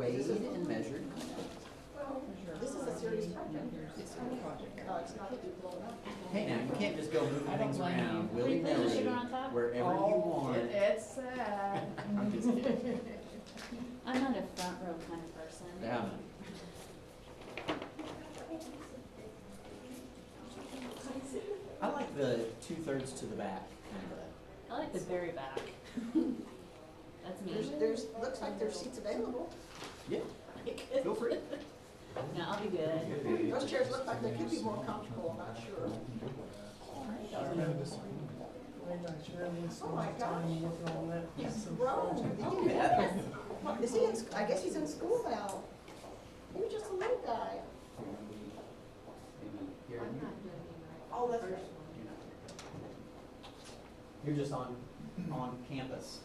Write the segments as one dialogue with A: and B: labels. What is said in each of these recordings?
A: weighed and measured.
B: This is a serious project.
A: It's
B: No, it's not to be blown up.
A: Hey now, you can't just go moving
C: I don't
A: things
C: blame
A: around
C: you.
A: willy-nilly
C: Sugar on top?
A: wherever you want.
C: It's sad.
A: I'm just kidding.
D: I'm not a front row kind of person.
A: Yeah. I like the 2/3 to the back kind of.
D: I like the very back. That's me.
B: There's, looks like there's seats available.
A: Yeah, feel free.
D: No, I'll be good.
B: Those chairs look like they could be more comfortable, I'm not sure. Oh my gosh. He's grown.
A: You bet.
B: What, is he in, I guess he's in school now. He was just a little guy.
A: Maybe here.
B: Oh, that's right.
A: You're just on campus.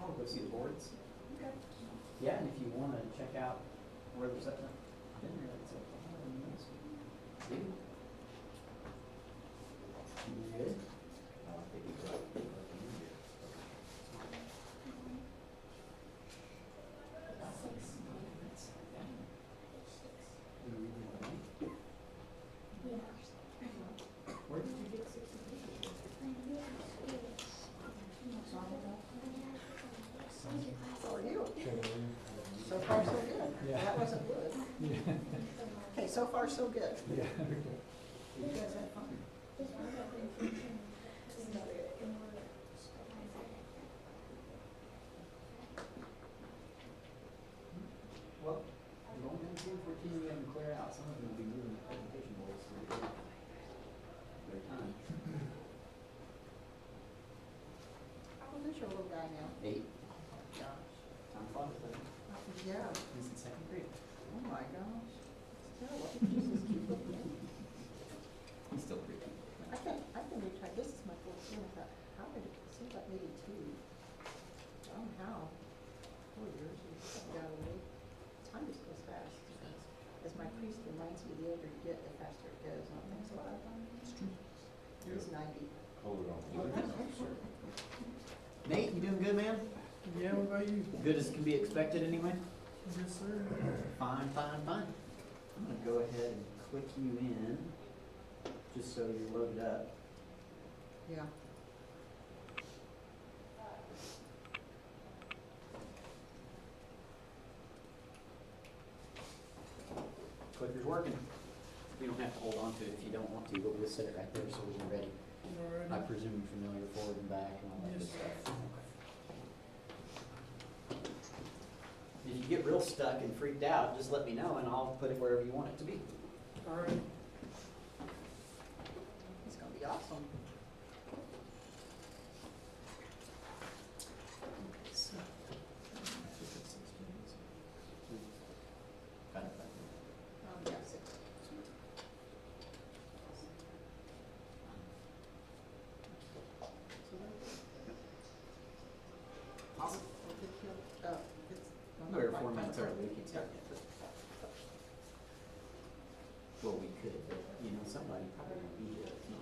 A: I'll go see the boards.
B: Okay.
A: Yeah, and if you want to check out where there's that, I've been there, it's like, maybe. You good? Oh, I think we got it. Where did you get 60?
B: How are you? So far, so good. That wasn't good. Okay, so far, so good.
E: Yeah.
B: You guys had fun.
A: Well, you won't have 14 you have to clear out. Some of them will be moving the presentation boards to their time.
B: How old is your little guy now?
A: 8.
B: Gosh.
A: Time flies, doesn't it?
B: Yeah.
A: He's in 2nd grade.
B: Oh my gosh. It's terrible. Jesus, keep looking at me.
A: He's still pretty.
B: I can retire. This is my 14th. I thought, how did it seem like maybe 2? Oh, how? 4 years. Got away. Time just goes fast. As my priest reminds me, the older you get, the faster it goes. And I think so.
A: It's true.
B: He's 90.
E: Hold on.
A: Nate, you doing good, man?
E: Yeah, what about you?
A: Good as can be expected anyway?
E: Yes, sir.
A: Fine, fine, fine. I'm gonna go ahead and click you in, just so you're loaded up.
B: Yeah.
A: Clicker's working. You don't have to hold on to it if you don't want to, but we'll set it right there so we're ready. I
E: Alrighty.
A: presume you're familiar forward and back and all that good
E: Yes.
A: stuff. If you get real stuck and freaked out, just let me know and I'll put it wherever you want it to be.
E: Alright.
B: It's going to be awesome.
A: So. Got it.
B: Yeah, 6.
A: Awesome.
B: It's
A: We're 4 minutes early, we can start. Well, we could, but you know, somebody probably would be here. If not.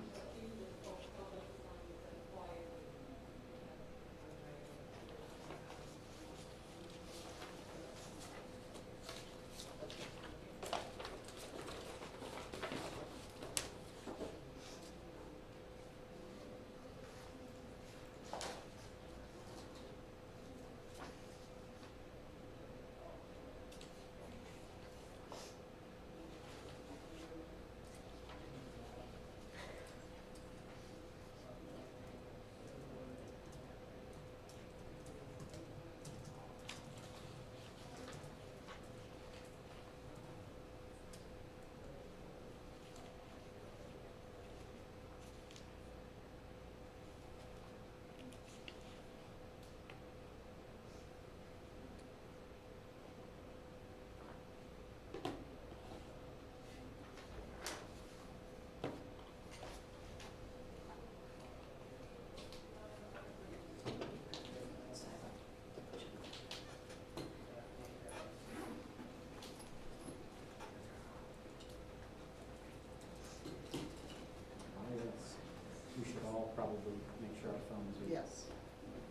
A: We should all probably make sure our phones are
B: Yes.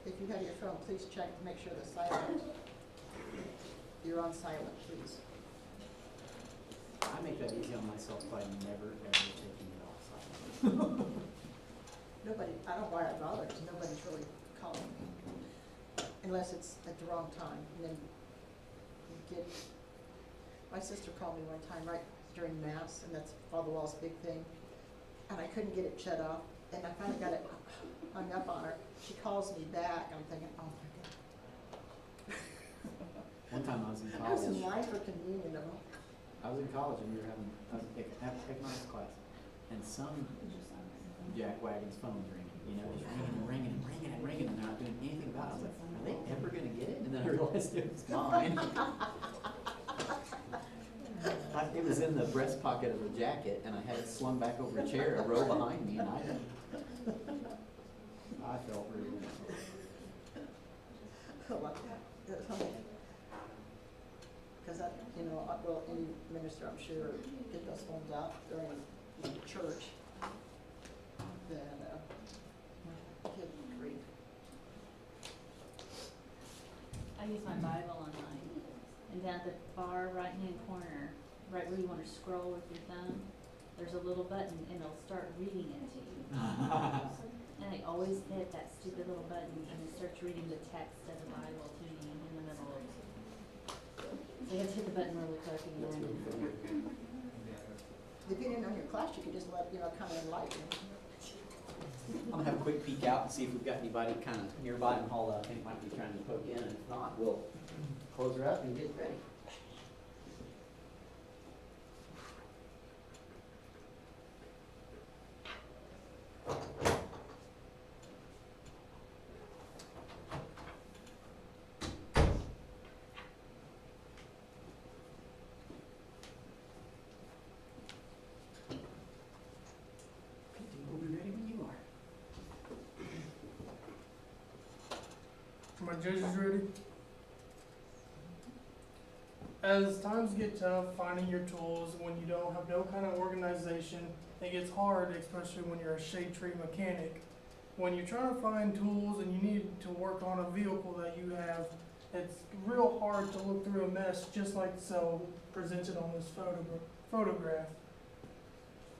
B: if you have your phone, please check to make sure the silent, you're on silent, please.
A: I make that easy on myself by never ever taking it off silent.
B: Nobody, I don't know why I bother, because nobody's really calling me, unless it's at the wrong time, and then you get, my sister called me one time right during Mass, and that's Father Wall's big thing, and I couldn't get it shut off, and I finally got it hung up on her. She calls me back, I'm thinking, oh my God.
A: One time I was in
B: I was in
A: college,
B: line for communion, and
A: I was in college and we were having, I was in economics class, and some jackwagon's phone was ringing, you know, just ringing and ringing, and they're not doing anything about it. I was like, are they ever gonna get it? And then I realized it was mine. It was in the breast pocket of the jacket, and I had it slung back over a chair, a row behind me, and I felt rude.
B: Because I, you know, well, any minister, I'm sure, get those phones out during church. Then, good grief.
D: I use my Bible online, and down at the far right-hand corner, right where you want to scroll with your thumb, there's a little button, and it'll start reading it to you. And I always hit that stupid little button, and it starts reading the text of the Bible to me in the middle of it. So you have to hit the button really quick and then.
B: Depending on your class, you could just let, you know, kind of enlighten.
A: I'm gonna have a quick peek out and see if we've got anybody kind of nearby in the hall that I think might be trying to poke in, and if not, we'll close her up and get ready. We'll be ready when you are.
E: My judges ready? As times get tough, finding your tools when you don't have no kind of organization, it gets hard, especially when you're a shade tree mechanic. When you're trying to find tools and you need to work on a vehicle that you have, it's real hard to look through a mess just like so presented on this photograph.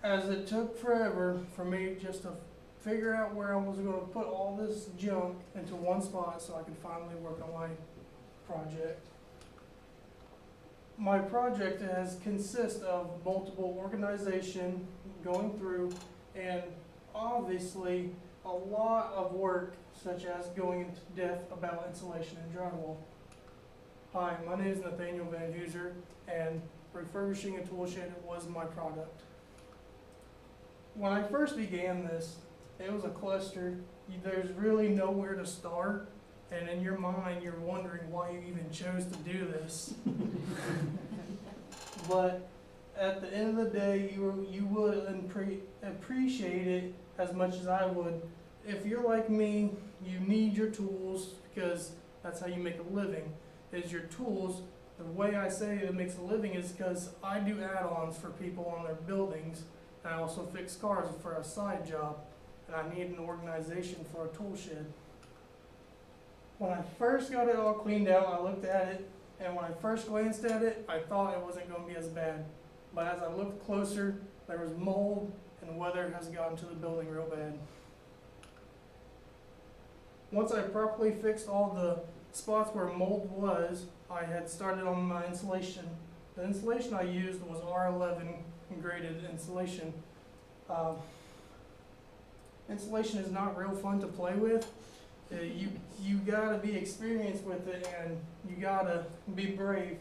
E: As it took forever for me just to figure out where I was going to put all this junk into one spot so I could finally work on my project. My project has consist of multiple organization going through, and obviously a lot of work, such as going into depth about insulation and drywall. Hi, my name is Nathaniel Van Hooser, and refurbishing a tool shed was my product. When I first began this, it was a cluster. There's really nowhere to start, and in your mind, you're wondering why you even chose to do this. But at the end of the day, you would appreciate it as much as I would. If you're like me, you need your tools because that's how you make a living, is your tools. The way I say it makes a living is because I do add-ons for people on their buildings, and I also fix cars for a side job, and I need an organization for a tool shed. When I first got it all cleaned out, I looked at it, and when I first glanced at it, I thought it wasn't going to be as bad. But as I looked closer, there was mold, and weather has gotten to the building real bad. Once I properly fixed all the spots where mold was, I had started on my insulation. The insulation I used was R11 graded insulation. Insulation is not real fun to play with. You gotta be experienced with it, and you gotta be brave.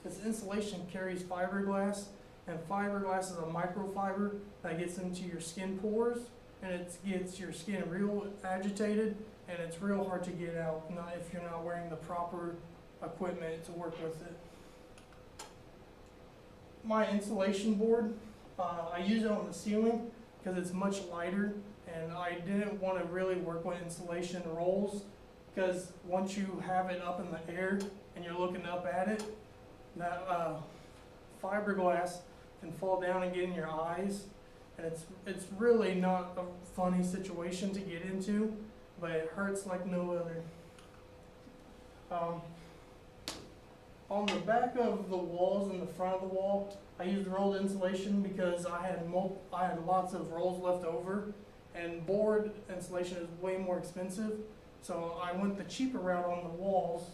E: This insulation carries fiberglass, and fiberglass is a microfiber that gets into your skin pores, and it gets your skin real agitated, and it's real hard to get out if you're not wearing the proper equipment to work with it. My insulation board, I use it on the ceiling because it's much lighter, and I didn't want to really work with insulation rolls because once you have it up in the air and you're looking up at it, that fiberglass can fall down and get in your eyes, and it's really not a funny situation to get into. but it hurts like no other. On the back of the walls and the front of the wall, I used rolled insulation because I had lots of rolls left over, and board insulation is way more expensive. So I went the cheaper route on the walls,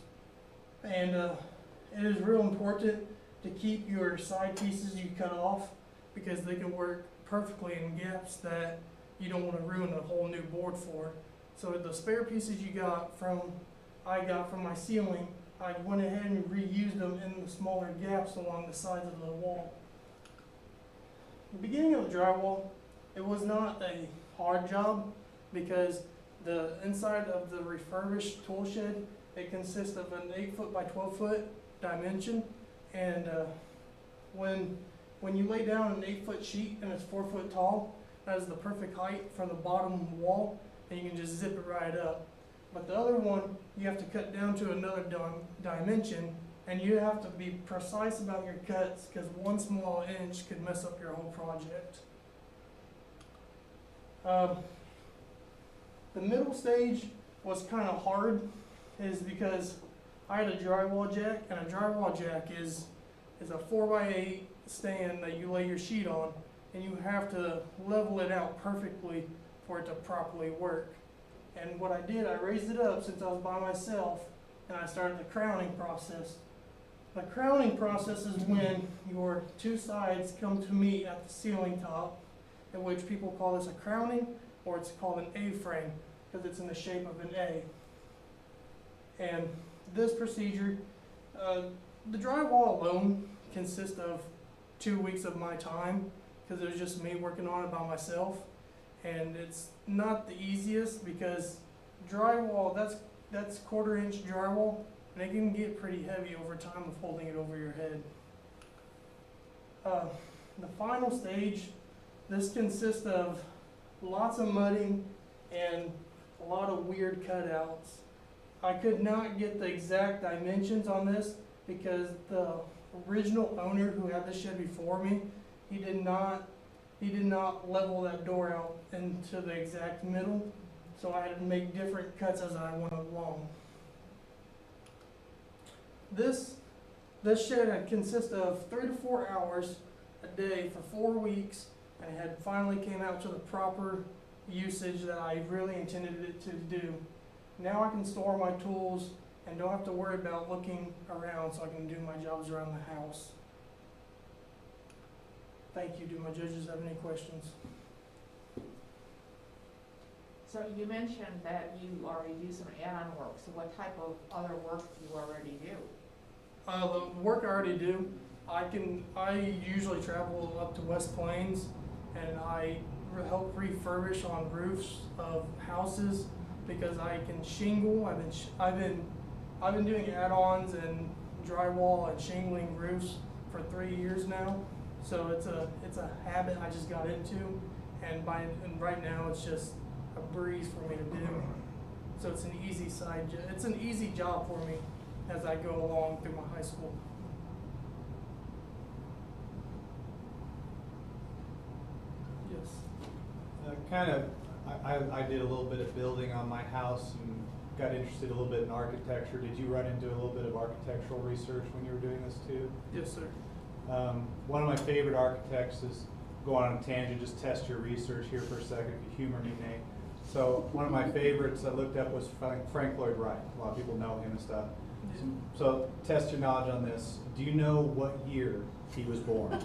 E: and it is real important to keep your side pieces you cut off because they can work perfectly in gaps that you don't want to ruin a whole new board for. So the spare pieces I got from my ceiling, I went ahead and reused them in the smaller gaps along the sides of the wall. The beginning of the drywall, it was not a hard job because the inside of the refurbished tool shed, it consists of an 8-foot by 12-foot dimension, and when you lay down an 8-foot sheet and it's 4 foot tall, that is the perfect height from the bottom wall, and you can just zip it right up. But the other one, you have to cut down to another dimension, and you have to be precise about your cuts because one small inch could mess up your whole project. The middle stage was kind of hard, is because I had a drywall jack, and a drywall jack is a 4x8 stand that you lay your sheet on, and you have to level it out perfectly for it to properly work. And what I did, I raised it up since I was by myself, and I started the crowning process. The crowning process is when your two sides come to meet at the ceiling top, in which people call this a crowning, or it's called an A-frame, because it's in the shape of an A. And this procedure, the drywall alone consists of 2 weeks of my time, because it was just me working on it by myself. And it's not the easiest because drywall, that's 1/4 inch drywall, and it can get pretty heavy over time of holding it over your head. The final stage, this consists of lots of mudding and a lot of weird cutouts. I could not get the exact dimensions on this because the original owner who had the shed before me, he did not level that door out into the exact middle, so I had to make different cuts as I went along. This shed had consisted of 3 to 4 hours a day for 4 weeks, and it had finally came out to the proper usage that I really intended it to do. Now I can store my tools and don't have to worry about looking around, so I can do my jobs around the house. Thank you. Do my judges have any questions?
C: So you mentioned that you already do some add-on work, so what type of other work do you already do?
E: The work I already do, I usually travel up to West Plains, and I help refurbish on roofs of houses because I can shingle. I've been doing add-ons and drywall and shingling roofs for 3 years now. So it's a habit I just got into, and right now it's just a breeze for me to do. So it's an easy job for me as I go along through my high school. Yes.
F: I did a little bit of building on my house and got interested a little bit in architecture. Did you run into a little bit of architectural research when you were doing this too?
E: Yes, sir.
F: One of my favorite architects is, going on a tangent, just test your research here for a second, if you humor me, Nate. So one of my favorites I looked up was Frank Lloyd Wright. A lot of people know him and stuff. So test your knowledge on this. Do you know what year he was born?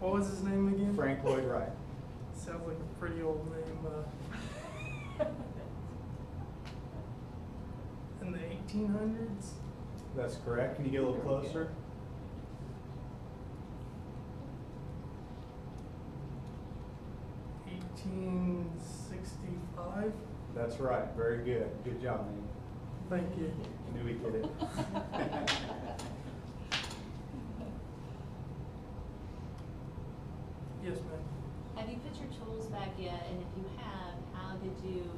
E: What was his name again?
F: Frank Lloyd Wright.
E: Sounds like a pretty old name. In the 1800s?
F: That's correct. Can you get a little closer?
E: 1865?
F: That's right. Very good. Good job, Nate.
E: Thank you.
F: Knew we did it.
E: Yes, ma'am.
D: Have you put your tools back yet? And if you have, how did you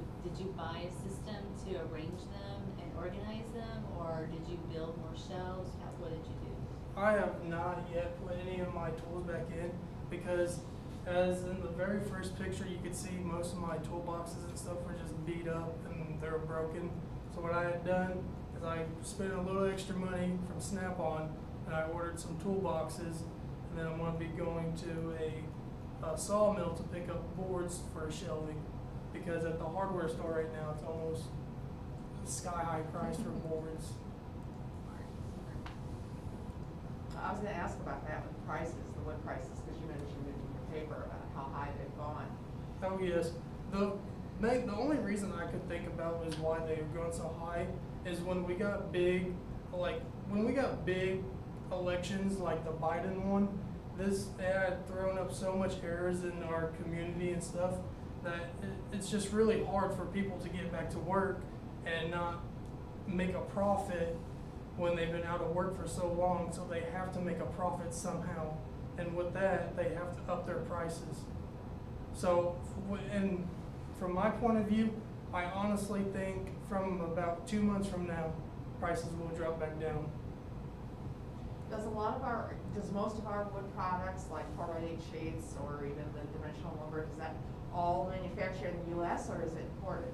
D: buy a system to arrange them and organize them, or did you build more shelves? What did you do?
E: I have not yet put any of my tools back in because As in the very first picture, you could see most of my toolboxes and stuff were just beat up and they were broken. So what I had done is I spent a little extra money from Snap-on and I ordered some toolboxes, and then I'm gonna be going to a sawmill to pick up boards for shelving, because at the hardware store right now, it's almost sky-high price for boards.
C: I was gonna ask about that with prices, the wood prices, because you mentioned in your paper about how high they've gone.
E: Oh, yes. The only reason I could think about was why they were going so high is when we got big elections like the Biden one, this had thrown up so much errors in our community and stuff that it's just really hard for people to get back to work and not make a profit when they've been out of work for so long, so they have to make a profit somehow. And with that, they have to up their prices. So, and from my point of view, I honestly think from about 2 months from now, prices will drop back down.
C: Does most of our wood products, like 4x8 shades or even the dimensional lumber, is that all manufactured in the US or is it imported?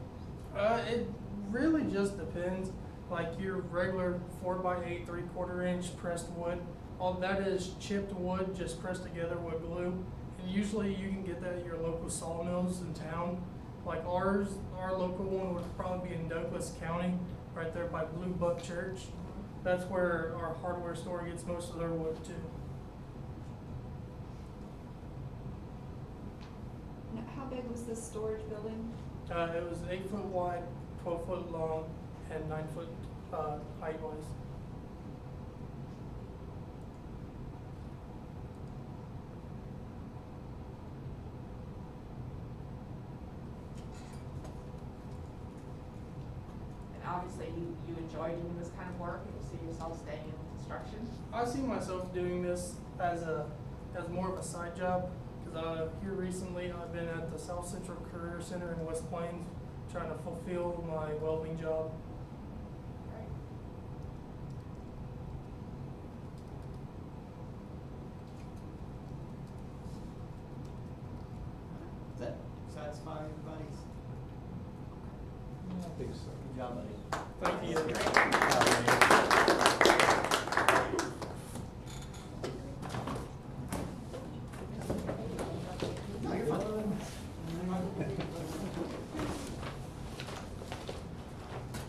E: It really just depends. Like your regular 4x8 3/4 inch pressed wood, all that is chipped wood just pressed together with glue. And usually you can get that at your local sawmills in town. Like our local one would probably be in Douglas County, right there by Blue Buck Church. That's where our hardware store gets most of their wood too.
G: Now, how big was this storage building?
E: It was 8 foot wide, 12 foot long, and 9 foot height wise.
C: And obviously you enjoy doing this kind of work and you see yourself staying in construction?
E: I see myself doing this as more of a side job, because here recently I've been at the South Central Career Center in West Plains trying to fulfill my welding job.
C: Right.
A: Does that satisfy everybody's?
F: I think so.
A: Good job, buddy.
E: Thank you.
A: No, you're fine.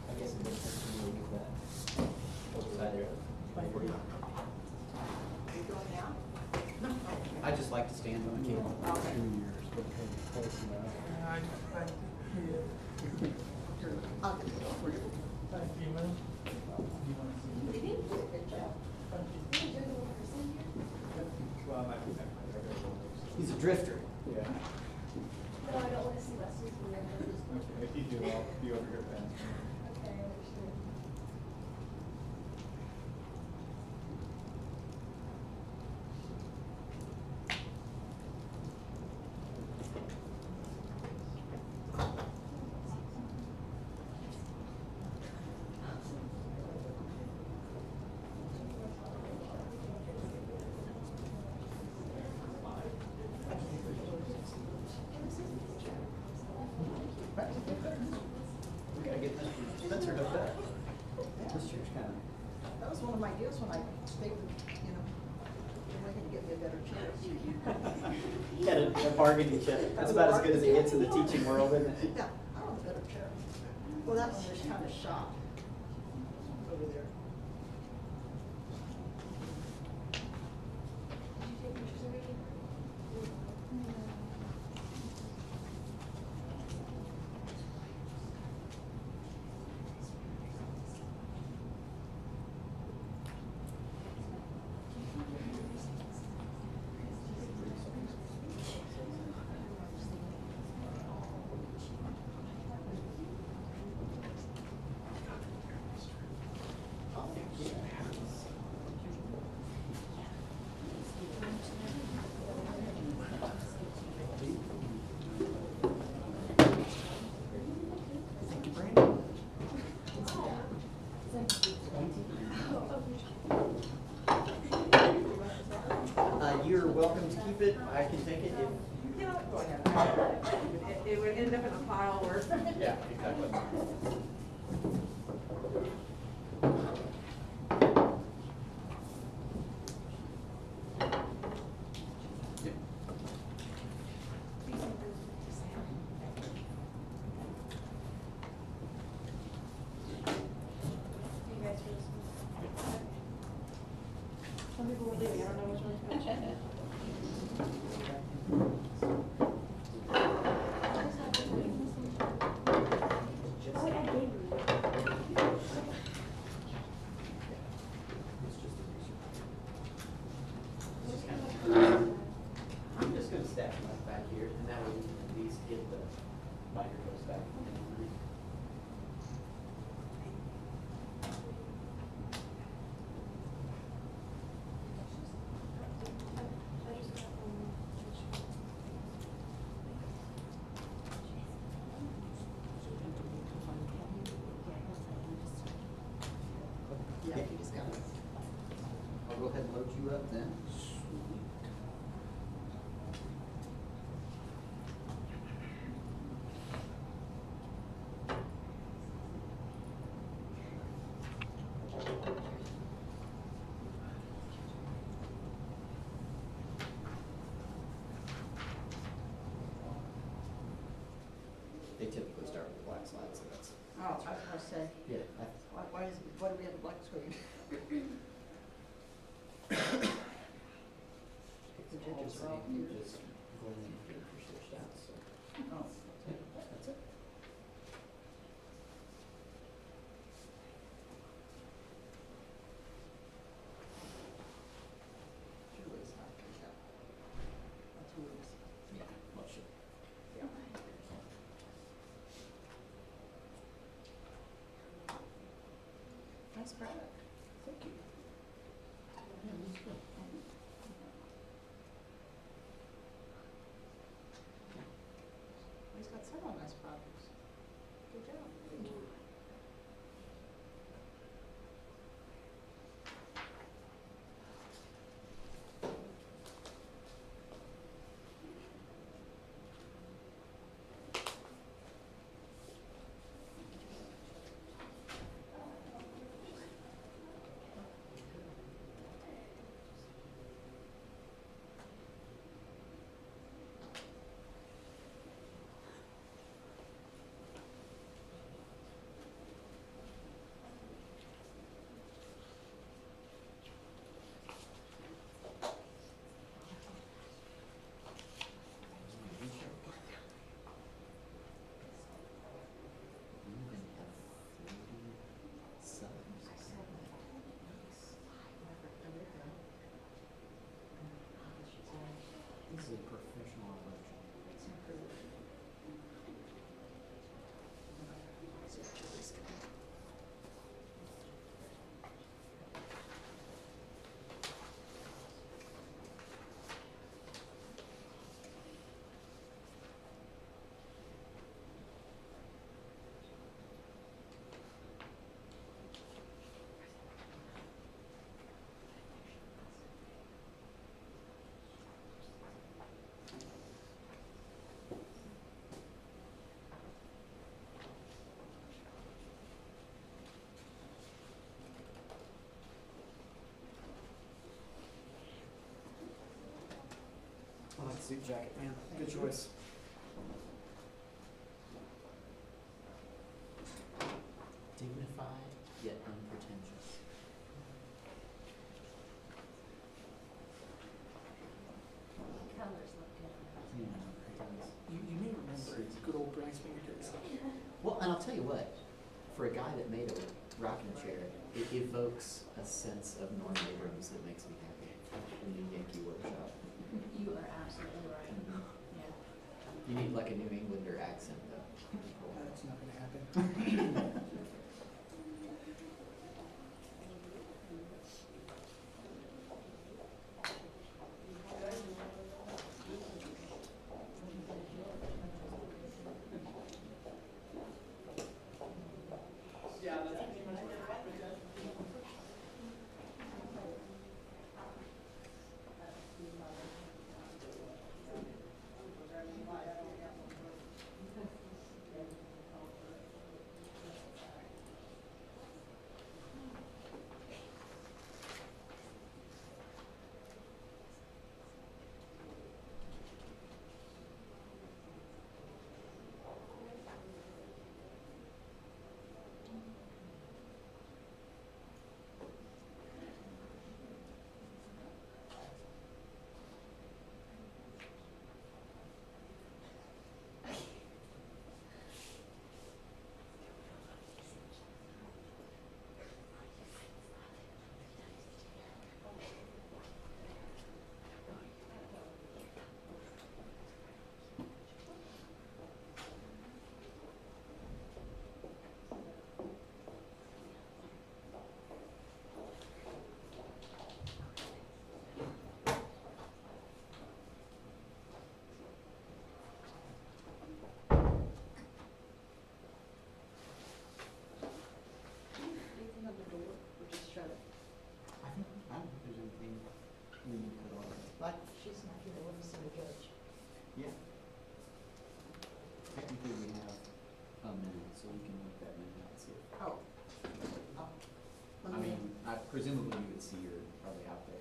A: I guess it makes sense to move that. Both sides are-
B: You going now?
A: I just like to stand on a cable.
B: I'll get it over.
E: Thank you, man.
B: You did a good job.
A: He's a drifter.
F: Yeah.
G: No, I don't want to see Leslie's weird.
F: Okay, if you do, I'll be over here then.
G: Okay, I understand.
A: We gotta get Mr. Spencer hooked up. This chair's kinda.
B: That was one of my deals when I stayed with, they can get me a better chair.
A: You got a bargaining chip. That's about as good as it gets in the teaching world, isn't it?
B: Yeah, I want a better chair. Well, that one was kind of shot over there.
G: Did you take pictures of it?
A: Thank you, Brandon. You're welcome to keep it. I can take it if
C: You know, go ahead. It would end up in a pile where.
A: Yeah, exactly.
G: You guys really smart.
B: Some people were leaving, I don't know which one's which.
G: Oh, I gave you.
A: I'm just gonna stack them up back here, and that way we can at least get the microphones back.
G: I just got
A: Yeah, you just got it. I'll go ahead and load you up then. They typically start with a black slide, so that's.
B: Oh, I was gonna say,
A: Yeah.
B: why do we have a black screen? The judges are all here.
A: Just go in and get your switched out, so.
B: Oh,
A: Yeah, that's it.
B: Julie's not gonna show. That's Julie's.
A: Yeah, well, sure.
B: Yeah. Nice product.
A: Thank you. Yeah, that's good.
B: He's got several nice products. Good job. Thank you.
A: This is a professional election.
B: It's improved.
A: I like the suit jacket, man. Good choice. Dignified yet unpretentious.
D: Colors look good.
A: Yeah, it does.
E: You may remember it's good old Bryce days.
A: Well, and I'll tell you what, for a guy that made a rocking chair, it evokes a sense of Norm Abrams that makes me happy. The new Yankee Workshop.
D: You are absolutely right. Yeah.
A: You need like a New Englander accent though.
E: That's not gonna happen.
B: Oh. Oh. Let
A: I
B: me-
A: mean, presumably you would see her probably out there.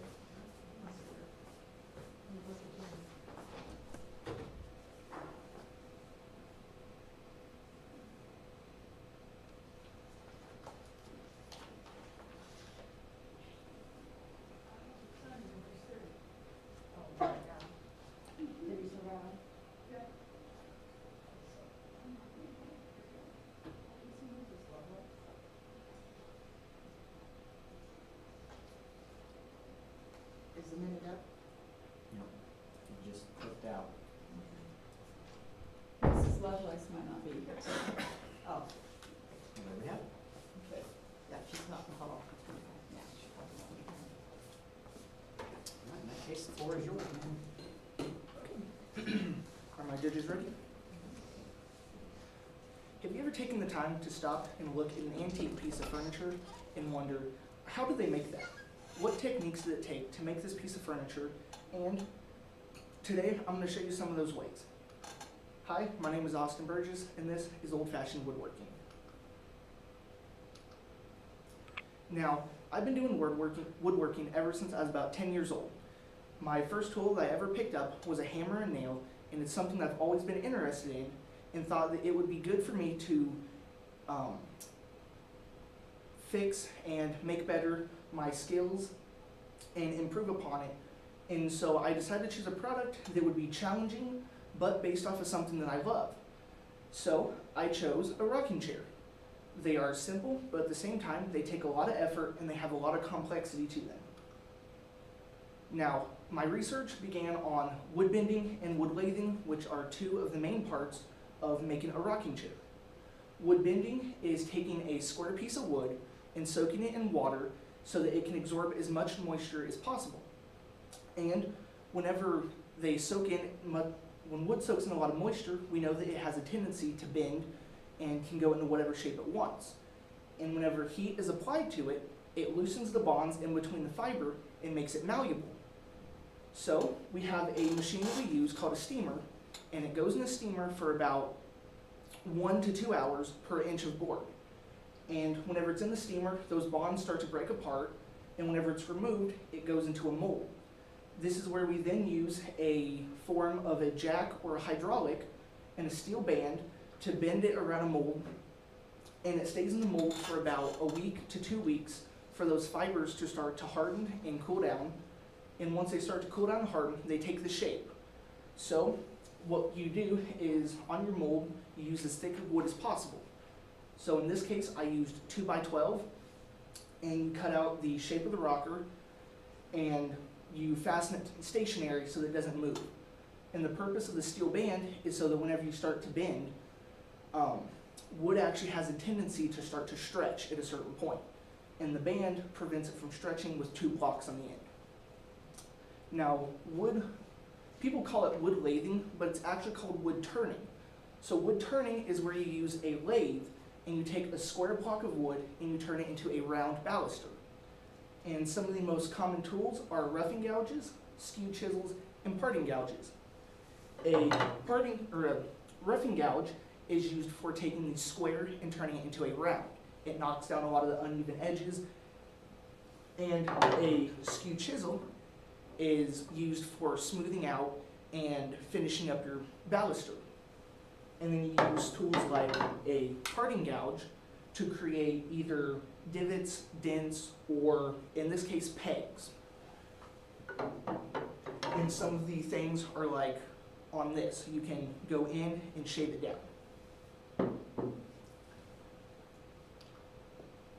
B: Did he survive? Is the minute up?
A: You know, it just clicked out.
B: Mrs. Lovelace might not be here. Oh,
A: And there we have it.
B: okay. Yeah, she's not in the hall. Yeah, she probably won't be here.
A: All right, in that case, the floor is yours, man.
H: Are my judges ready? Have you ever taken the time to stop and look at an antique piece of furniture and wonder, how did they make that? What techniques did it take to make this piece of furniture? And today, I'm going to show you some of those ways. Hi, my name is Austin Burgess, and this is old-fashioned woodworking. Now, I've been doing woodworking ever since I was about 10 years old. My first tool that I ever picked up was a hammer and nail, and it's something that I've always been interested in and thought that it would be good for me to fix and make better my skills and improve upon it. And so I decided to choose a product that would be challenging, but based off of something that I love. So I chose a rocking chair. They are simple, but at the same time, they take a lot of effort and they have a lot of complexity to them. Now, my research began on wood bending and wood lathing, which are two of the main parts of making a rocking chair. Wood bending is taking a square piece of wood and soaking it in water so that it can absorb as much moisture as possible. And whenever they soak in, when wood soaks in a lot of moisture, we know that it has a tendency to bend and can go into whatever shape it wants. And whenever heat is applied to it, it loosens the bonds in between the fiber and makes it malleable. So we have a machine that we use called a steamer, and it goes in a steamer for about 1 to 2 hours per inch of board. And whenever it's in the steamer, those bonds start to break apart, and whenever it's removed, it goes into a mold. This is where we then use a form of a jack or a hydraulic and a steel band to bend it around a mold, and it stays in the mold for about a week to 2 weeks for those fibers to start to harden and cool down. And once they start to cool down and harden, they take the shape. So what you do is, on your mold, you use as thick of wood as possible. So in this case, I used 2x12, and you cut out the shape of the rocker, and you fasten it stationary so that it doesn't move. And the purpose of the steel band is so that whenever you start to bend, wood actually has a tendency to start to stretch at a certain point. And the band prevents it from stretching with 2 blocks on the end. Now, people call it wood lathing, but it's actually called wood turning. So wood turning is where you use a lathe and you take a square block of wood and you turn it into a round baluster. And some of the most common tools are roughing gouges, skew chisels, and parting gouges. A roughing gouge is used for taking the square and turning it into a round. It knocks down a lot of the uneven edges. And a skew chisel is used for smoothing out and finishing up your baluster. And then you use tools like a parting gouge to create either divots, dents, or in this case, pegs. And some of the things are like on this. You can go in and shave it down.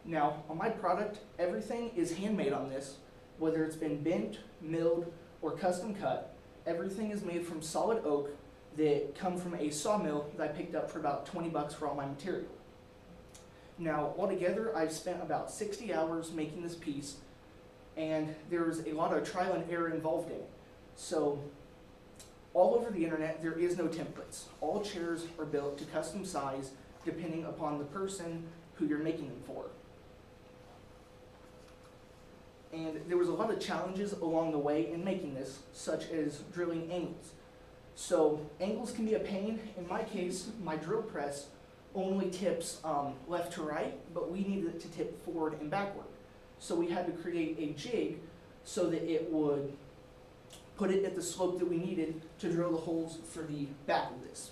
H: Now, on my product, everything is handmade on this. Whether it's been bent, milled, or custom cut, everything is made from solid oak that come from a sawmill that I picked up for about 20 bucks for all my material. Now, altogether, I've spent about 60 hours making this piece, and there's a lot of trial and error involved in it. So, all over the internet, there is no templates. All chairs are built to custom size depending upon the person who you're making them for. And there was a lot of challenges along the way in making this, such as drilling angles. So angles can be a pain. In my case, my drill press only tips left to right, but we needed it to tip forward and backward. So we had to create a jig so that it would put it at the slope that we needed to drill the holes for the back of this.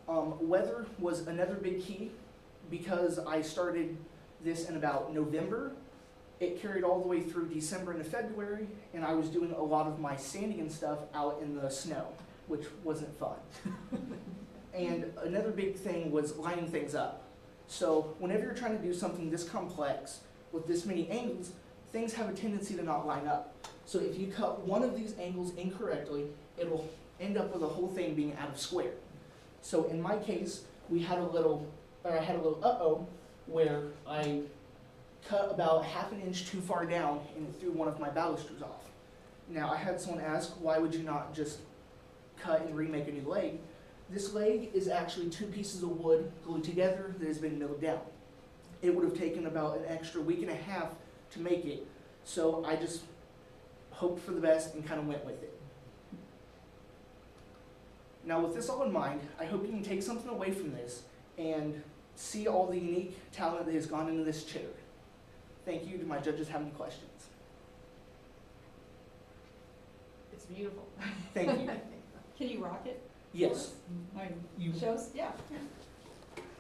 H: Weather was another big key because I started this in about November. It carried all the way through December into February, and I was doing a lot of my sanding and stuff out in the snow, which wasn't fun. And another big thing was lining things up. So whenever you're trying to do something this complex with this many angles, things have a tendency to not line up. So if you cut one of these angles incorrectly, it'll end up with the whole thing being out of square. So in my case, I had a little uh-oh where I cut about ½ an inch too far down and it threw one of my balusters off. Now I had someone ask, why would you not just cut and remake a new leg? This leg is actually 2 pieces of wood glued together that has been milled down. It would have taken about an extra week and a half to make it, so I just hoped for the best and kind of went with it. Now with this all in mind, I hope you can take something away from this and see all the unique talent that has gone into this chair. Thank you. Do my judges have any questions?
C: It's beautiful.
H: Thank you.
B: Can you rock it?
H: Yes. You,
B: Show us, yeah.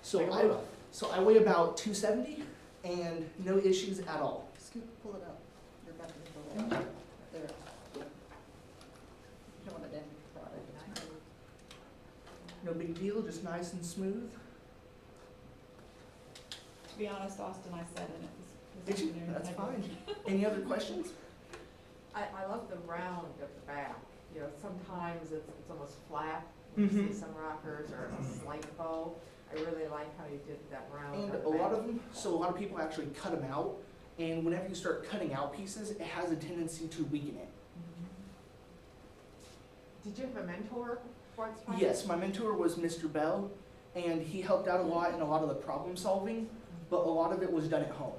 H: so I weigh about 270 and no issues at all.
B: Scoop, pull it up. You're about to pull it up. There. You don't want to damage the product.
H: No big deal, just nice and smooth.
B: To be honest, Austin, I said it
H: Did you? That's fine. Any other questions?
C: I love the round of the back. You know, sometimes it's almost flat. You see some rockers or a slight bow. I really like how you did that round.
H: And
C: on the
H: a lot
C: back.
H: of them, so a lot of people actually cut them out, and whenever you start cutting out pieces, it has a tendency to weaken it.
C: Did you have a mentor for this project?
H: Yes, my mentor was Mr. Bell, and he helped out a lot in a lot of the problem solving, but a lot of it was done at home.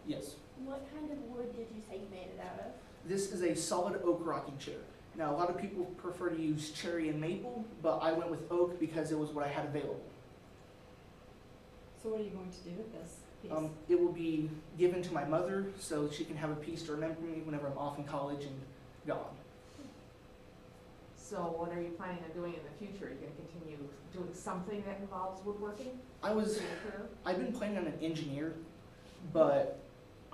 H: Yes.
G: What kind of wood did you say you made it out of?
H: This is a solid oak rocking chair. Now, a lot of people prefer to use cherry and maple, but I went with oak because it was what I had available.
B: So what are you going to do with this piece?
H: It will be given to my mother so that she can have a piece to remember me whenever I'm off in college and gone.
C: So what are you planning on doing in the future? Are you going to continue doing something that involves woodworking?
H: I've been planning on an engineer, but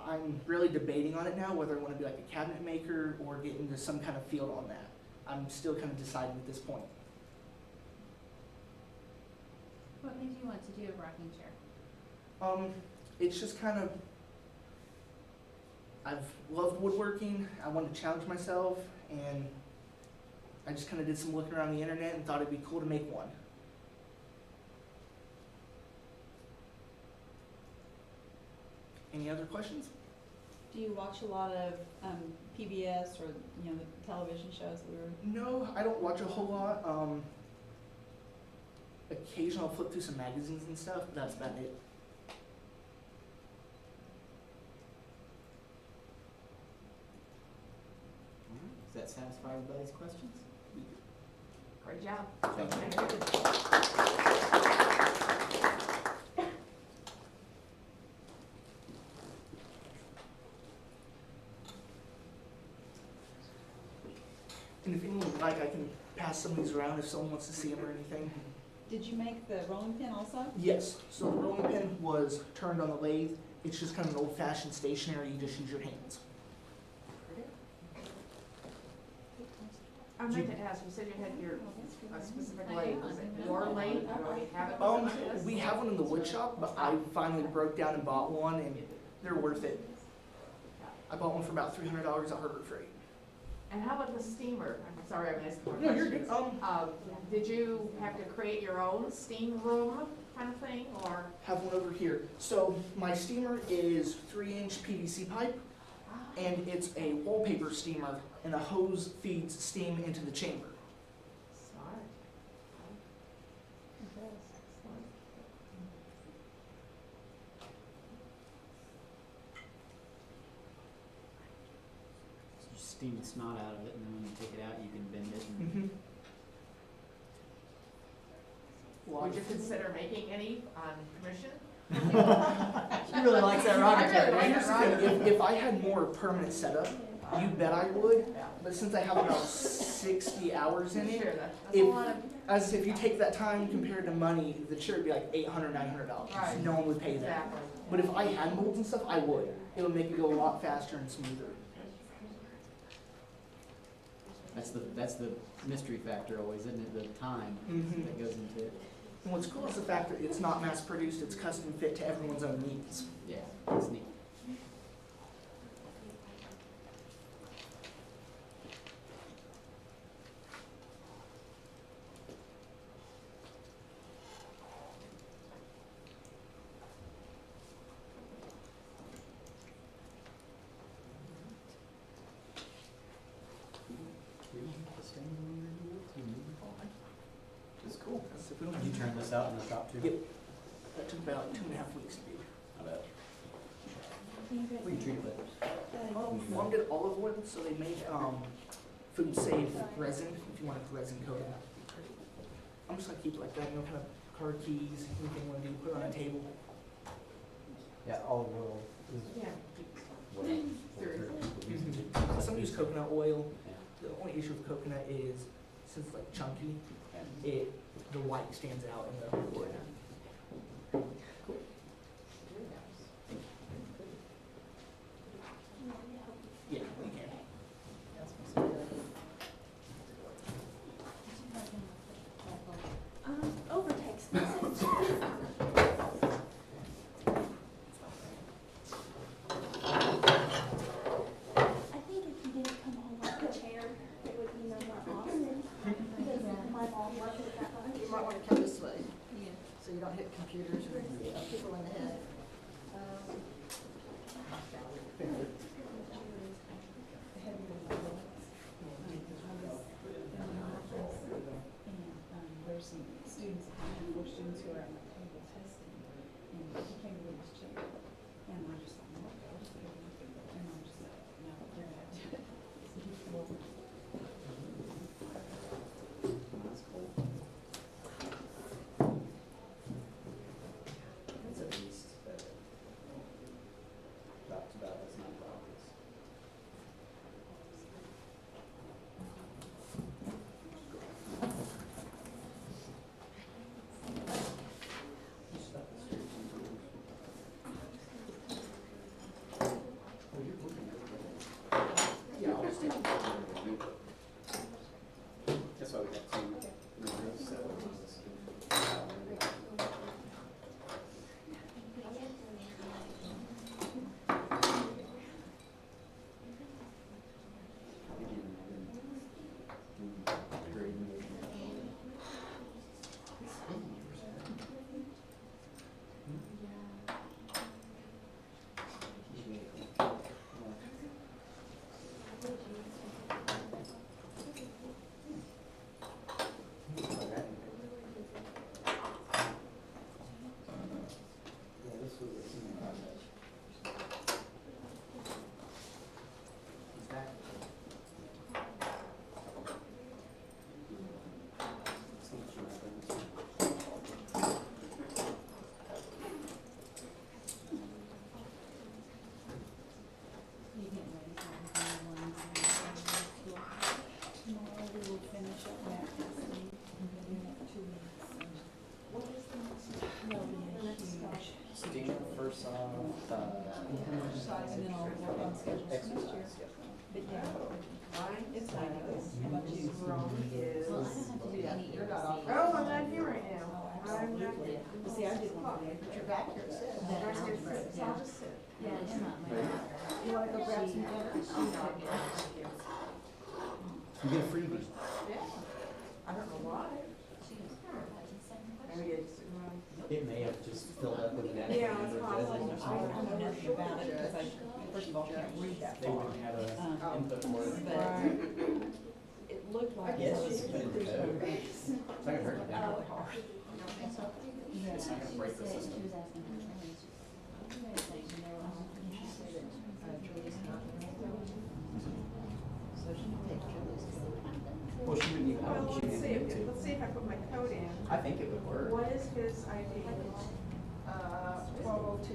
H: I'm really debating on it now, whether I want to be like a cabinet maker or get into some kind of field on that. I'm still kind of deciding at this point.
D: What made you want to do a rocking chair?
H: It's just kind of, I've loved woodworking, I wanted to challenge myself, and I just kind of did some looking around the internet and thought it'd be cool to make one. Any other questions?
B: Do you watch a lot of PBS or, you know, the television shows that we were?
H: No, I don't watch a whole lot. Occasionally I'll flip through some magazines and stuff, but that's about it.
A: All right, does that satisfy everybody's questions?
C: Great job.
H: Thank you. And if anyone would like, I can pass some of these around if someone wants to see them or anything.
B: Did you make the rolling pin also?
H: Yes, so the rolling pin was turned on the lathe. It's just kind of an old-fashioned stationary, you just use your hands.
C: I meant to ask, you said you had your specific lathe. Was it your lathe? You already have it?
H: We have one in the wood shop, but I finally broke down and bought one, and they're worth it. I bought one for about $300 at Harbor Freight.
C: And how about the steamer? I'm sorry, I missed more
H: No, you're good.
C: questions. Did you have to create your own steam room kind of thing, or?
H: Have one over here. So my steamer is 3-inch PVC pipe, and it's a wallpaper steamer, and a hose feeds steam into the chamber.
C: Smart.
A: So you steam the snot out of it, and then when you take it out, you can bend it. And
H: Mm-hmm. lot
C: Would
H: of
C: you consider making any on commission?
A: She really likes that rocket
C: I really
A: tech.
C: like
H: Here's
C: that
H: the thing, if I had more permanent setup, you bet I would, but since I have about 60 hours in
C: Sure,
H: it,
C: that's a
H: if,
C: lot of,
H: as if you take that time compared to money, the chair would be like $800, $900.
C: Right.
H: No one would pay that.
C: exactly.
H: But if I had molds and stuff, I would. It would make it go a lot faster and smoother.
A: That's the mystery factor always, isn't it? The time
H: Mhm.
A: that goes into it.
H: And what's cool is the fact that it's not mass produced, it's custom fit to everyone's own needs.
A: Yeah, it's neat.
H: It's cool. That's if we don't
A: You turn this out in the shop too?
H: Yep. That took about 2.5 weeks to do.
A: I bet. What do you treat it with?
H: Mom did olive oil, so they make food safe resin, if you want a resin coating. I'm just gonna keep it like that, you know, kind of car keys, anything you want to do, put it on a table.
A: Yeah, olive oil is
C: Yeah.
A: what
H: Some use coconut oil.
A: Yeah.
H: The only issue with coconut is, since it's like chunky, the white stands out in the wood. Yeah, we can.
G: Over text message. I think if you didn't come home with a chair, it would be no more awesome. Because my mom worked at that time.
B: You might wanna come this way,
D: Yeah.
B: so you don't hit computers or people in the head.
I: There's some students, I have 4 students who are at my table testing, and he came with his chair, and I just thought, no, I'll just put it in the and I'm just like, no, you're gonna have to do it. So he flew over.
A: That's cool. That's at least about as not obvious. Yeah, I'll just take it. That's why we got two windows, so.
I: You get ready for everything in one time. Tomorrow we will finish up that testing, and then we have 2 weeks. What is the next? No, the next huge.
A: Steam first off,
I: And then I'll work on schedules for next year. But yeah,
C: Mine
I: it's like this. How about you?
C: is,
D: Well, I don't have to do any.
B: You're not off.
C: oh, I'm not here right now. I'm not here.
I: Well, see, I did one today.
B: But you're back here, it says.
D: That
C: I'll just
D: algebra,
C: sit, so
D: yeah.
C: I'll just sit.
D: Yeah, it's not my daughter.
B: You wanna go grab some dinner?
A: you get a freebie.
C: Yeah. I don't know why. Maybe it's,
A: It may have just filled up with an
C: Yeah, it's possible.
I: I don't know nothing about it because I, first of all, can't read that
A: They
I: far.
A: wouldn't have a
I: Um,
A: input for it.
I: But it looked like.
A: Yes,
I: it was
A: it's put in the
I: pretty
A: code.
I: good.
A: It's not gonna hurt you down.
I: Really hard.
A: It's not gonna break the system.
D: She was asking her friends. Things, and they were all interested in Julie's cooking.
B: So she can take Julie's.
A: Well, she wouldn't even, I
C: well,
A: don't think she
C: let's
A: would
C: see,
A: need to.
C: let's see if I put my coat in.
A: I think it good word.
B: What is his ID? 1202.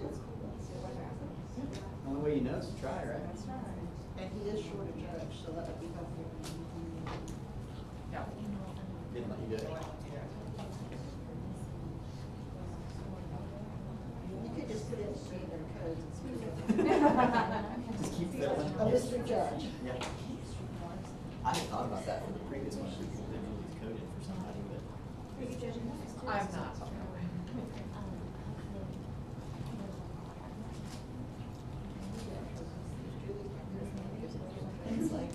A: Only way you know is to try, right?
B: That's right. And he is short a judge, so that would be helpful.
C: Yeah.
A: Didn't let you do it.
B: You could just put in standard codes and speak
A: Just keep filling.
B: A mystery judge.
A: Yeah. I had thought about that for the previous one, we could literally code it for somebody, but.
G: Are you judging this?
C: I'm not.
B: It's like,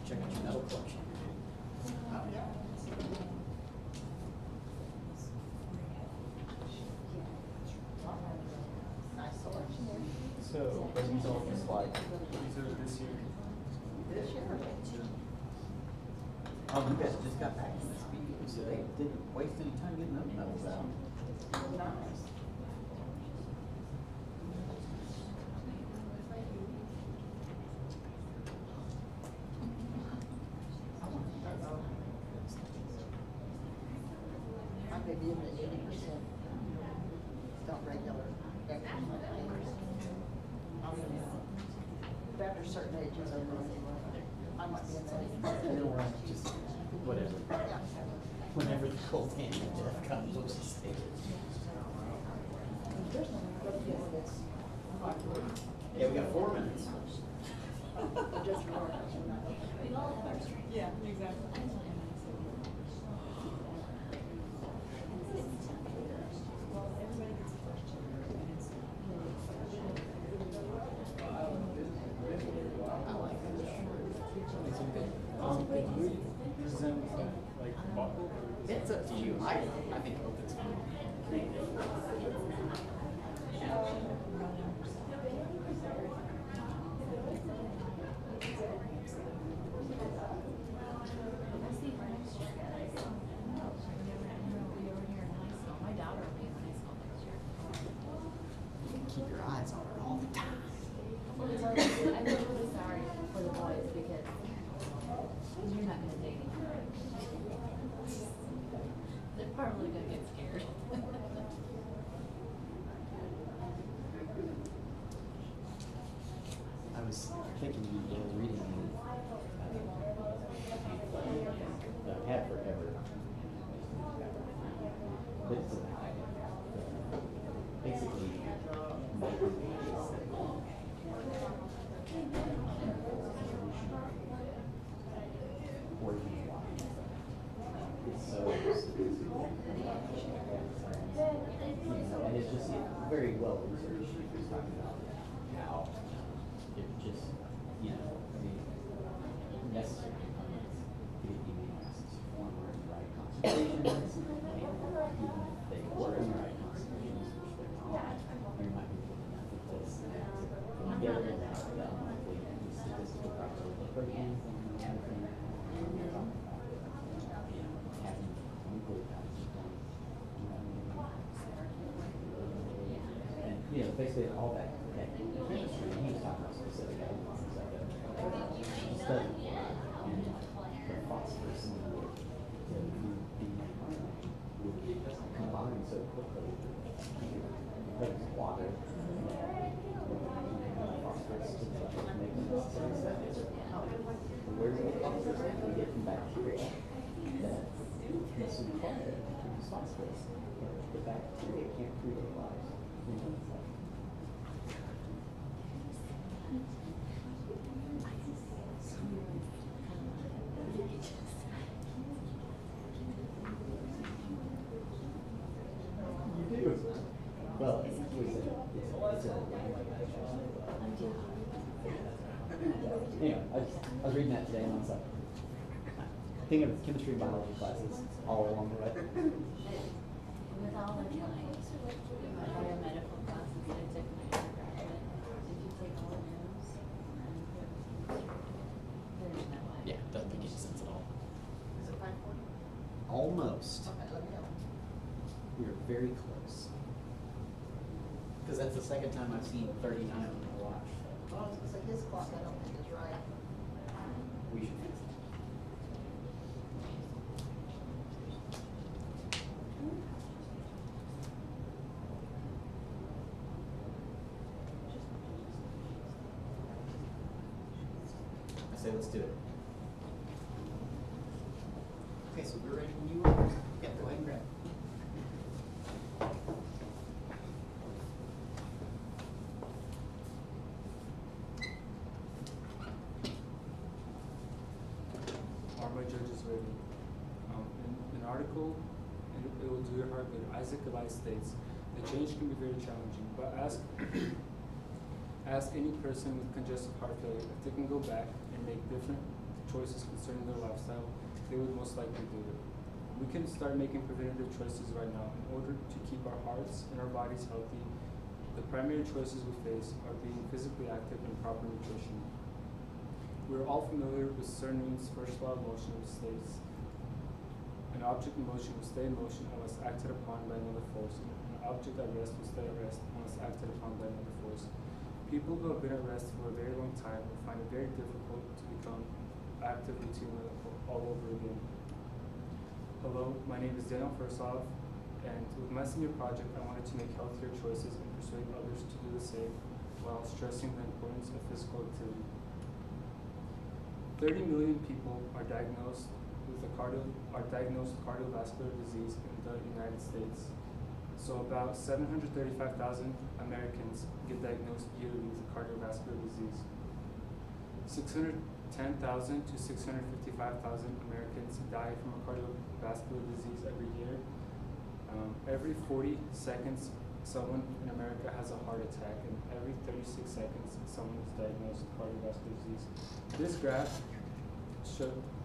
A: Check out your metal collection.
B: oh, yeah. Nice selection there.
A: So, what do you tell us like, these are this year?
B: This year.
A: Oh, you guys just got back from this meeting, so they didn't waste any time getting those medals out.
B: Nice. I may be in the 80% don't regular exercise. But after certain ages, I might be in the 80%.
A: You know what, just, whatever.
B: Yeah.
A: Whenever the cold hand of death comes, we'll just take it.
B: There's no good this.
A: Yeah, we got 4 minutes.
B: Just for
I: Yeah, exactly.
A: It's up to you. I think open's fine.
D: My daughter will be in high school next year.
A: Keep your eyes on her all the time.
D: I'm really sorry for the boys because you're not gonna date him. They're probably gonna get scared.
A: I was thinking, I was reading that I've had forever. But it's basically working a lot. It's so sophisticated. And it's just very well researched. It's talking about how it just, I mean, necessary components to get the amino acids to form in the right concentrations. And even if they work in the right concentrations, which they're not, you might be looking at this and when you get rid of that monthly statistical property, the proteins and everything, you're talking about, having nucleotides and basically all that chemistry, he was talking about specific elements of it. Study and the phosphorus and the would combine so quickly because water phosphorus to make the necessary steps. Where do the phosphorus have to get from bacteria that consume water to produce phosphorus? The bacteria can't create life. Well, it's anyway, I was reading that today and I was like, thinking of chemistry and biology classes all along the way.
D: With all the biomedical classes that I took in my undergraduate, if you take all of those, there's no way.
A: Yeah, doesn't make any sense at all.
B: Is it 5:40?
A: Almost.
B: Okay, let me know.
A: We are very close. Because that's the second time I've seen 39 on the watch.
B: Well, I was gonna say his clock, I don't think is right.
A: We should fix it. I say let's do it. Okay, so we're ready when you are. Yeah, go ahead and grab.
J: Are my judges ready? An article, and it will do your heart good. Isaac Elias states, the change can be very challenging, but ask any person with congestive heart failure if they can go back and make different choices concerning their lifestyle, they would most likely do it. We can start making preventative choices right now in order to keep our hearts and our bodies healthy. The primary choices we face are being physically active and proper nutrition. We are all familiar with Sir Newton's first law of motion, which states, an object in motion will stay in motion unless acted upon by another force, and an object at rest will stay at rest unless acted upon by another force. People who have been at rest for a very long time will find it very difficult to become active routinely all over again. Hello, my name is Daniel Fursov, and with my senior project, I wanted to make healthier choices and persuade others to do the same while stressing the importance of physical activity. 30 million people are diagnosed with cardiovascular disease in the United States. So about 735,000 Americans get diagnosed yearly with cardiovascular disease. 610,000 to 655,000 Americans die from a cardiovascular disease every year. Every 40 seconds, someone in America has a heart attack, and every 36 seconds, someone is diagnosed with cardiovascular disease. This graph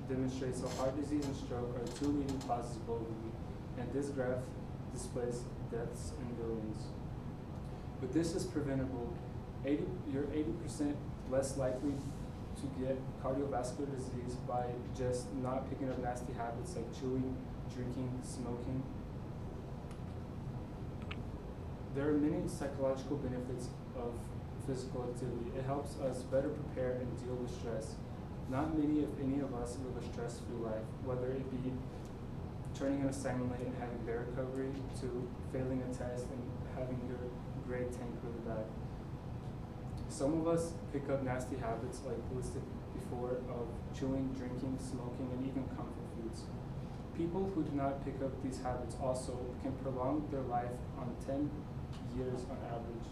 J: demonstrates how heart disease and stroke are two leading causes globally, and this graph displays deaths in billions. But this is preventable. You're 80% less likely to get cardiovascular disease by just not picking up nasty habits like chewing, drinking, smoking. There are many psychological benefits of physical activity. It helps us better prepare and deal with stress. Not many, if any of us, live a stress-free life, whether it be turning an assignment late and having bad recovery, to failing a test and having your grade tank really bad. Some of us pick up nasty habits like listed before of chewing, drinking, smoking, and even comfort foods. People who do not pick up these habits also can prolong their life on 10 years on average.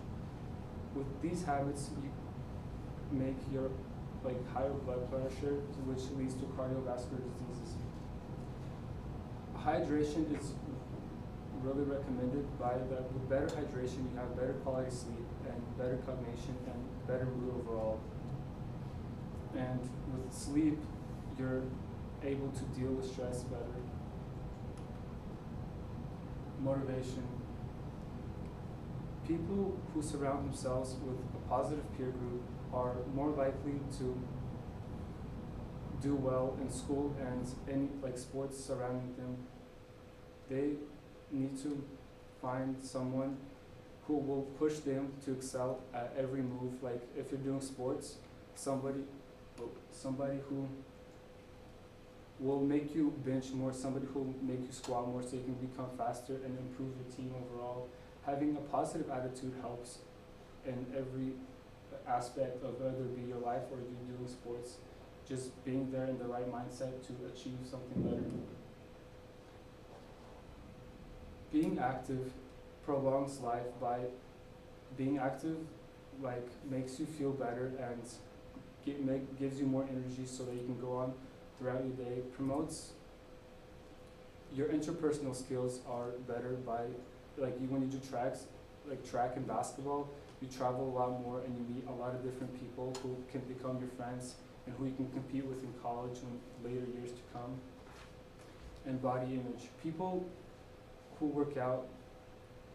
J: With these habits, you make your higher blood pressure, which leads to cardiovascular diseases. Hydration is really recommended by that. With better hydration, you have better quality sleep and better cognition and better mood overall. And with sleep, you're able to deal with stress better. Motivation. People who surround themselves with a positive peer group are more likely to do well in school and any sports surrounding them. They need to find someone who will push them to excel at every move. Like if you're doing sports, somebody who will make you bench more, somebody who will make you squat more so you can become faster and improve your team overall. Having a positive attitude helps in every aspect of whether it be your life or you doing sports. Just being there in the right mindset to achieve something better. Being active prolongs life. By being active makes you feel better and gives you more energy so that you can go on throughout your day. Promotes your interpersonal skills are better by when you do track and basketball, you travel a lot more and you meet a lot of different people who can become your friends and who you can compete with in college and later years to come. And body image. People who work out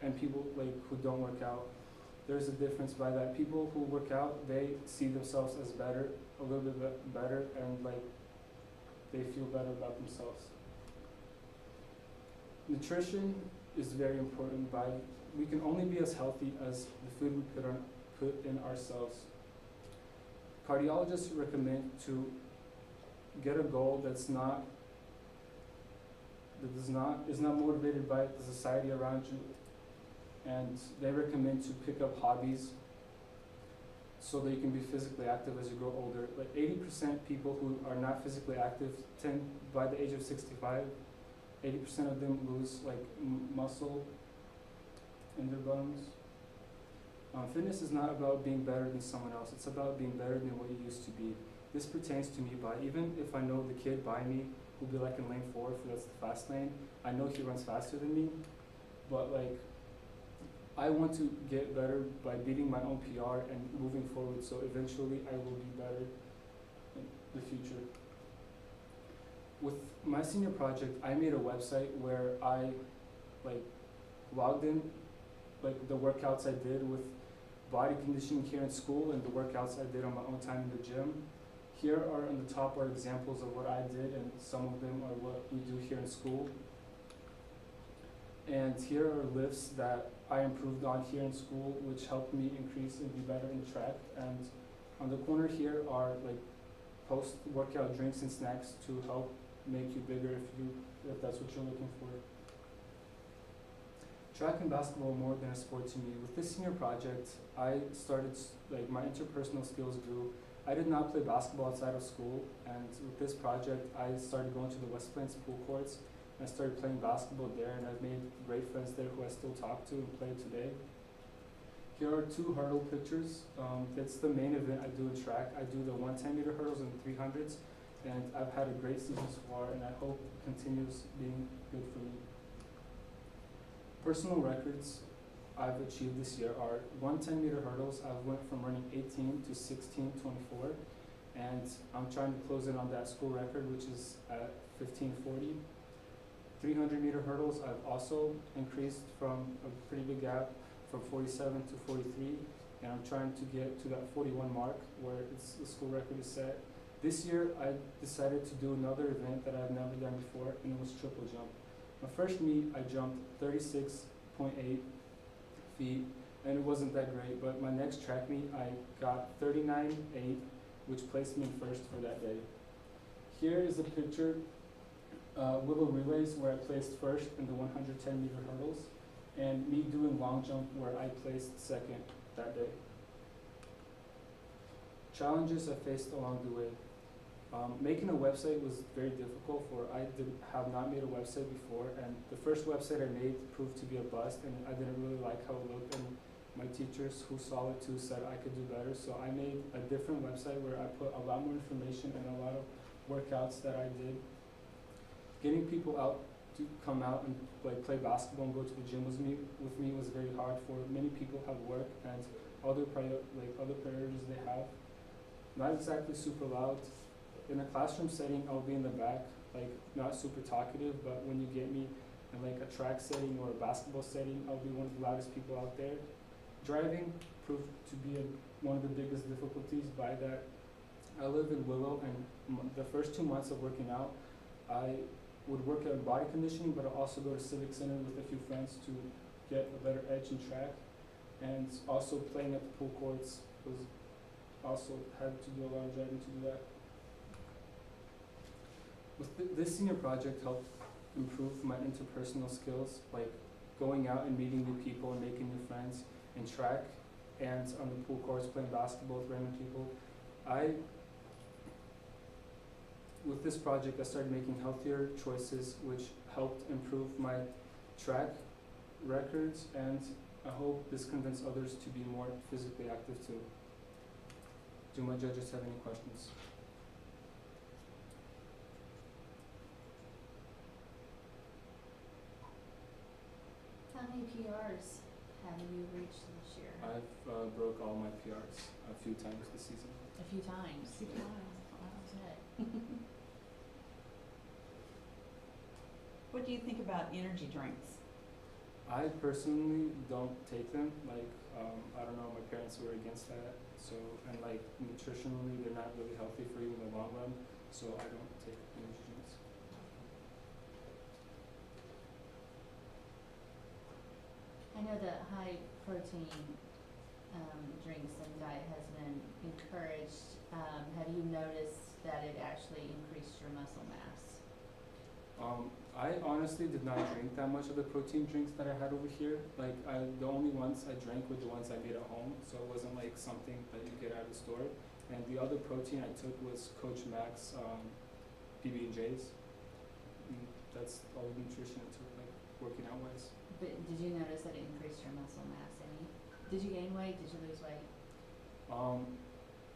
J: and people who don't work out, there's a difference by that. People who work out, they see themselves as better, a little bit better, and they feel better about themselves. Nutrition is very important. We can only be as healthy as the food we put in ourselves. cardiologists recommend to get a goal is not motivated by the society around you, and they recommend to pick up hobbies so that you can be physically active as you grow older. Like 80% people who are not physically active tend, by the age of 65, 80% of them lose like muscle in their bones. Fitness is not about being better than someone else. It's about being better than what you used to be. This pertains to me by, even if I know the kid by me who'll be like in lane 4, if that's the fast lane, I know he runs faster than me, but like, I want to get better by beating my own PR and moving forward, so eventually I will be better in the future. With my senior project, I made a website where I like logged in like the workouts I did with body conditioning here in school and the workouts I did on my own time in the gym. Here are on the top are examples of what I did, and some of them are what we do here in school. And here are lifts that I improved on here in school, which helped me increase and be better in track. And on the corner here are like post-workout drinks and snacks to help make you bigger if that's what you're looking for. Track and basketball are more than a sport to me. With this senior project, I started, like my interpersonal skills grew. I did not play basketball outside of school, and with this project, I started going to the West Plains pool courts. I started playing basketball there, and I've made great friends there who I still talk to and play today. Here are 2 hurdle pictures. That's the main event I do in track. I do the 110-meter hurdles and 300s, and I've had a great season so far, and I hope it continues being good for me. Personal records I've achieved this year are 110-meter hurdles. I've went from running 18 to 16:24, and I'm trying to close in on that school record, which is at 15:40. 300-meter hurdles, I've also increased from a pretty big gap from 47 to 43, and I'm trying to get to that 41 mark where the school record is set. This year, I decided to do another event that I've never done before, and it was triple jump. My first meet, I jumped 36.8 feet, and it wasn't that great, but my next track meet, I got 39.8, which placed me first for that day. Here is a picture willow relays where I placed first in the 110-meter hurdles, and me doing long jump where I placed second that day. Challenges I faced along the way. Making a website was very difficult I have not made a website before, and the first website I made proved to be a bust, and I didn't really like how it looked, and my teachers who saw it too said I could do better, so I made a different website where I put a lot more information and a lot of workouts that I did. Getting people out to come out and like play basketball and go to the gym with me was very hard, for many people have work and other priorities they have. Not exactly super loud. In a classroom setting, I'll be in the back, like not super talkative, but when you get me in like a track setting or a basketball setting, I'll be one of the loudest people out there. Driving proved to be one of the biggest difficulties by that. I live in Willow, and the first 2 months of working out, I would work at body conditioning, but I also go to Civic Center with a few friends to get a better edge in track. And also playing at the pool courts was also had to do a lot of driving to do that. With this senior project helped improve my interpersonal skills, like going out and meeting new people and making new friends in track and on the pool courts playing basketball with random people. With this project, I started making healthier choices, which helped improve my track records, and I hope this convinced others to be more physically active too. Do my judges have any questions?
D: How many PRs have you reached this year?
J: I've broke all my PRs a few times this season.
D: A few times. Wow, okay.
B: What do you think about energy drinks?
J: I personally don't take them. Like, I don't know, my parents were against that. So, and like nutritionally, they're not really healthy for you in the long run. So I don't take energy drinks.
D: I know that high protein drinks and diet has been encouraged have you noticed that it actually increased your muscle mass?
J: I honestly did not drink that much of the protein drinks that I had over here. Like, the only ones I drank were the ones I made at home, so it wasn't like something that you get out of the store. And the other protein I took was Coach Max PB&Js. That's all the nutrition I took, like working out wise.
D: But did you notice that it increased your muscle mass any? Did you gain weight? Did you lose weight?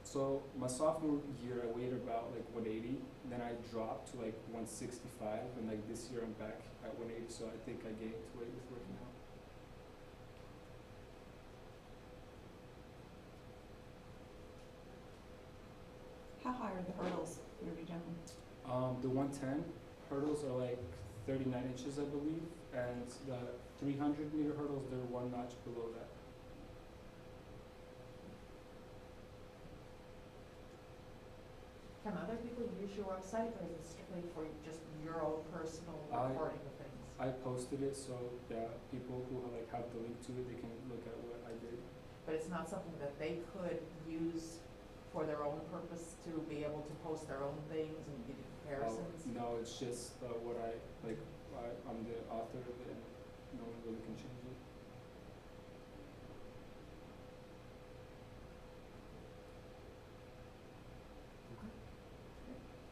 J: So my sophomore year, I weighed about like 180. Then I dropped to like 165, and like this year I'm back at 180. So I think I gained weight with working out.
I: How high are the hurdles you'll be jumping?
J: The 110 hurdles are like 39 inches, I believe, and the 300-meter hurdles, they're one notch below that.
C: Can other people use your website, or is it strictly for just your own personal recording of things?
J: I posted it, so yeah, people who like have the link to it, they can look at what I did.
C: But it's not something that they could use for their own purpose to be able to post their own things and give you comparisons?
J: No, it's just what I'm the author of it, and no one really can change it.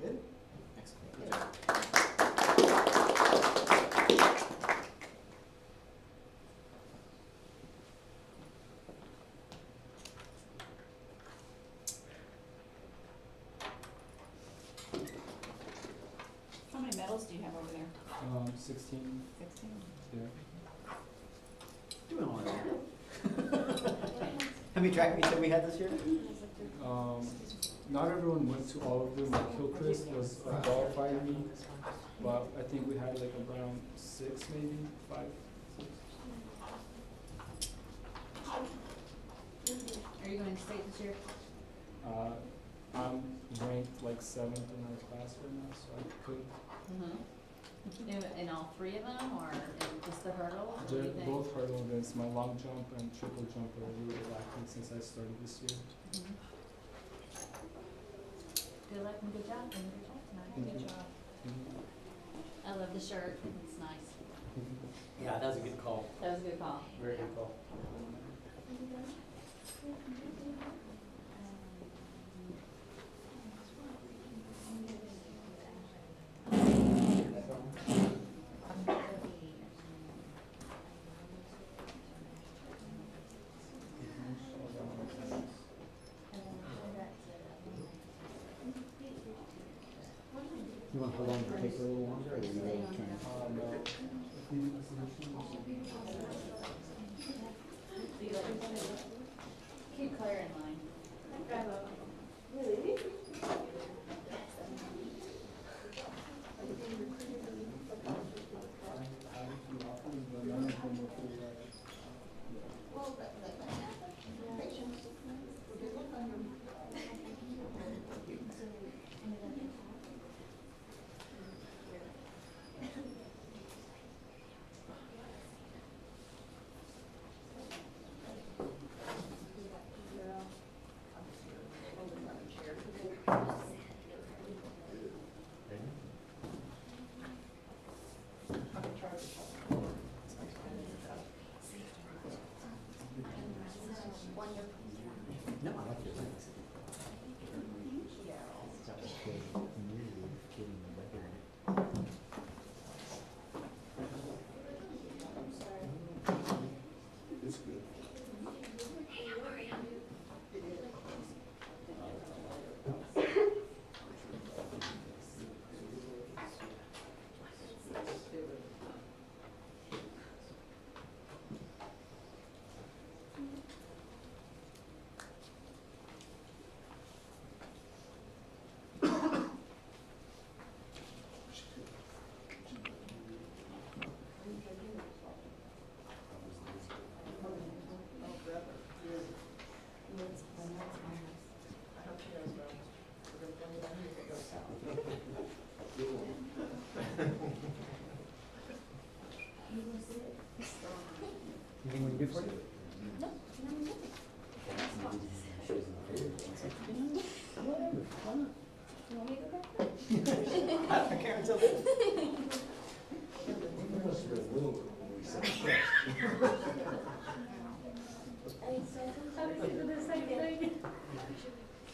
A: Good. Excellent. Good job.
I: How many medals do you have over there?
J: 16.
I: 16?
J: Yeah.
A: Doing all right. How many track meets have we had this year?
J: Not everyone went to all of them. Like Hillcrest was a qualified meet, but I think we had like around 6, maybe 5, 6.
D: Are you going to state this year?
J: I'm ranked like 7th in our class right now, so I could.
D: In all 3 of them, or in just the hurdle? What do
J: They're
D: you think?
J: both hurdle events. My long jump and triple jump are really lacking since I started this year.
D: Mhm. Good luck and good job, and good job tonight.
J: Thank
I: Good
J: you.
I: job.
D: I love the shirt, it's nice.
A: Yeah, that was a good call.
D: That was a good call.
J: Very good call.
A: You want to hold on to the paper a little longer, or are you ready to turn?
D: Keep Claire in line.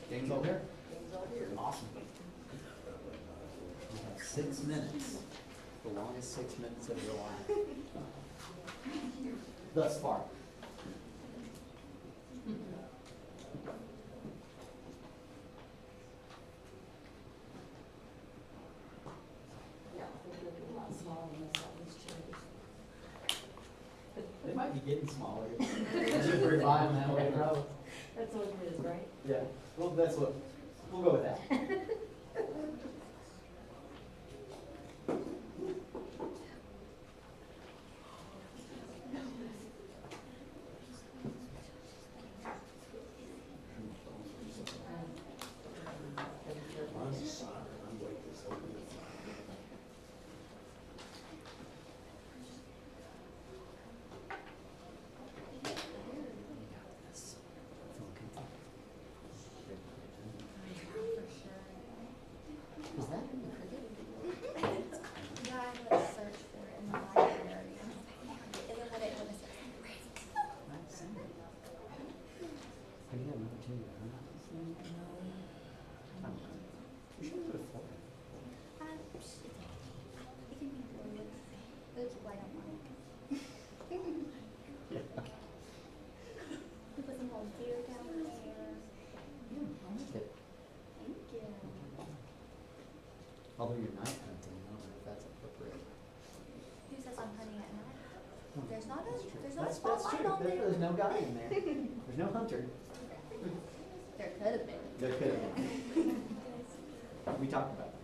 A: Game's over here? Awesome. You have 6 minutes, the longest 6 minutes of your life. Thus far.
B: Yeah, I think it'll be a lot smaller than this, all these chairs.
A: They might be getting smaller. As you revive them that way, probably.
B: That's what it is, right?
A: Yeah, well, that's what, we'll go with that. Is that in the cricket?
G: Yeah, I would search for it in the library. And then when it was
A: I've seen it. Have you had an opportunity to hunt this thing? No. I don't know. We should put a floor in.
G: it can be blue. It's white on white.
A: Yeah.
G: We put some old deer down there.
A: I like it.
G: Thank you.
A: Although you're night hunting, I don't know if that's appropriate.
G: Who says I'm hunting at night? There's not
A: That's true.
G: a
A: That's
G: spotlight
A: true.
G: on there.
A: There's no guy in there. There's no hunter.
G: There could have been.
A: There could have been. We talked about that.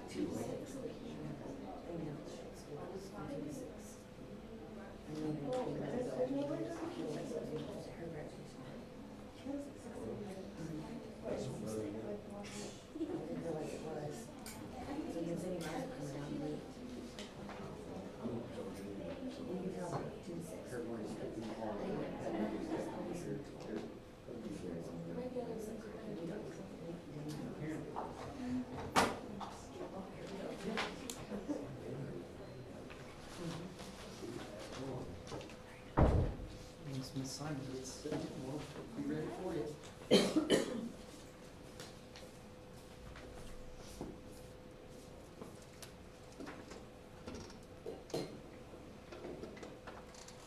B: Two, 6.
A: assignment, we'll be ready for you.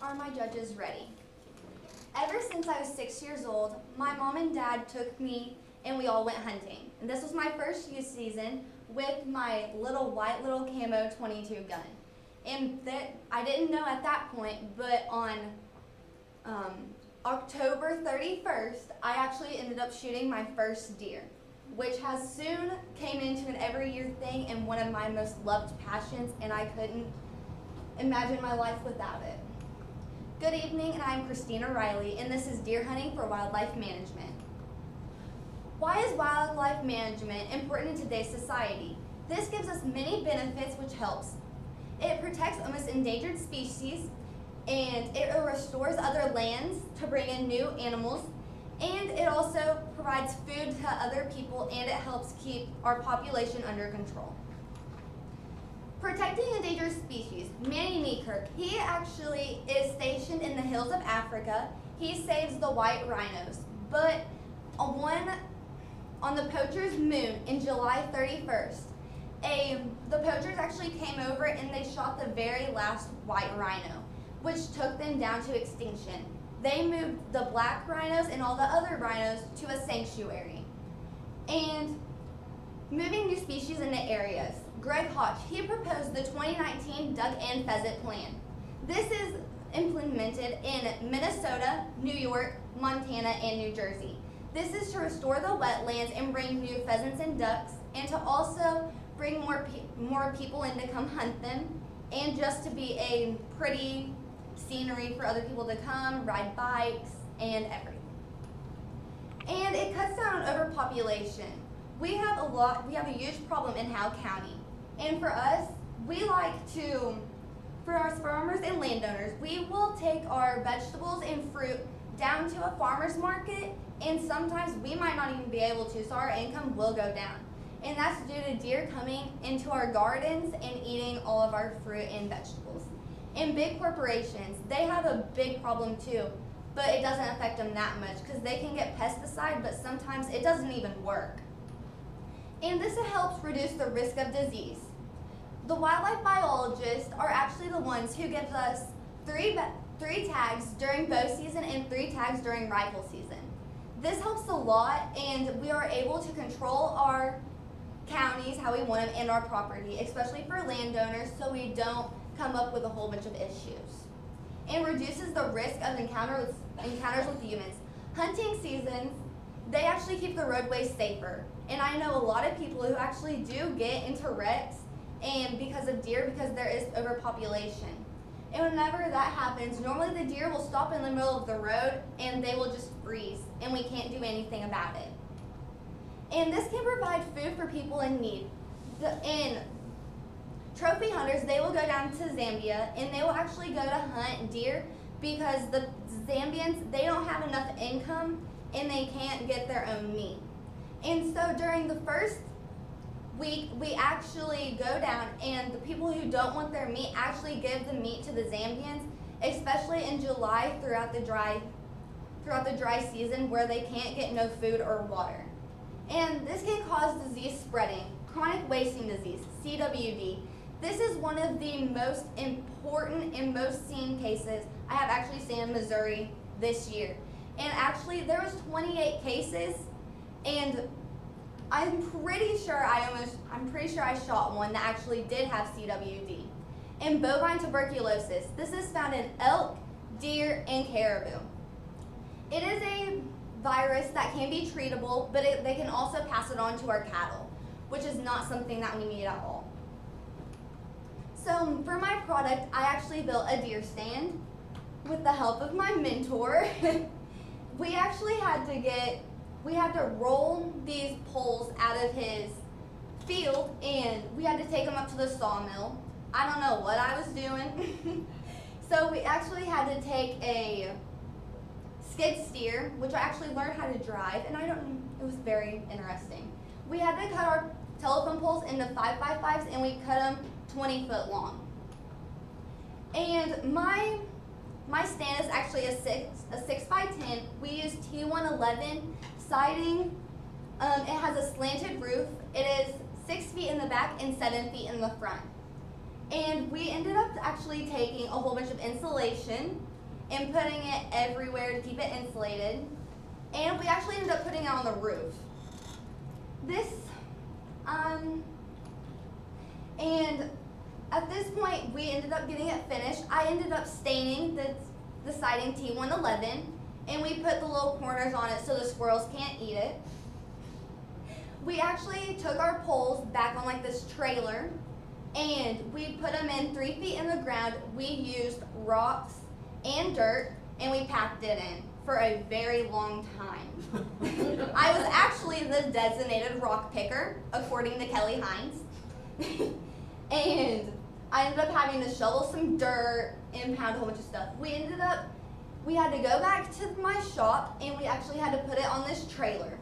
K: Are my judges ready? Ever since I was 6 years old, my mom and dad took me and we all went hunting. And this was my first youth season with my little white little camo 22 gun. And that I didn't know at that point, but on October 31st, I actually ended up shooting my first deer, which has soon came into an every year thing and one of my most loved passions, and I couldn't imagine my life without it. Good evening, and I'm Christina Riley, and this is Deer Hunting for Wildlife Management. Why is wildlife management important in today's society? This gives us many benefits which helps. It protects almost endangered species, and it restores other lands to bring in new animals, and it also provides food to other people, and it helps keep our population under control. Protecting endangered species, Manny Meekirk, he actually is stationed in the hills of Africa. He saves the white rhinos, but on the poacher's moon in July 31st, the poachers actually came over and they shot the very last white rhino, which took them down to extinction. They moved the black rhinos and all the other rhinos to a sanctuary. And moving new species into areas. Greg Hodge, he proposed the 2019 duck and pheasant plan. This is implemented in Minnesota, New York, Montana, and New Jersey. This is to restore the wetlands and bring new pheasants and ducks, and to also bring more people in to come hunt them, and just to be a pretty scenery for other people to come, ride bikes, and everything. And it cuts down on overpopulation. We have a huge problem in Howe County. And for us, we like to, for our farmers and landowners, we will take our vegetables and fruit down to a farmer's market, and sometimes we might not even be able to, so our income will go down. And that's due to deer coming into our gardens and eating all of our fruit and vegetables. And big corporations, they have a big problem too, but it doesn't affect them that much because they can get pesticide, but sometimes it doesn't even work. And this helps reduce the risk of disease. The wildlife biologists are actually the ones who gives us three tags during bow season and 3 tags during rifle season. This helps a lot, and we are able to control our counties how we want them and our property, especially for landowners, so we don't come up with a whole bunch of issues. And reduces the risk of encounters with humans. Hunting seasons, they actually keep the roadways safer. And I know a lot of people who actually do get into wrecks and because of deer, because there is overpopulation. And whenever that happens, normally the deer will stop in the middle of the road and they will just freeze, and we can't do anything about it. And this can provide food for people in need. And trophy hunters, they will go down to Zambia and they will actually go to hunt deer because the Zambians, they don't have enough income and they can't get their own meat. And so during the first week, we actually go down, and the people who don't want their meat actually give the meat to the Zambians, especially in July throughout the dry season where they can't get no food or water. And this can cause disease spreading, chronic wasting disease, CWD. This is one of the most important and most seen cases I have actually seen in Missouri this year. And actually there was 28 cases, and I'm pretty sure I shot one that actually did have CWD. And bovine tuberculosis. This is found in elk, deer, and caribou. It is a virus that can be treatable, but they can also pass it on to our cattle, which is not something that we need at all. So for my product, I actually built a deer stand with the help of my mentor. We actually had to roll these poles out of his field, and we had to take them up to the sawmill. I don't know what I was doing. So we actually had to take a skid steer, which I actually learned how to drive, and it was very interesting. We had to cut our telephone poles into 5x5s, and we cut them 20 foot long. And my My stand is actually a 6x10. We use T111 siding. It has a slanted roof. It is 6 feet in the back and 7 feet in the front. And we ended up actually taking a whole bunch of insulation and putting it everywhere to keep it insulated. And we actually ended up putting it on the roof. And at this point, we ended up getting it finished. I ended up staining the siding T111, and we put the little corners on it so the squirrels can't eat it. We actually took our poles back on like this trailer, and we put them in 3 feet in the ground. We used rocks and dirt, and we packed it in for a very long time. I was actually the designated rock picker, according to Kelly Hines. And I ended up having to shovel some dirt and pound a whole bunch of stuff. We had to go back to my shop, and we actually had to put it on this trailer.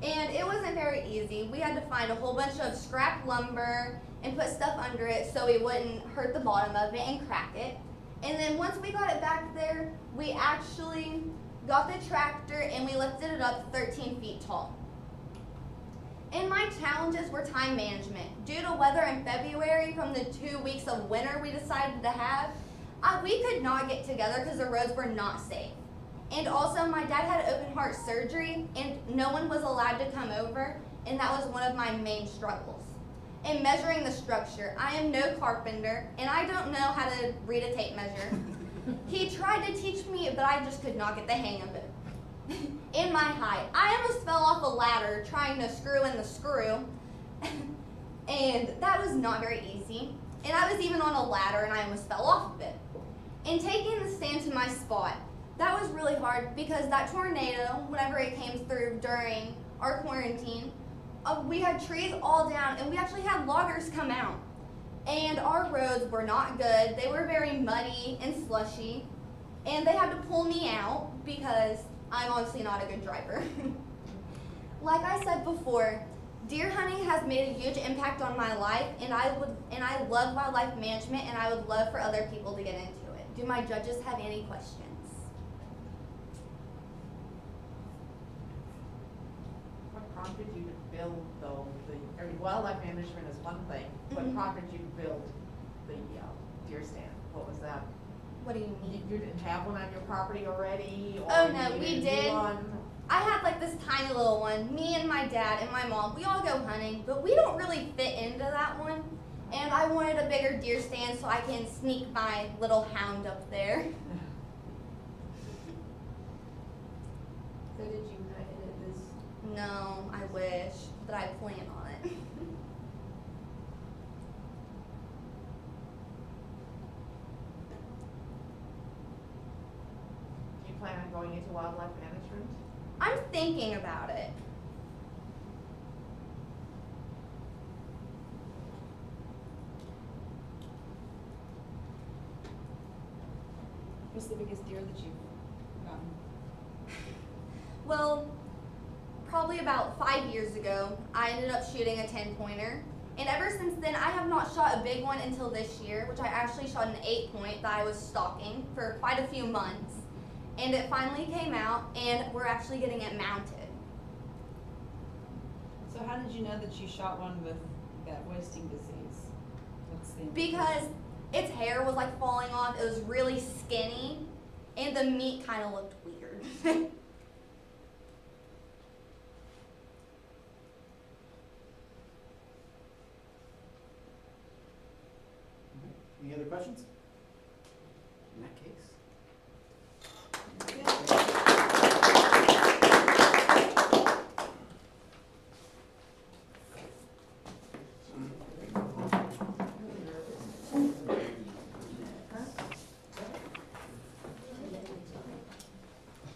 K: And it wasn't very easy. We had to find a whole bunch of scrap lumber and put stuff under it so it wouldn't hurt the bottom of it and crack it. And then once we got it back there, we actually got the tractor and we lifted it up 13 feet tall. And my challenges were time management. Due to weather in February from the 2 weeks of winter we decided to have, we could not get together because the roads were not safe. And also my dad had open heart surgery and no one was allowed to come over, and that was one of my main struggles. In measuring the structure, I am no carpenter and I don't know how to read a tape measure. He tried to teach me, but I just could not get the hang of it. In my height, I almost fell off a ladder trying to screw in the screw, and that was not very easy. And I was even on a ladder and I almost fell off of it. And taking the stand to my spot, that was really hard because that tornado, whenever it came through during our quarantine, we had trees all down and we actually had loggers come out. And our roads were not good. They were very muddy and slushy. And they had to pull me out because I'm honestly not a good driver. Like I said before, deer hunting has made a huge impact on my life, and I love wildlife management, and I would love for other people to get into it. Do my judges have any questions?
C: What prompted you to build though wildlife management is one thing. What
K: Mhm.
C: prompted you to build the deer stand? What was that?
K: What do you mean?
C: You didn't have one on your property already? Or
K: Oh, no,
C: you
K: we
C: needed a new
K: did.
C: one?
K: I had like this tiny little one. Me and my dad and my mom, we all go hunting, but we don't really fit into that one. And I wanted a bigger deer stand so I can sneak my little hound up there.
B: So did you hunt it this?
K: No, I wish, but I plan on it.
C: Do you plan on going into wildlife management?
K: I'm thinking about it.
I: What's the biggest deer that you've gotten?
K: Well, probably about 5 years ago, I ended up shooting a 10-pointer. And ever since then, I have not shot a big one until this year, which I actually shot an 8-point that I was stalking for quite a few months. And it finally came out, and we're actually getting it mounted.
I: So how did you know that you shot one with that wasting disease? What's the
K: Because its hair was like falling off, it was really skinny, and the meat kind of looked weird.
A: Any other questions? In that case.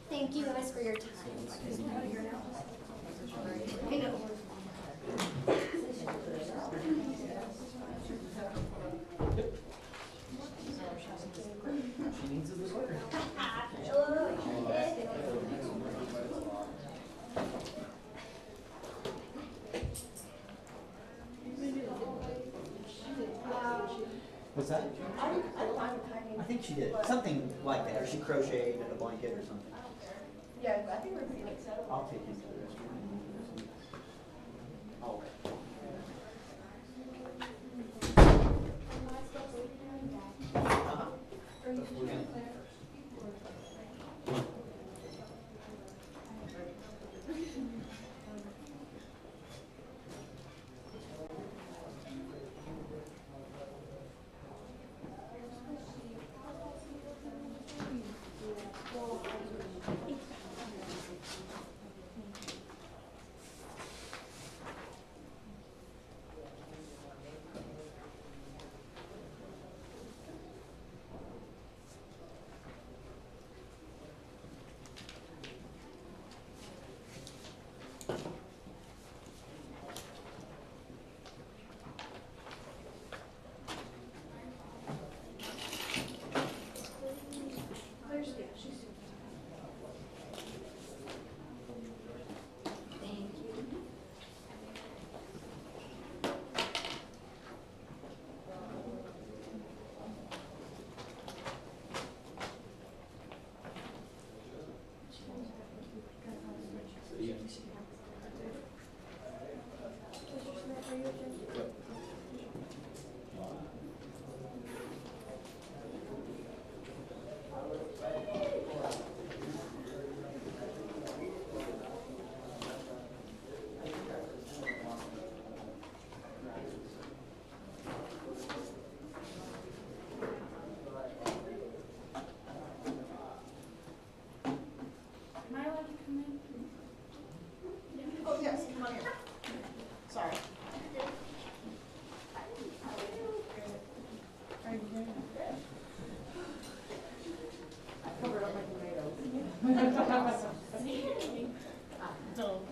K: Thank you guys for your time.
A: She needs a What's that?
B: I
A: I think she did, something like that, or she crocheted a blanket or something.
C: Yeah, I think we're pretty good.
A: I'll take him to the restroom. Oh. Uh-huh. We're gonna-
B: Oh, yes, come on here. Sorry. I covered up my tomatoes. No.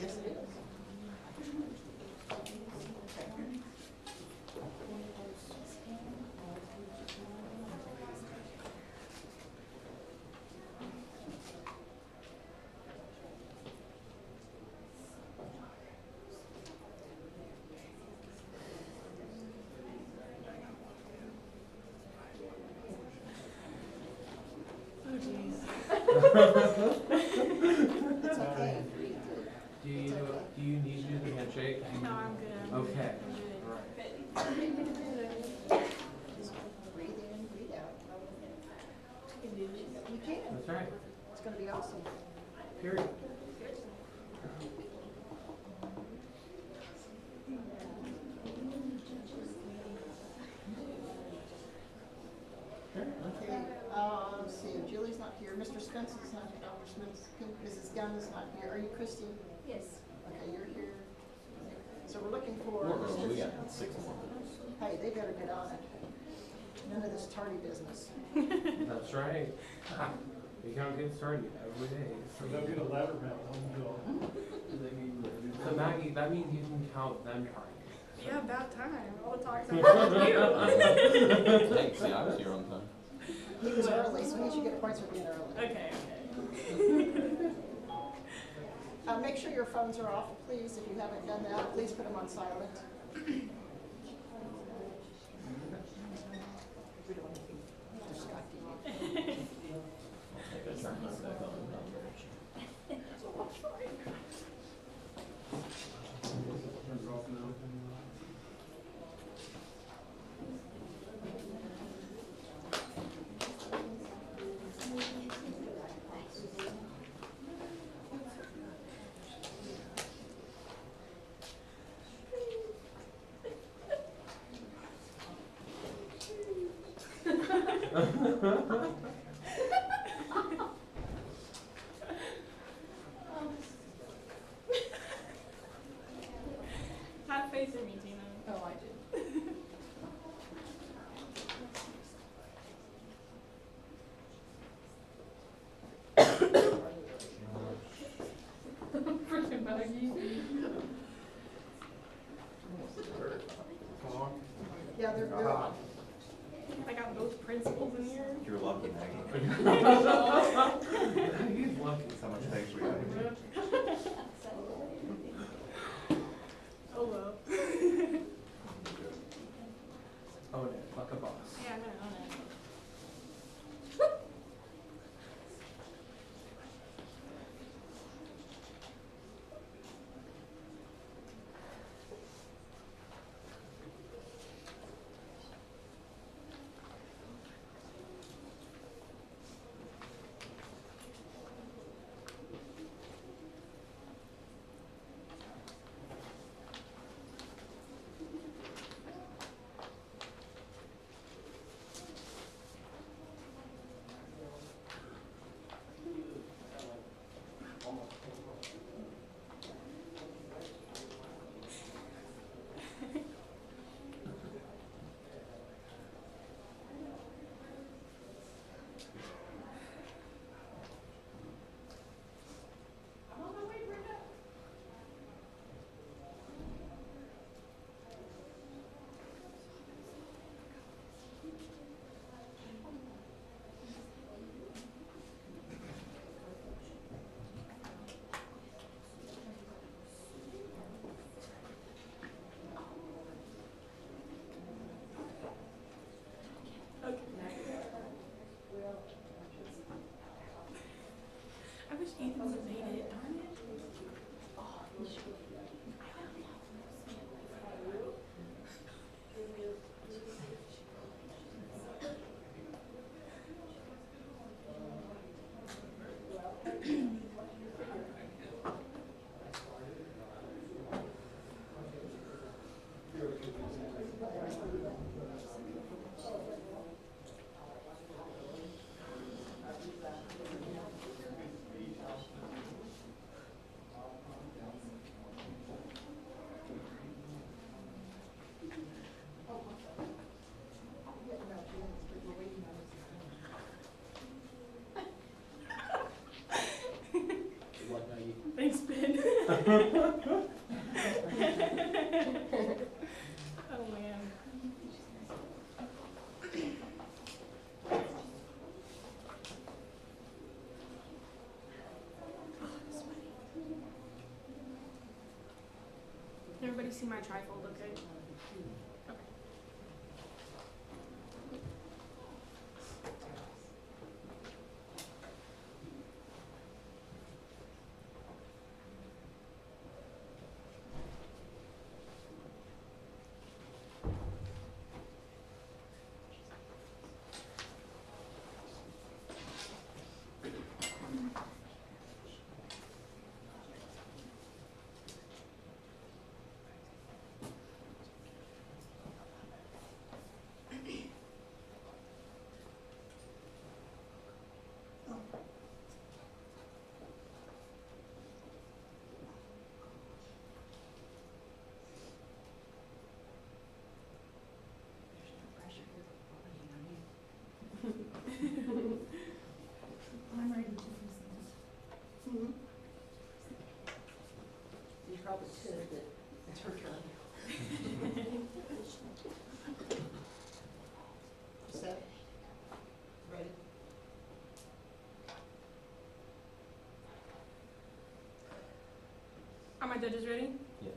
B: Yes, it is. It's okay.
L: Do you need to do the handshake?
I: No, I'm good.
L: Okay.
B: Breathe in, breathe out. You can.
L: That's right.
B: It's gonna be awesome.
L: Period.
B: Okay, let's see, Julie's not here, Mr. Spence is not here, Dr. Smith, Mrs. Gunn is not here. Are you Christy?
I: Yes.
B: Okay, you're here. So we're looking for
A: We're early, we
B: Mr.
A: got 6 more.
B: Hey, they better get on it. None of this tardy business.
L: That's right. You can't get started every day.
M: They'll get a ladder mount on the door.
L: So Maggie, that means you can count them trying.
I: Yeah, about time. All the talks I've had with you.
A: Thanks, yeah, I was here on time.
B: He was early, so we should get points for being early.
I: Okay,
B: Make sure your phones are off, please. If you haven't done that, please put them on silent. We don't want to be distracting.
N: Have faith in me, Tina.
B: Oh, I did.
N: Freaking buggy.
L: Come on.
B: Yeah, they're good.
N: I got both principals in here.
O: You're lucky, Maggie. He's lucky. How much thanks we have.
N: Oh well.
L: Own it, like a boss.
N: Yeah, no, no. I wish Ethan would have made it. Darn it. Thanks, Ben. Oh, man. Everybody see my trifold, okay? Okay.
I: I'm ready to do something.
B: Mhm. You probably should, but it's her turn. Set. Ready?
N: Are my judges ready?
O: Yes.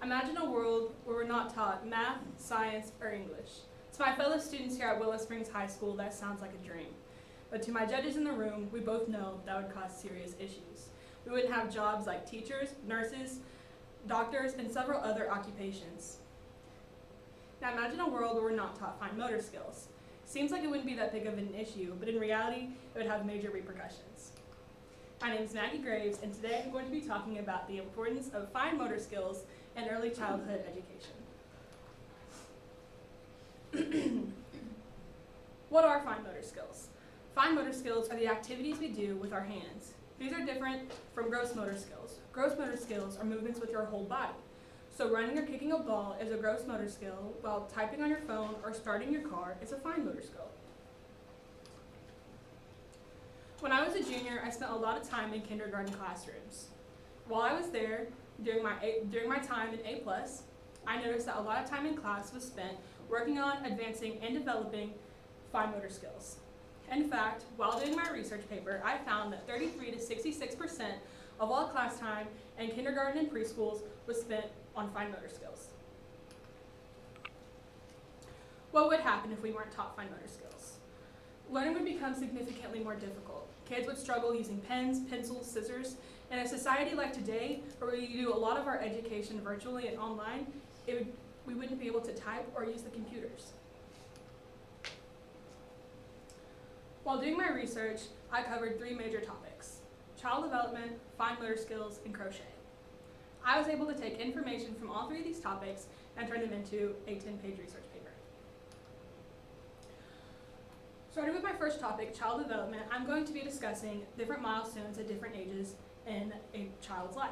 N: Imagine a world where we're not taught math, science, or English. To my fellow students here at Willow Springs High School, that sounds like a dream. But to my judges in the room, we both know that would cause serious issues. We wouldn't have jobs like teachers, nurses, doctors, and several other occupations. Now imagine a world where we're not taught fine motor skills. Seems like it wouldn't be that big of an issue, but in reality, it would have major repercussions. My name is Maggie Graves, and today I'm going to be talking about the importance of fine motor skills in early childhood education. What are fine motor skills? Fine motor skills are the activities we do with our hands. These are different from gross motor skills. Gross motor skills are movements with your whole body. So running or kicking a ball is a gross motor skill, while typing on your phone or starting your car is a fine motor skill. When I was a junior, I spent a lot of time in kindergarten classrooms. While I was there, during my time in A+, I noticed that a lot of time in class was spent working on advancing and developing fine motor skills. In fact, while doing my research paper, I found that 33 to 66% of all class time in kindergarten and preschools was spent on fine motor skills. What would happen if we weren't taught fine motor skills? Learning would become significantly more difficult. Kids would struggle using pens, pencils, scissors. In a society like today, where we do a lot of our education virtually and online, we wouldn't be able to type or use the computers. While doing my research, I covered 3 major topics: child development, fine motor skills, and crochet. I was able to take information from all 3 of these topics and turn them into a 10-page research paper. Starting with my first topic, child development, I'm going to be discussing different milestones at different ages in a child's life.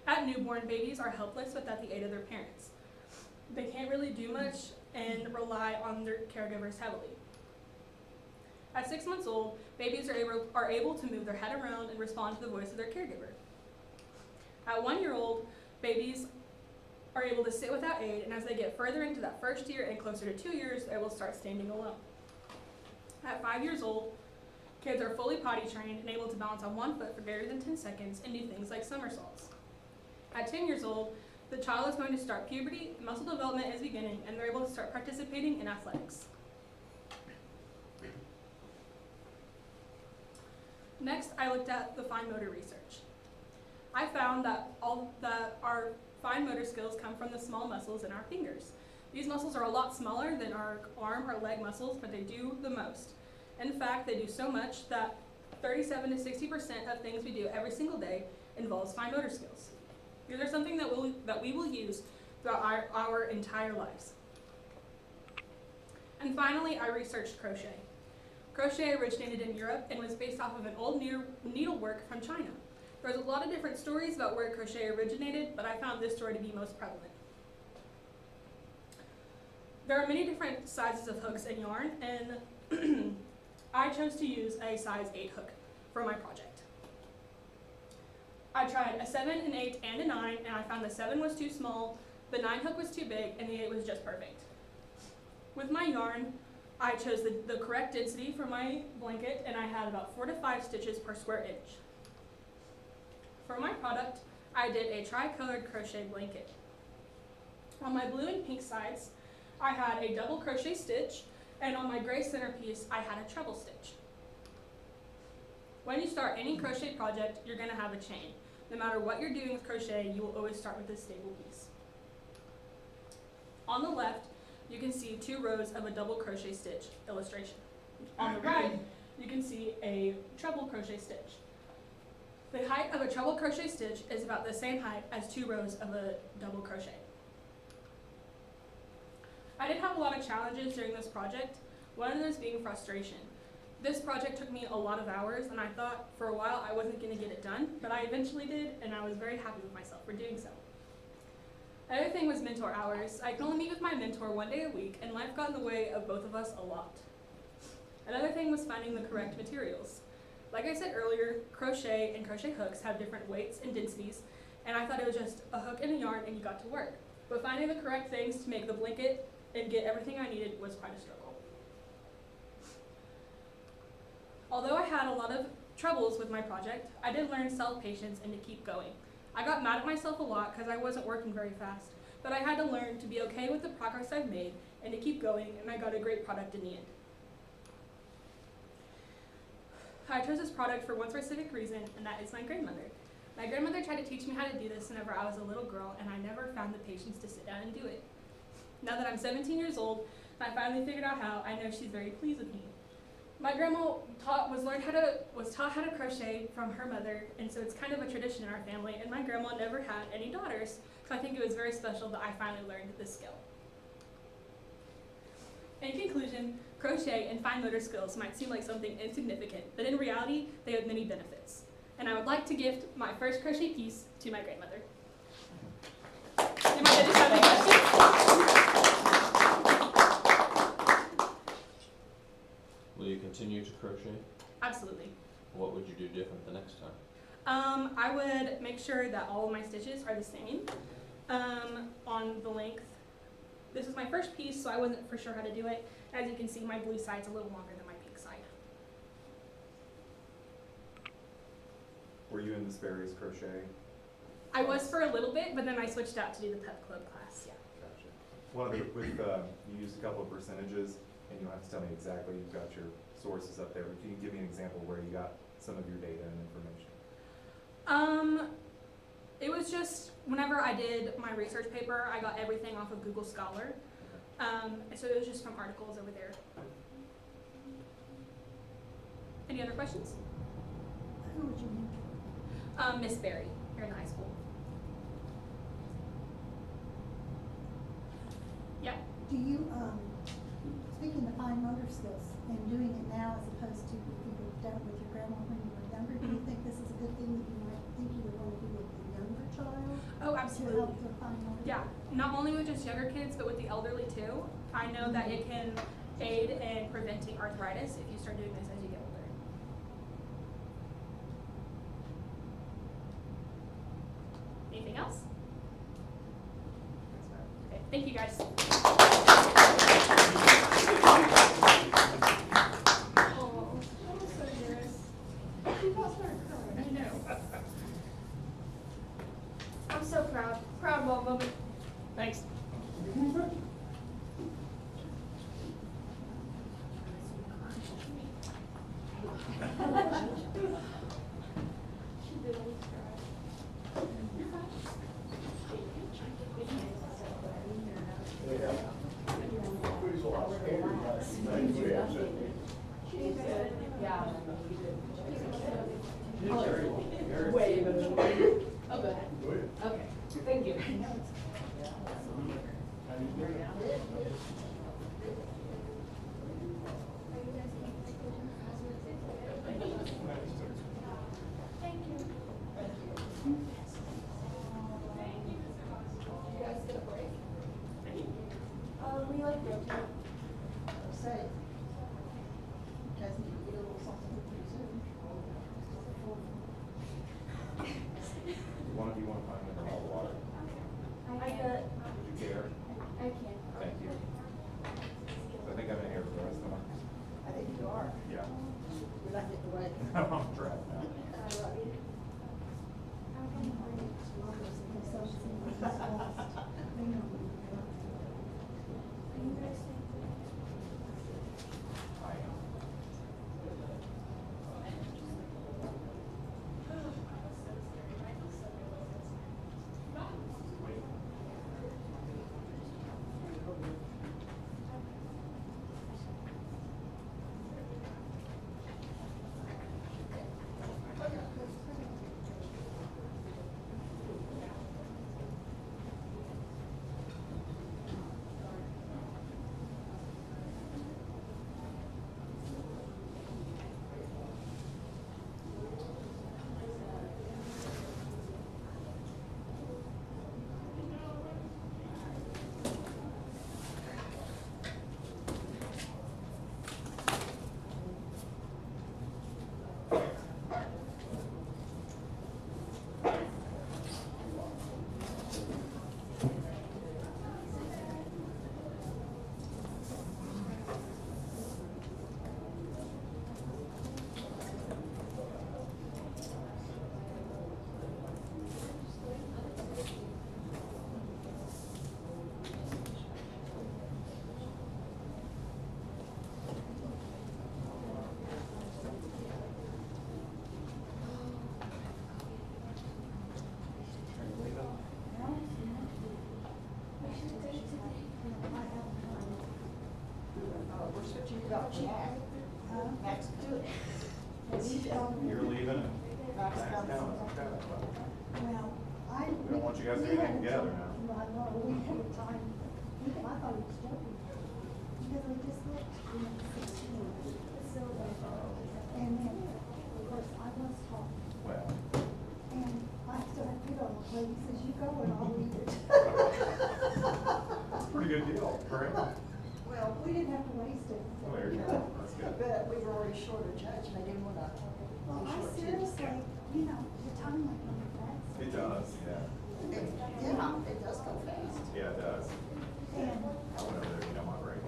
N: At newborn, babies are helpless without the aid of their parents. They can't really do much and rely on their caregivers heavily. At 6 months old, babies are able to move their head around and respond to the voice of their caregiver. At 1 year old, babies are able to sit without aid, and as they get further into that first year and closer to 2 years, they will start standing alone. At 5 years old, kids are fully potty trained and able to balance on 1 foot for greater than 10 seconds and do things like somersaults. At 10 years old, the child is going to start puberty, muscle development is beginning, and they're able to start participating in athletics. Next, I looked at the fine motor research. I found that our fine motor skills come from the small muscles in our fingers. These muscles are a lot smaller than our arm or leg muscles, but they do the most. In fact, they do so much that 37 to 60% of things we do every single day involves fine motor skills. These are something that we will use throughout our entire lives. And finally, I researched crochet. Crochet originated in Europe and was based off of an old needlework from China. There's a lot of different stories about where crochet originated, but I found this story to be most prevalent. There are many different sizes of hooks in yarn, and I chose to use a size 8 hook for my project. I tried a 7, an 8, and a 9, and I found the 7 was too small, the 9 hook was too big, and the 8 was just perfect. With my yarn, I chose the correct density for my blanket, and I had about 4 to 5 stitches per square inch. For my product, I did a tri-colored crochet blanket. On my blue and pink sides, I had a double crochet stitch, and on my gray centerpiece, I had a treble stitch. When you start any crochet project, you're going to have a chain. No matter what you're doing with crochet, you will always start with a stable piece. On the left, you can see 2 rows of a double crochet stitch illustration. On the right, you can see a treble crochet stitch. The height of a treble crochet stitch is about the same height as 2 rows of a double crochet. I did have a lot of challenges during this project, one of those being frustration. This project took me a lot of hours, and I thought for a while I wasn't going to get it done, but I eventually did, and I was very happy with myself for doing so. Another thing was mentor hours. I could only meet with my mentor 1 day a week, and life got in the way of both of us a lot. Another thing was finding the correct materials. Like I said earlier, crochet and crochet hooks have different weights and densities, and I thought it was just a hook and a yarn and you got to work. But finding the correct things to make the blanket and get everything I needed was quite a struggle. Although I had a lot of troubles with my project, I did learn self-patience and to keep going. I got mad at myself a lot because I wasn't working very fast, but I had to learn to be okay with the progress I've made and to keep going, and I got a great product in the end. I chose this product for one specific reason, and that is my grandmother. My grandmother tried to teach me how to do this whenever I was a little girl, and I never found the patience to sit down and do it. Now that I'm 17 years old, and I finally figured out how, I know she's very pleased with me. My grandma was taught how to crochet from her mother, and so it's kind of a tradition in our family, and my grandma never had any daughters, so I think it was very special that I finally learned this skill. In conclusion, crochet and fine motor skills might seem like something insignificant, but in reality, they have many benefits. And I would like to gift my first crochet piece to my grandmother. Do my judges have any questions?
P: Will you continue to crochet?
N: Absolutely.
P: What would you do different the next time?
N: I would make sure that all of my stitches are the same on the length. This is my first piece, so I wasn't for sure how to do it. As you can see, my blue side's a little longer than my pink side.
O: Were you in the Sperry's crochet?
N: I was for a little bit, but then I switched out to do the pep club class. Yeah.
O: Gotcha. One of the, you used a couple of percentages, and you don't have to tell me exactly, you've got your sources up there, but can you give me an example where you got some of your data and information?
N: It was just, whenever I did my research paper, I got everything off of Google Scholar. And so it was just from articles over there. Any other questions?
B: Who would you mentor?
N: Miss Berry, here in the high school. Yeah.
B: Do you, speaking of fine motor skills and doing it now as opposed to if you were done with your grandma when you were younger, do you think this is a good thing that you might think you would want to do with the younger child?
N: Oh,
B: To
N: absolutely.
B: help their fine motor?
N: Yeah, not only with just younger kids, but with the elderly too. I know that it can aid in preventing arthritis if you start doing this as you get older. Anything else? Okay, thank you guys. I know.
K: I'm so proud. Proud mom moment.
N: Thanks.
B: We like rotate. Say, you guys need to get a little something pretty soon.
O: One of you want to find the hot water?
G: I could.
O: Would you care?
G: I can.
O: Thank you. I think I'm in here for the rest of the month.
B: I think you are.
O: Yeah.
B: We're not getting away.
O: I'm trapped now.
G: I love you.
O: I am.
B: We're switching it up, Jack. Max, do it.
O: You're leaving and
B: Max
O: Max
B: comes.
O: down.
B: Well,
O: We don't want you guys to do anything together now.
B: I know, we had a time, I thought he was joking. Because we just
O: pretty good deal, right?
B: Well, we didn't have to waste it.
O: Oh, there you go. That's good.
B: But we were already short a judge, and I didn't wanna
G: Well,
B: be
G: I
B: short too.
G: seriously, you know, the time went really fast.
O: It does, yeah.
B: Yeah, it does go fast.
O: Yeah, it does.
G: And
O: I went over there, you know, my break.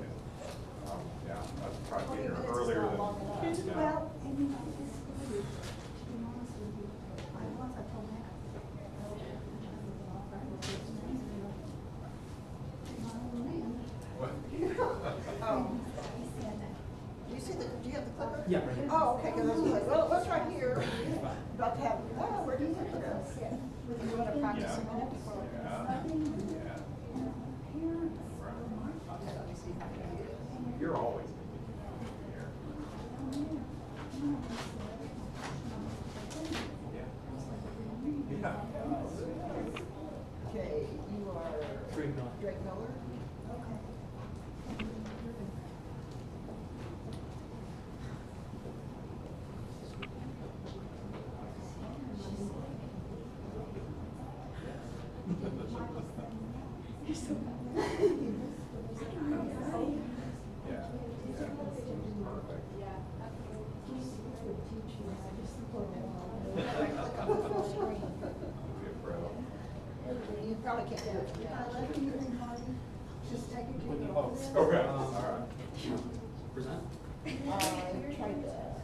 O: Yeah, I'd probably
B: 20
O: be here
B: minutes is
O: earlier
B: not
O: than.
B: long enough.
O: Yeah.
G: well, and you know, this is, to be honest with you, once I told Matt.
O: What?
B: Do you see the, do you have the clicker?
A: Yeah, right here.
B: Oh, okay, because I was like, well, what's right here? About to have, oh, where do you think it is? You wanna practice a minute before?
O: Yeah. Yeah.
B: Okay, let me see if I can get it.
O: You're always here. Yeah.
B: Okay, you are
A: Drake Miller.
B: Drake Miller? Okay.
O: Yeah.
B: You probably can't do it. Just take it to the
O: Oh, okay, all right.
A: Present?
B: Tried that.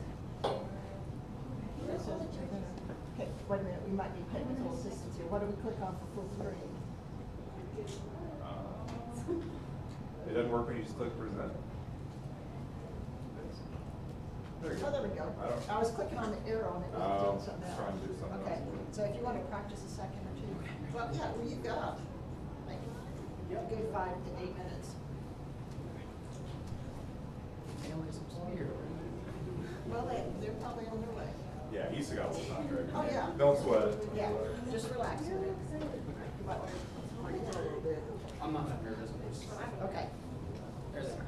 B: It says you're gonna, okay, wait a minute, we might need technical assistance here. What do we click on for full screen?
O: It doesn't work when you just click present? There you
B: Oh, there we go.
O: I don't-
B: I was clicking on the arrow and it was
O: Oh,
B: doing something else.
O: trying to do something
B: Okay,
O: else.
B: so if you want to practice a second or two, well, yeah, well, you've got like a good 5 to 8 minutes. Well, they're probably on their way.
O: Yeah, he's got a little time, right?
B: Oh, yeah.
O: Don't sweat it.
B: Yeah, just relax a bit. You might want to breathe a little bit.
A: I'm not that nervous.
B: Okay.
A: There's there.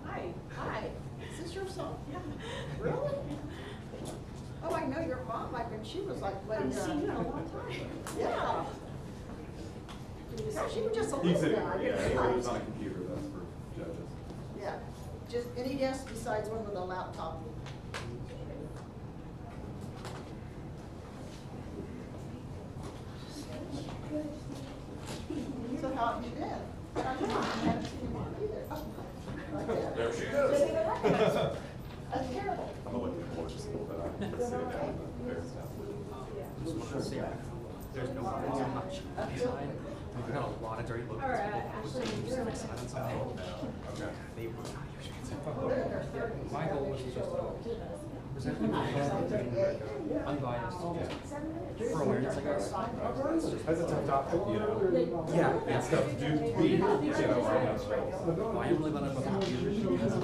B: Okay. Hi, is this your son? Yeah. Really? Oh, I know your mom, like when she was like, when,
G: I've seen you in a long time.
B: yeah. She was just a
O: He's
B: little
O: sitting,
B: guy.
O: yeah, he
B: Like-
O: lives on a computer, that's for judges.
B: Yeah, just any desk besides one with a laptop. So how have you been? I haven't seen your mom either. Oh, like that.
O: There she is.
B: That's terrible.
O: I'm gonna look at the board just a little bit. I can see it down there.
A: Just want to see if there's no problems on much. We've got a lot of dirty looks.
O: Okay.
A: They were my goal was just to present unbiased for awareness, I guess.
O: That's a tough topic, you know?
A: Yeah,
O: And stuff to do, to be, you know, right now, so.
A: Well, I am really glad about the computers because a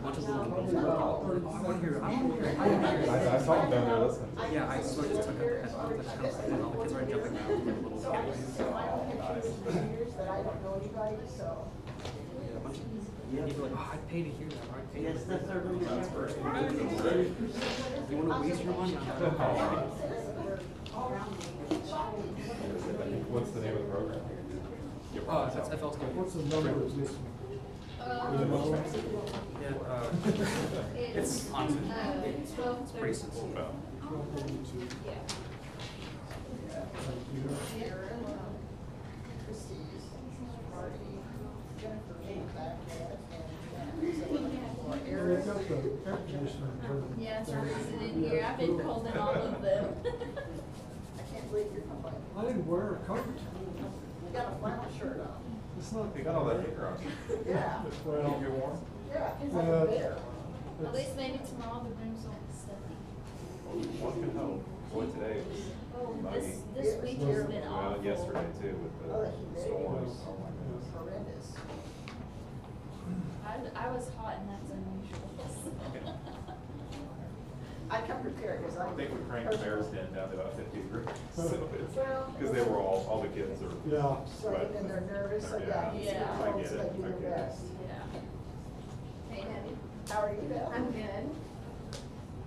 A: bunch of little girls are I want to hear, I want to hear.
O: I saw him down there listening.
A: Yeah, I sort of just took a headphones, I just kind of like, and all the kids are jumping around with little
B: So I don't have kids for years that I don't know anybody, so.
A: Yeah, a bunch of, yeah, people are like, oh, I'd pay to hear that, or I'd pay to.
O: That's great.
A: You want to waste your money on that?
O: What's the name of the program?
A: Oh, that's FL's good.
M: What's the number of this?
A: Yeah, it's honestly, it's pretty simple.
B: Aaron, Christie's, Marty, Jennifer came back yet, and
M: It's up to air conditioner.
D: Yes, I'm sitting here, I've been holding all of them.
B: I can't believe you're complaining.
M: I didn't wear a coat.
B: You got a flannel shirt on.
M: It's not.
O: You got all that hair on.
B: Yeah.
O: Well, you warm?
B: Yeah, it's like a bear.
D: At least maybe tomorrow the rooms won't be stuffy.
O: One can hope. Boy, today was
D: Oh,
O: muggy.
D: this week has been
O: Well,
D: awful.
O: yesterday too with
B: Oh,
O: the
B: the humidity
O: storms.
B: was
O: Oh my goodness.
B: horrendous.
D: I was hot and that's unusual.
B: I come prepared because
O: I think we cranked the bear's den down to about 50 degrees. So it's,
B: Well-
O: because they were all the kids are
M: Yeah.
B: sweating and they're nervous, so yeah, you see
D: Yeah.
B: the
O: I
B: folks,
O: get
B: they
O: it,
B: do
O: I
B: their
O: get it.
B: best.
D: Yeah. Hey, Debbie.
B: How are you, Belle?
D: I'm good.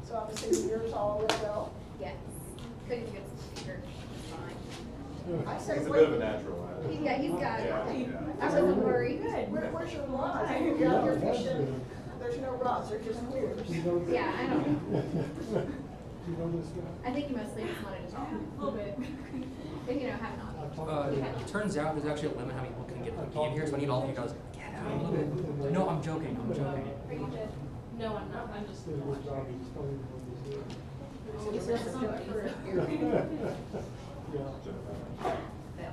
B: So I'm assuming yours all went well?
D: Yes. Couldn't get the computer. Fine.
B: I
O: He's
B: said,
O: a bit
B: wait.
O: of a natural at it.
K: Yeah, he's got it.
O: Yeah, yeah.
K: I wasn't worried.
B: Where's your rods? You're out here fishing. There's no rods, they're just clears.
K: Yeah, I know.
M: You know this guy?
K: I think you mostly just wanted to talk. A little bit. If you know, have not.
Q: It turns out there's actually a limit how many people can get in here, so I need all of you guys to get out a little bit. No, I'm joking, I'm joking.
K: Are you good? No, I'm not. I'm just.
M: Did a good job explaining what he's doing.
B: It's just a good for
M: Yeah.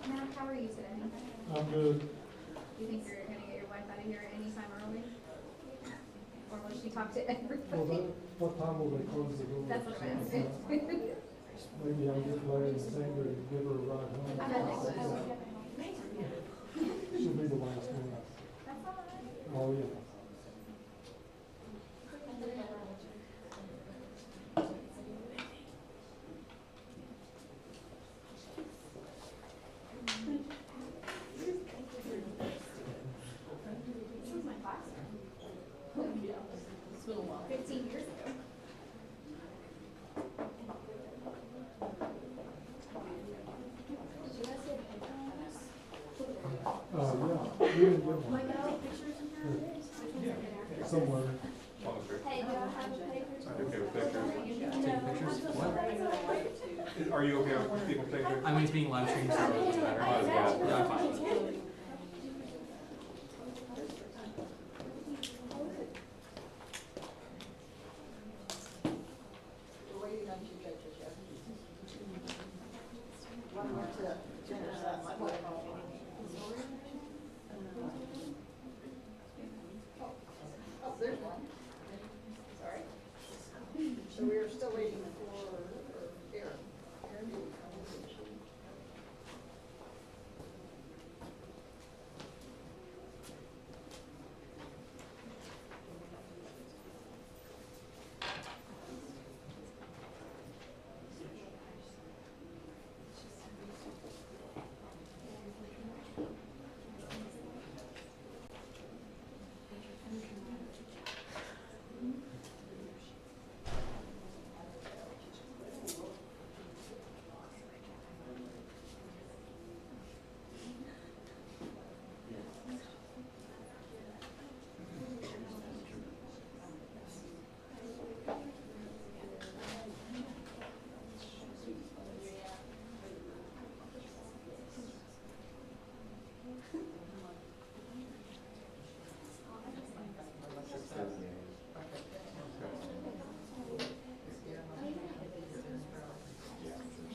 K: Matt, how are you today?
M: I'm good.
K: Do you think you're gonna get your wife out of here anytime early? Or will she talk to
M: Well,
K: everybody?
M: what time will they close the door?
K: That's what I'm asking.
M: Maybe I'll get Larry and Sandra to give her a ride home.
K: I bet they would.
M: She'll be the last one.
K: That's all right.
M: Oh, yeah.
K: This was my classroom. Yeah, it's been a while. 15 years ago. Should I say headphones?
M: Yeah, we didn't get one.
K: Like, I take pictures in here?
M: Somewhere.
K: Hey, do I have papers?
O: I'm okay with pictures.
Q: Take pictures? What?
O: Are you okay with people pictures?
Q: I mean, it's being live streamed, so it doesn't matter.
O: Might as well.
Q: Yeah, I'm fine with it.
B: We're waiting on two judges yet. One more to finish that, my wife. Oh, there's one. Sorry. So we're still waiting for Aaron. Aaron, do you come?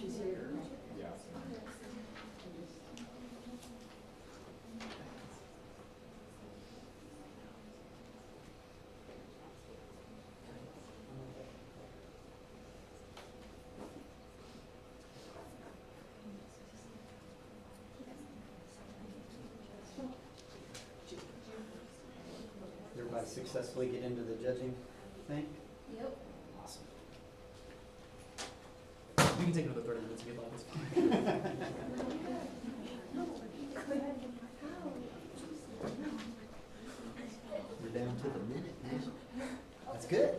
B: She's here.
O: Yeah.
A: Did everybody successfully get into the judging thing?
K: Yep.
A: Awesome.
Q: We can take another 30 minutes if you'd like, it's fine.
A: We're down to the minute now. That's good.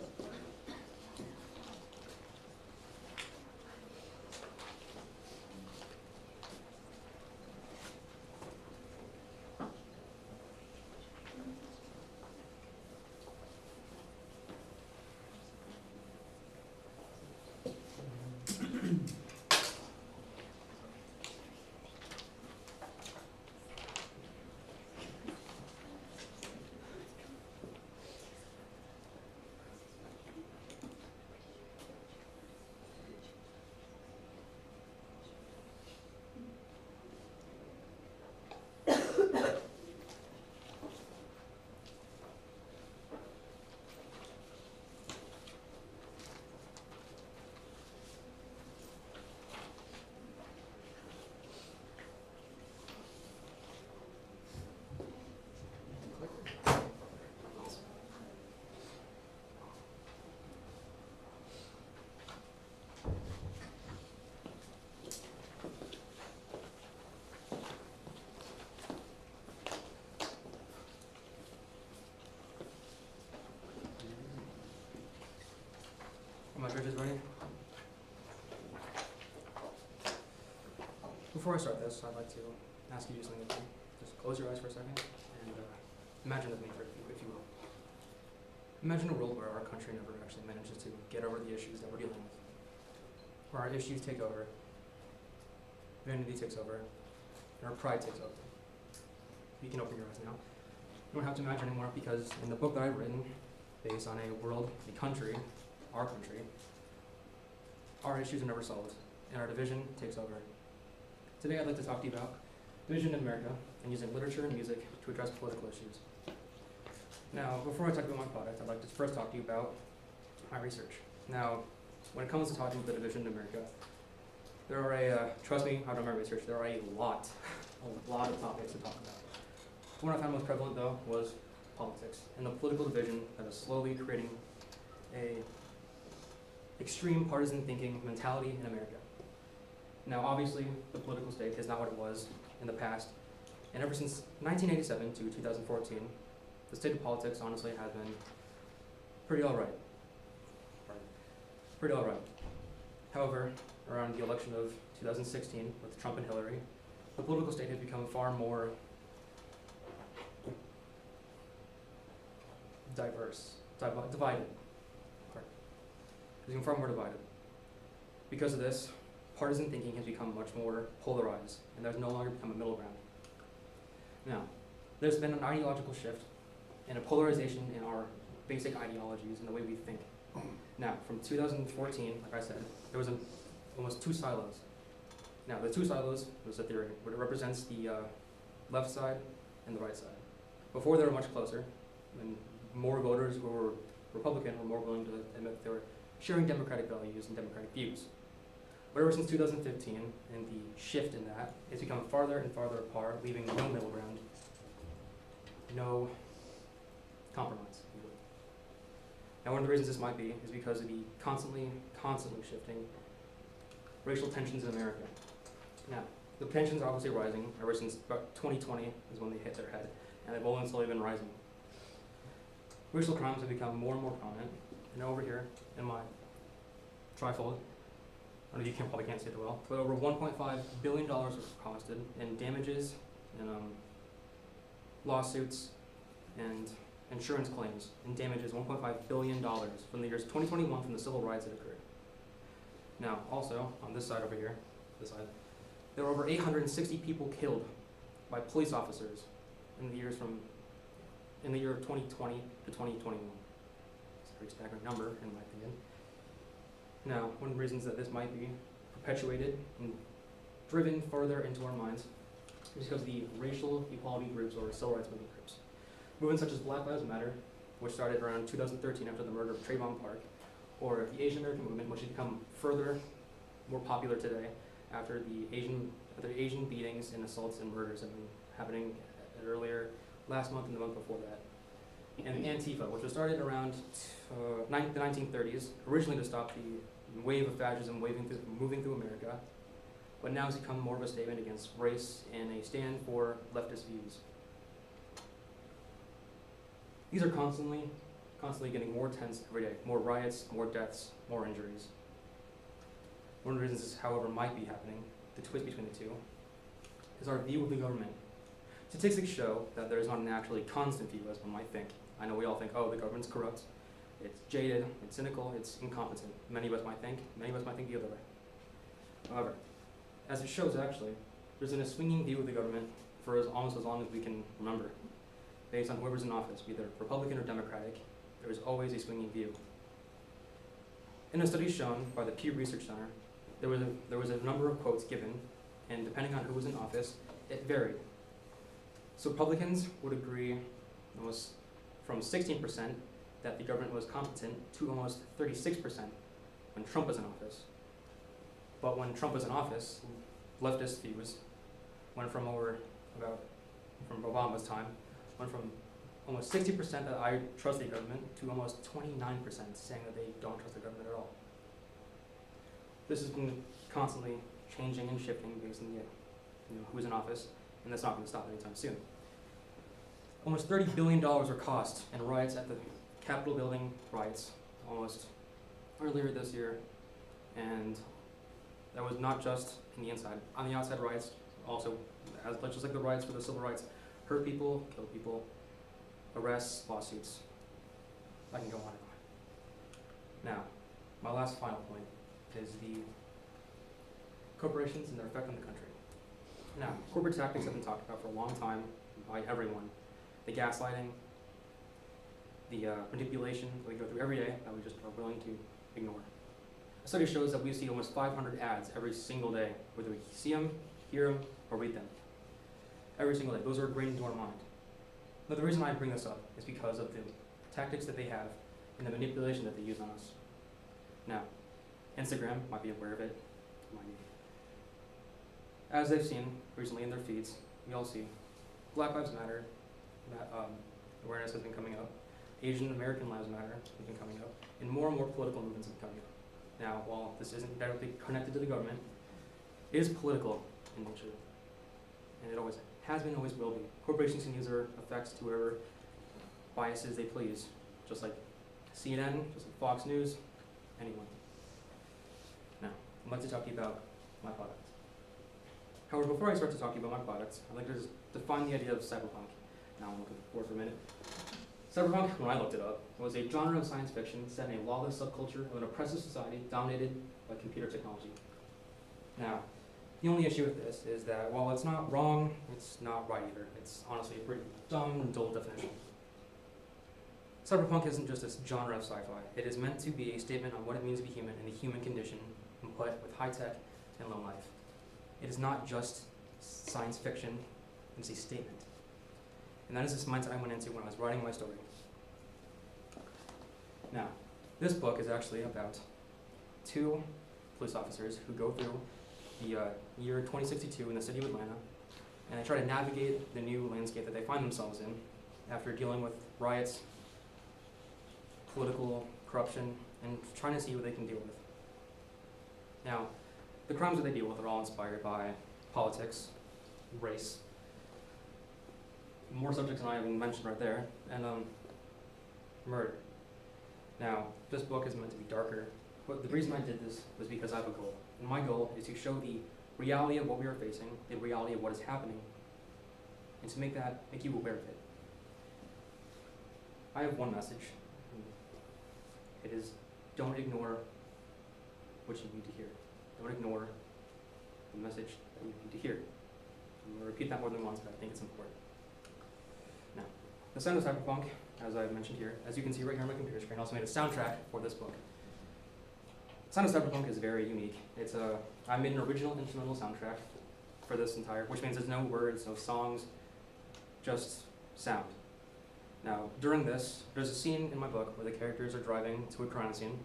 Q: My judges ready? Before I start this, I'd like to ask you to do something with me. Just close your eyes for a second and imagine with me, if you will. Imagine a world where our country never actually manages to get over the issues that we're dealing with. Where our issues take over, vanity takes over, and our pride takes over. You can open your eyes now. You don't have to imagine anymore because in the book that I've written, based on a world, a country, our issues are never solved, and our division takes over. Today I'd like to talk to you about division in America and using literature and music to address political issues. Now, before I talk about my product, I'd like to first talk to you about my research. Now, when it comes to talking about the division in America, there are trust me, I've done my research, there are a lot of topics to talk about. One I found most prevalent though was politics and the political division that is slowly creating a extreme partisan thinking mentality in America. Now obviously the political state is not what it was in the past, and ever since 1987 to 2014, the state of politics honestly has been pretty alright. Pretty alright. However, around the election of 2016 with Trump and Hillary, the political state has become far more divided. It's become far more divided. Because of this, partisan thinking has become much more polarized, and there's no longer become a middle ground. Now, there's been an ideological shift and a polarization in our basic ideologies and the way we think. Now, from 2014, like I said, there was almost two silos. Now, the two silos was a theory, but it represents the left side and the right side. Before, they were much closer, and more voters who were Republican were more willing to admit they were sharing democratic values and democratic views. But ever since 2015, and the shift in that, it's become farther and farther apart, leaving no middle ground, no compromise. Now, one of the reasons this might be is because of the constantly shifting racial tensions in America. Now, the tensions are obviously rising ever since about 2020 is when they hit their head, and they've only slowly been rising. Racial crimes have become more and more prominent, and over here in my trifold, I know you probably can't see it well, but over $1.5 billion was costed in damages and lawsuits and insurance claims and damages, $1.5 billion from the years 2021 from the civil riots that occurred. Now, also, on this side over here, this side, there were over 860 people killed by police officers in the year of 2020 to 2021. It's a pretty staggering number, in my opinion. Now, one of the reasons that this might be perpetuated and driven further into our minds is because the racial equality groups or civil rights movement groups. Movements such as Black Lives Matter, which started around 2013 after the murder of Trayvon Park, or the Asian American movement, which has become more popular today after the Asian beatings and assaults and murders have been happening earlier last month and the month before that. And Antifa, which was started around the 1930s, originally to stop the wave of fascism moving through America, but now has become more of a statement against race and a stand for leftist views. These are constantly getting more tense every day. More riots, more deaths, more injuries. One of the reasons this, however, might be happening, the twist between the two, is our view of the government. Statistics show that there is not an actually constant view, as one might think. I know we all think, oh, the government's corrupt, it's jaded, it's cynical, it's incompetent. Many of us might think the other way. However, as it shows actually, there's been a swinging view of the government for almost as long as we can remember. Based on whoever's in office, either Republican or Democratic, there is always a swinging view. In a study shown by the Pew Research Center, there was a number of quotes given, and depending on who was in office, it varied. So Republicans would agree almost from 16% that the government was competent to almost 36% when Trump was in office. But when Trump was in office, leftist views went from Obama's time, went from almost 60% that I trust the government to almost 29% saying that they don't trust the government at all. This has been constantly changing and shifting based on who's in office, and that's not going to stop anytime soon. Almost $30 billion were cost in riots at the Capitol building riots almost earlier this year, and that was not just in the inside. On the outside, riots also, just like the riots for the civil rights, hurt people, kill people, arrests, lawsuits. I can go on and on. Now, my last final point is the corporations and their effect on the country. Now, corporate tactics have been talked about for a long time by everyone. The gaslighting, the manipulation that we go through every day that we just are willing to ignore. A study shows that we see almost 500 ads every single day, whether we see them, hear them, or read them. Every single day. Those are ingrained into our mind. Now, the reason I bring this up is because of the tactics that they have and the manipulation that they use on us. Now, Instagram might be aware of it. As they've seen recently in their feeds, we all see Black Lives Matter, awareness has been coming up. Asian American Lives Matter has been coming up. And more political movements have been coming up. Now, while this isn't directly connected to the government, it is political in nature. And it always has been, always will be. Corporations can use their effects to whoever biases they please, just like CNN, just like Fox News, anyone. Now, I'd like to talk to you about my product. However, before I start to talk to you about my products, I'd like to just define the idea of cyberpunk. Now I'm looking forward for a minute. Cyberpunk, when I looked it up, was a genre of science fiction set in a lawless subculture of an oppressive society dominated by computer technology. Now, the only issue with this is that while it's not wrong, it's not right either. It's honestly a pretty dumb and dull definition. Cyberpunk isn't just this genre of sci-fi. It is meant to be a statement on what it means to be human and the human condition, but with high tech and low life. It is not just science fiction, it's a statement. And that is this mindset I went into when I was writing my story. Now, this book is actually about 2 police officers who go through the year 2062 in the city of Atlanta, and they try to navigate the new landscape that they find themselves in after dealing with riots, political corruption, and trying to see what they can deal with. Now, the crimes that they deal with are all inspired by politics, race, more subjects than I even mentioned right there, and murder. Now, this book is meant to be darker, but the reason I did this was because I have a goal. And my goal is to show the reality of what we are facing, the reality of what is happening, and to make you aware of it. I have one message. It is, don't ignore what you need to hear. Don't ignore the message that you need to hear. I'm going to repeat that more than once, but I think it's important. Now, the sound of cyberpunk, as I mentioned here, as you can see right here on my computer screen, I also made a soundtrack for this book. Sound of Cyberpunk is very unique. I made an original instrumental soundtrack for this entire, which means there's no words, no songs, just sound. Now, during this, there's a scene in my book where the characters are driving to a crime scene,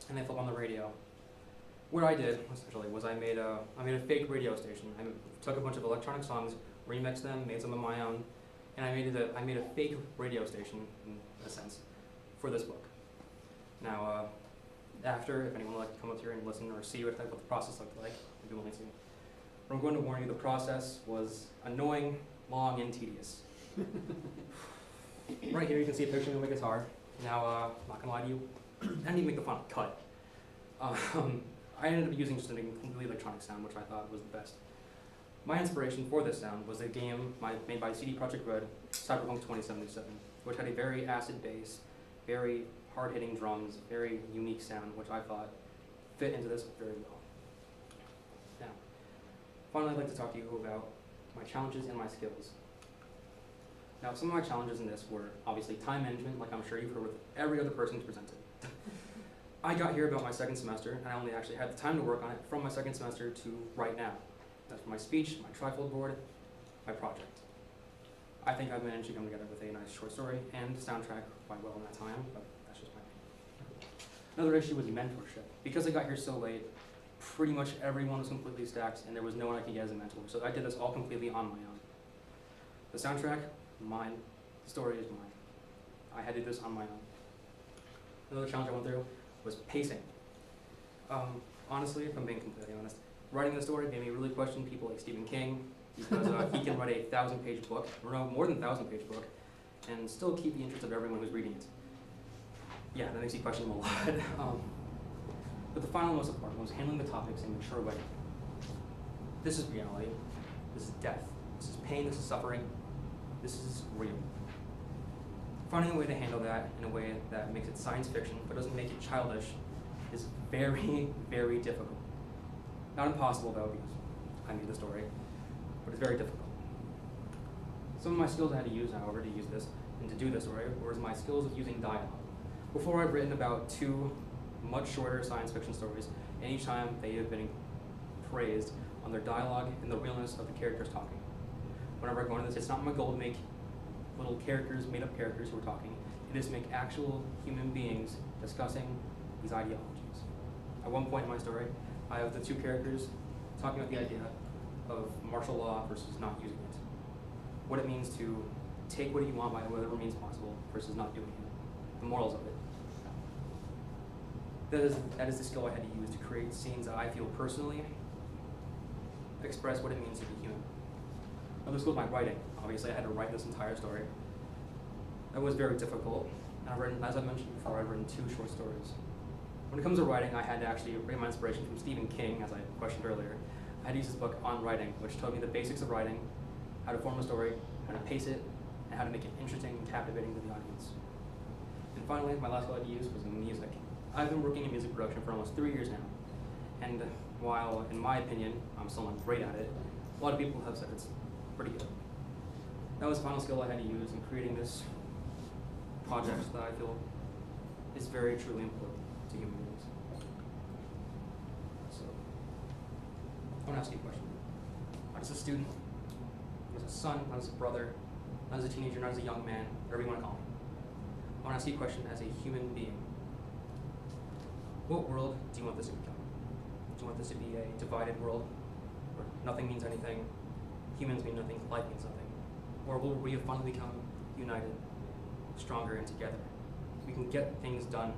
Q: and they flip on the radio. What I did, essentially, was I made a fake radio station. I took a bunch of electronic songs, remixed them, made some of my own, and I made a fake radio station, in a sense, for this book. Now, after, if anyone would like to come up here and listen or see what the process looked like, I'd be willing to. But I'm going to warn you, the process was annoying, long, and tedious. Right here you can see a picture of my guitar. Now, I'm not gonna lie to you, I didn't even make the final cut. I ended up using just a completely electronic sound, which I thought was the best. My inspiration for this sound was a game made by CD Projekt Red, Cyberpunk 2077, which had a very acid bass, very hard-hitting drums, very unique sound, which I thought fit into this very well. Now, finally I'd like to talk to you about my challenges and my skills. Now, some of my challenges in this were obviously time management, like I'm sure you've heard with every other person who's presented. I got here about my second semester, and I only actually had the time to work on it from my second semester to right now. That's for my speech, my trifold board, my project. I think I've managed to come together with a nice short story and soundtrack quite well in that time, but that's just my opinion. Another issue was mentorship. Because I got here so late, pretty much everyone was completely stacked, and there was no one I could get as a mentor, so I did this all completely on my own. The soundtrack, mine. The story is mine. I had to do this on my own. Another challenge I went through was pacing. Honestly, if I'm being completely honest, writing the story made me really question people like Stephen King, because he can write a 1,000-page book, or no, more than 1,000-page book, and still keep the interest of everyone who's reading it. Yeah, that makes you question him a lot. But the final most important was handling the topics in a mature way. This is reality. This is death. This is pain. This is suffering. This is real. Finding a way to handle that in a way that makes it science fiction but doesn't make it childish is very, very difficult. Not impossible though, because I made the story, but it's very difficult. Some of my skills I had to use, however, to use this and to do this story was my skills of using dialogue. Before I've written about 2 much shorter science fiction stories, and each time they have been praised on their dialogue and the realness of the characters talking. Whenever I go into this, it's not my goal to make little characters, made up characters who are talking. It is to make actual human beings discussing these ideologies. At one point in my story, I have the 2 characters talking about the idea of martial law versus not using it. What it means to take what you want by whatever means possible versus not doing it. The morals of it. That is the skill I had to use to create scenes that I feel personally express what it means to be human. Now this was my writing. Obviously I had to write this entire story. That was very difficult. And I've written, as I mentioned before, I've written 2 short stories. When it comes to writing, I had to actually bring my inspiration from Stephen King, as I questioned earlier. I had to use this book on writing, which taught me the basics of writing, how to form a story, how to pace it, and how to make it interesting and captivating to the audience. And finally, my last skill I had to use was music. I've been working in music production for almost 3 years now. And while, in my opinion, I'm still not great at it, a lot of people have said it's pretty good. That was the final skill I had to use in creating this project that I feel is very truly important to human beings. So, I want to ask you a question. Not as a student, not as a son, not as a brother, not as a teenager, not as a young man, whatever you want to call me. I want to ask you a question as a human being. What world do you want this to become? Do you want this to be a divided world where nothing means anything, humans mean nothing, life means nothing? Or will we have finally become united, stronger, and together? We can get things done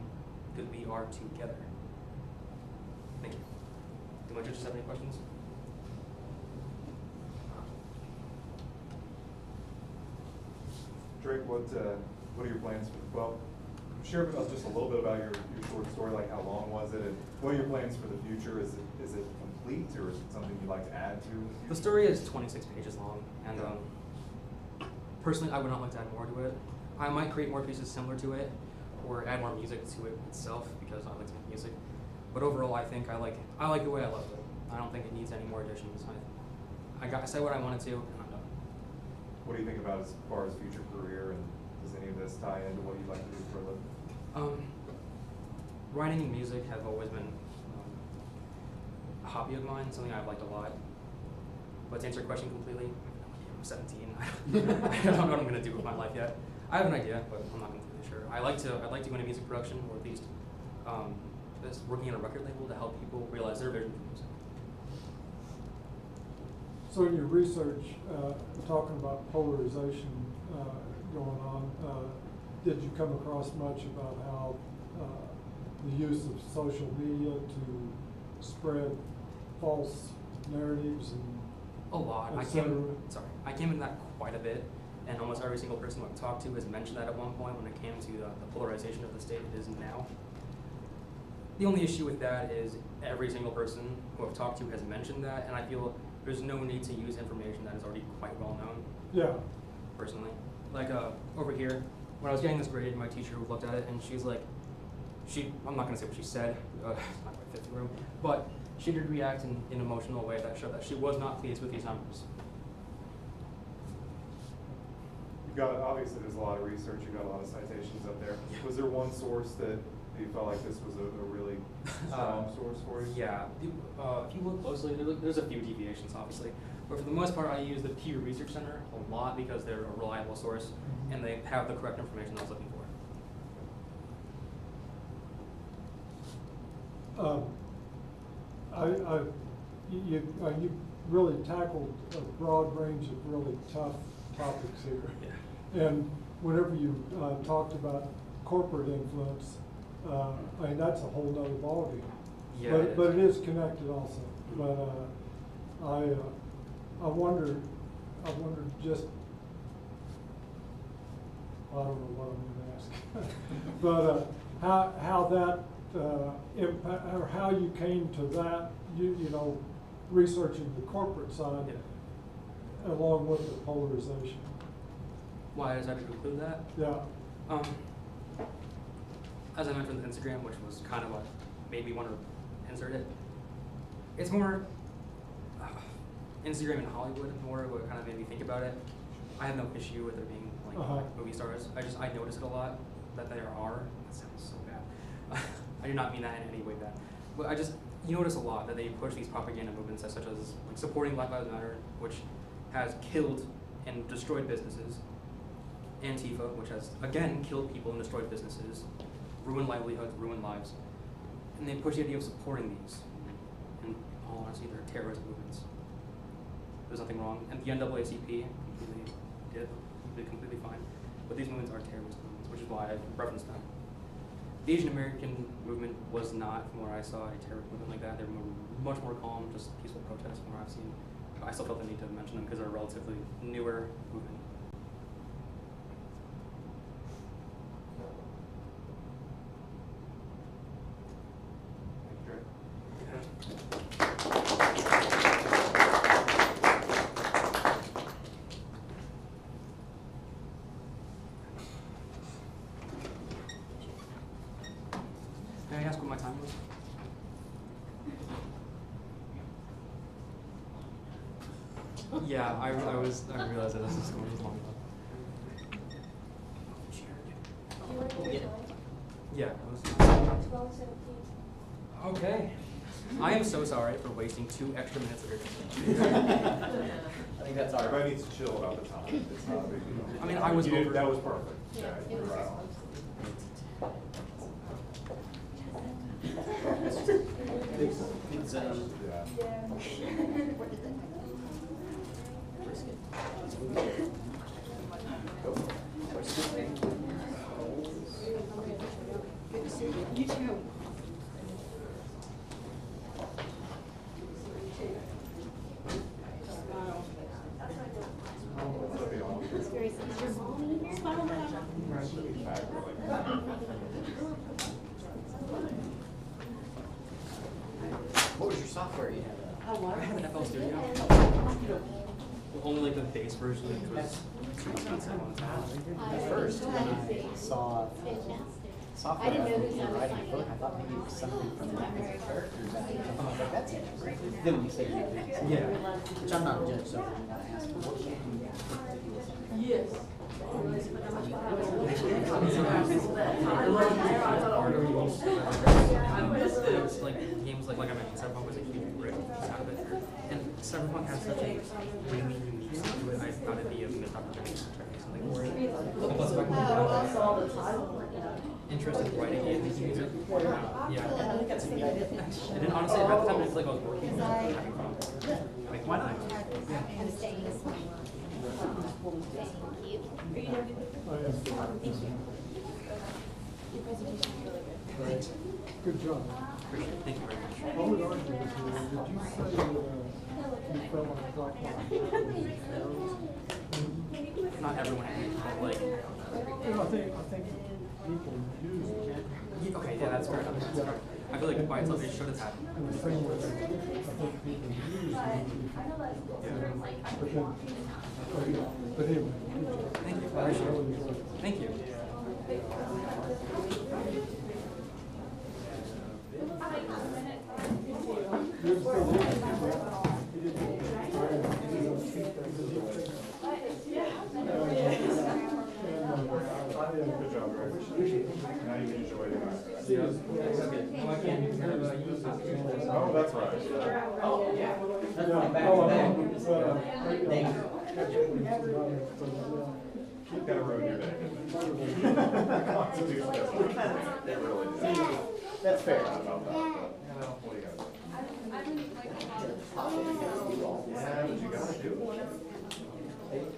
Q: because we are together. Thank you. Do my judges have any questions?
O: Drake, what are your plans for, well, share with us just a little bit about your short story, like how long was it, and what are your plans for the future? Is it complete, or is it something you'd like to add to?
Q: The story is 26 pages long, and personally, I would not like to add more to it. I might create more pieces similar to it, or add more music to it itself, because I like to make music. But overall, I think I like the way I left it. I don't think it needs any more additions. I said what I wanted to, and I'm done.
O: What do you think about as far as future career, and does any of this tie into what you'd like to do for a living?
Q: Writing and music have always been a hobby of mine, something I've liked a lot. But to answer your question completely, I'm 17. I don't know what I'm going to do with my life yet. I have an idea, but I'm not completely sure. I'd like to go into music production, or at least just working at a record label to help people realize their vision for music.
M: So in your research, talking about polarization going on, did you come across much about how the use of social media to spread false narratives and
Q: a lot. I came into that quite a bit, and almost every single person who I've talked to has mentioned that at one point when it came to the polarization of the state it is now. The only issue with that is every single person who I've talked to has mentioned that, and I feel there's no need to use information that is already quite well known.
M: Yeah.
Q: Personally. Like over here, when I was getting this grade, my teacher looked at it and she's like, I'm not gonna say what she said, it's not quite fit the room, but she did react in an emotional way that showed that she was not pleased with these numbers.
O: Obviously there's a lot of research, you got a lot of citations up there. Yeah. Was there one source that you felt like this was a really strong source for you?
Q: Yeah, if you look closely, there's a few deviations obviously, but for the most part I use the Pew Research Center a lot because they're a reliable source and they have the correct information I was looking for.
M: You really tackled a broad range of really tough topics here.
Q: Yeah.
M: And whenever you talked about corporate influence, I mean, that's a whole nother ballgame.
Q: Yeah,
M: but it is connected also. But I wonder just, I don't know what I'm going to ask, but how that impact, or how you came to that, you know, researching the corporate side along with the polarization.
Q: Why I decided to conclude that?
M: Yeah.
Q: As I mentioned, Instagram, which was kind of what made me want to insert it. It's more Instagram and Hollywood, more what kind of made me think about it. I have no issue with there being like movie stars. I notice it a lot that there are. That sounds so bad. I do not mean that in any way bad. But you notice a lot that they push these propaganda movements such as like supporting Black Lives Matter, which has killed and destroyed businesses. Antifa, which has again killed people and destroyed businesses, ruined livelihoods, ruined lives. And they push the idea of supporting these. And all honesty, they're terrorist movements. There's nothing wrong. And the NAACP did completely fine. But these movements are terrorist movements, which is why I referenced them. The Asian American movement was not, from where I saw, a terrorist movement like that. They were much more calm, just peaceful protests from where I've seen. But I still felt the need to mention them because they're a relatively newer movement. Can I ask what my time was? Yeah, I realized that this is going to be long enough. Yeah, it was.
G: 12:17.
Q: Okay. I am so sorry for wasting 2 extra minutes of your
A: I think that's all right.
O: Everybody needs to chill about the time. It's not a big deal.
Q: I mean, I was over.
O: That was perfect.
G: Yeah, it was
O: Wow.
A: Big zone.
O: Yeah.
B: You too.
A: What was your software you had?
Q: I have an FL Studio. Only like the base version, which was expensive one time.
A: At first, when I saw software in writing a book, I thought maybe it was something from that as a character back. I was like, that's interesting. Then when you say
Q: Yeah.
A: which I'm not a judge, so I'm gonna ask you, what can you
B: Yes.
Q: It's like games like I mentioned, Cyberpunk was a huge rip out of it. And Cyberpunk has such a really unique sound to it. I thought it'd be a missed opportunity to try something more. Interested in writing and making music. Yeah.
A: I think that's a good idea.
Q: And then honestly, at the time it's like I was working on having fun.
A: Like, why not?
M: Good job.
Q: Appreciate it. Thank you very much.
M: I would argue with you. Did you say you felt like Black Lives Matter?
Q: Not everyone hates, but like.
M: I think people use it.
Q: Okay, yeah, that's fair enough. That's fair. I feel like by itself it should have happened.
M: In the same way, I think people use it. But anyway, good job.
Q: Thank you.
M: I
Q: Appreciate
M: really
Q: it.
M: enjoyed it.
Q: Thank you.
M: You're still working,
O: Good job, Greg. Now you can enjoy it. Oh, that's right.
A: Oh, yeah. That's
M: Yeah.
A: back
M: Oh,
A: to back.
O: You've got to ruin your day. Constitution doesn't. It really does.
A: That's fair.
O: Not about that, but, you know, what do you gotta do? Yeah, but you gotta do it.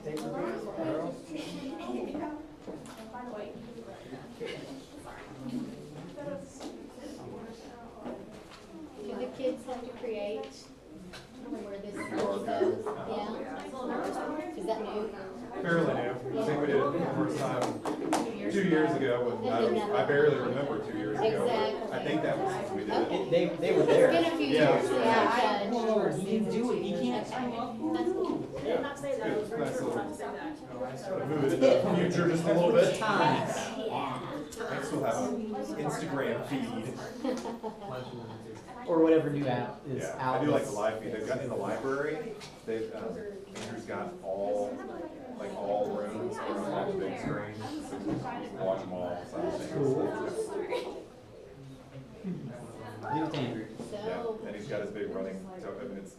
A: Take the girl.
G: Do the kids have to create where this school goes? Yeah? Is that new?
O: Fairly new. I think we did it the first time 2 years ago, when I barely remember 2 years ago.
A: Exactly.
O: I think that was when we did it.
A: They were there.
K: It's been a few
O: Yeah.
K: years, yeah.
A: He can do it, he can't.
B: Did not say that, it was very
O: Nice
B: true,
O: little-
B: not to say that.
O: Move it into the future just a little bit.
A: Times.
O: I still have an Instagram feed.
A: Or whatever new app is
O: Yeah,
A: out.
O: I do like the live feed. They've got in the library, they've, Andrew's got all rooms on the big screen. So you can watch them all simultaneously.
A: Leave it to Andrew.
O: Yeah, and he's got his big running, so I mean, it's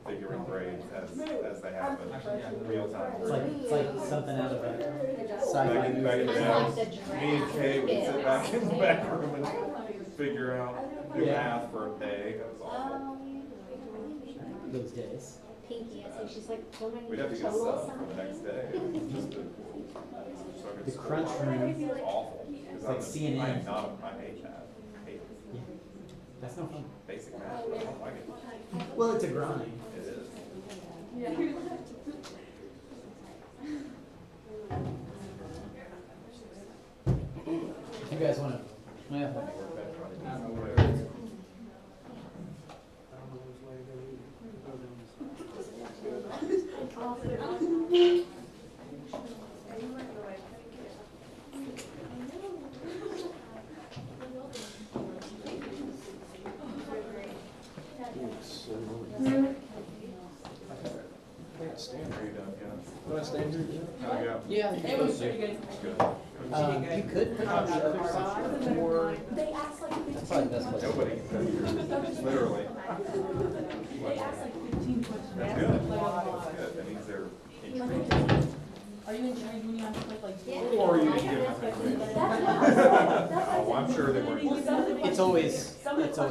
O: figuring grades as they happen, real time.
A: It's like something out of a sci-fi
O: Back in the
A: movie.
O: day, me and Kay would sit back in the back room and figure out, do math for a day. That was awful.
A: Those days.
G: Pinky, I say she's like, so many
O: We'd have to get
G: total
O: stuff for the next day. Just to, so I could
A: The
O: score.
A: crunch room.
O: It's awful. 'Cause
A: It's like CNN.
O: I am not, I hate math. Hate it.
A: Yeah. That's no fun.
O: Basic math, I don't like it.
A: Well, it's a grind.
O: It is.
A: If you guys wanna, well, that may work better.
O: Stand here, you don't, yeah.
M: Do I stand here?
O: Oh, yeah.
A: Yeah.
N: It was pretty good.
O: It's good.
A: You could put it on the other side, or
G: They asked like
A: that's probably the best way.
O: Nobody can tell you, literally.
N: They asked like 15 questions.
O: That's good. That's good. That means they're intrigued.
N: Are you intrigued when you have to click like?
O: Or you can give them information. Oh, I'm sure they weren't.
A: It's always a sign that they're.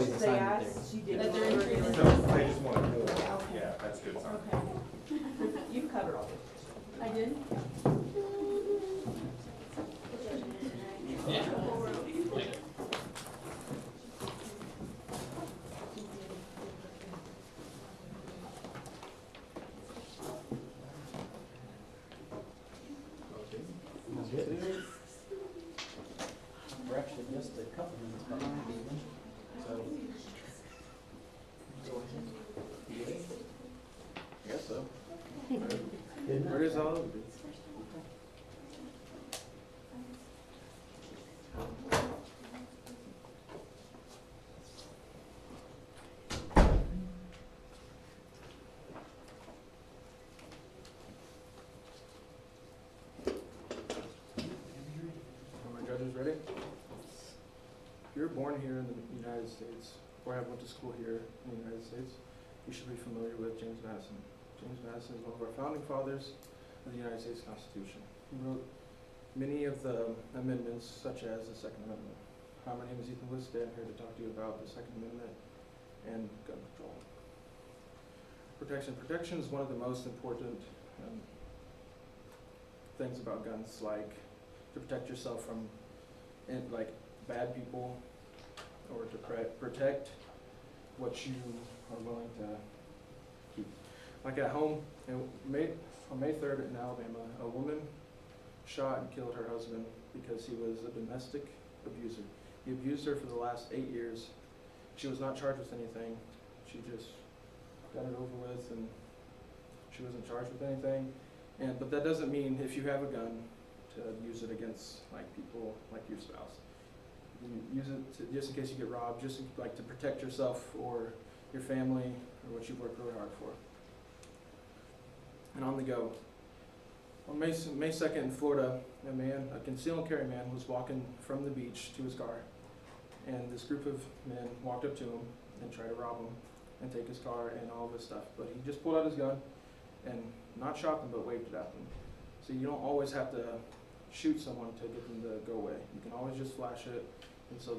N: That they're intrigued.
O: No, they just want more. Yeah, that's good sign.
N: Okay. You've covered all this. I did?
A: Yeah. We're actually just a couple minutes behind even, so.
O: I guess so.
A: Where is all?
Q: Are my judges ready? If you're born here in the United States, or have went to school here in the United States, you should be familiar with James Madison. James Madison is one of our founding fathers of the United States Constitution. He wrote many of the amendments, such as the Second Amendment. Hi, my name is Ethan Listed. I'm here to talk to you about the Second Amendment and gun control. Protection. Protection is one of the most important things about guns, like to protect yourself from bad people, or to protect what you are willing to keep. Like at home, on May 3rd in Alabama, a woman shot and killed her husband because he was a domestic abuser. He abused her for the last 8 years. She was not charged with anything. She just got it over with, and she wasn't charged with anything. But that doesn't mean if you have a gun to use it against people like your spouse. You use it just in case you get robbed, just to protect yourself or your family or what you've worked really hard for. And on the go. On May 2nd in Florida, a concealed and carry man was walking from the beach to his car, and this group of men walked up to him and tried to rob him and take his car and all of his stuff. But he just pulled out his gun and not shot them, but waved it at them. So you don't always have to shoot someone to get them to go away. You can always just flash it, and so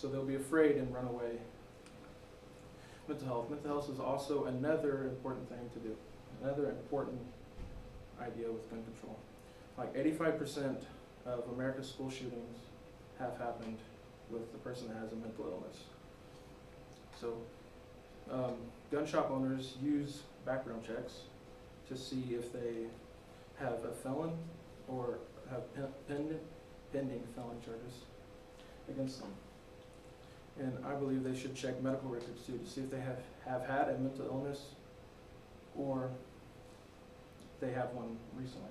Q: they'll be afraid and run away. Mental health. Mental health is also another important thing to do. Another important idea with gun control. 85% of America's school shootings have happened with the person that has a mental illness. So gun shop owners use background checks to see if they have a felon or
R: have pending felony charges against them. And I believe they should check medical records too, to see if they have had a mental illness or they have one recently.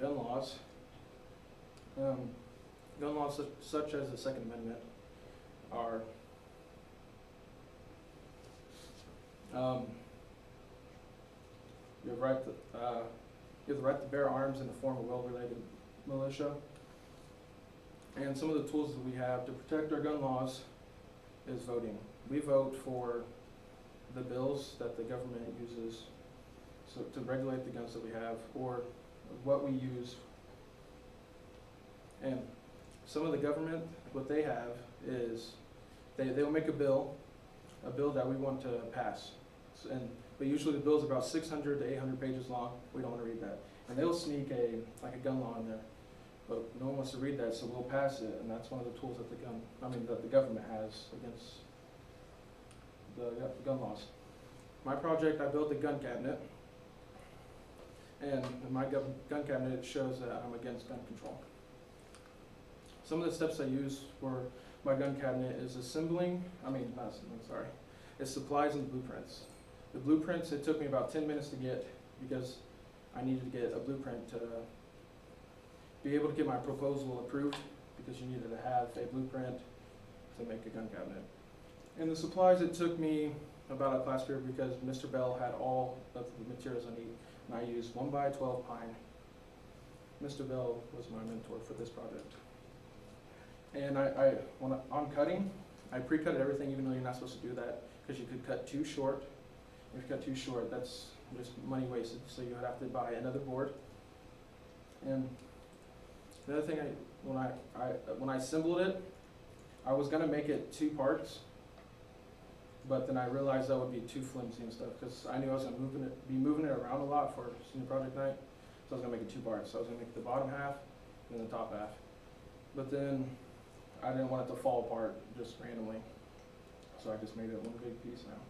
R: Gun laws. Gun laws such as the Second Amendment are you have the right to bear arms in the form of well-related militia. And some of the tools that we have to protect our gun laws is voting. We vote for the bills that the government uses to regulate the guns that we have, or what we use. And some of the government, what they have is they'll make a bill that we want to pass. But usually the bill's about 600 to 800 pages long. We don't want to read that. And they'll sneak a gun law in there. But no one wants to read that, so we'll pass it, and that's one of the tools that the government has against the gun laws. My project, I built a gun cabinet, and in my gun cabinet it shows that I'm against gun control. Some of the steps I use for my gun cabinet is it's supplies and blueprints. The blueprints, it took me about 10 minutes to get because I needed to get a blueprint to be able to get my proposal approved, because you needed to have a blueprint to make a gun cabinet. And the supplies, it took me about a class period because Mr. Bell had all of the materials I need, and I used 1x12 pine. Mr. Bell was my mentor for this project. And when I'm cutting, I pre-cut everything, even though you're not supposed to do that, because you could cut too short. If you cut too short, that's just money wasted, so you would have to buy another board. And the other thing, when I assembled it, I was gonna make it 2 parts, but then I realized that would be too flimsy and stuff, because I knew I was gonna be moving it around a lot for senior project night, so I was gonna make it 2 parts. So I was gonna make the bottom half and then the top half. But then I didn't want it to fall apart just randomly, so I just made it one big piece now.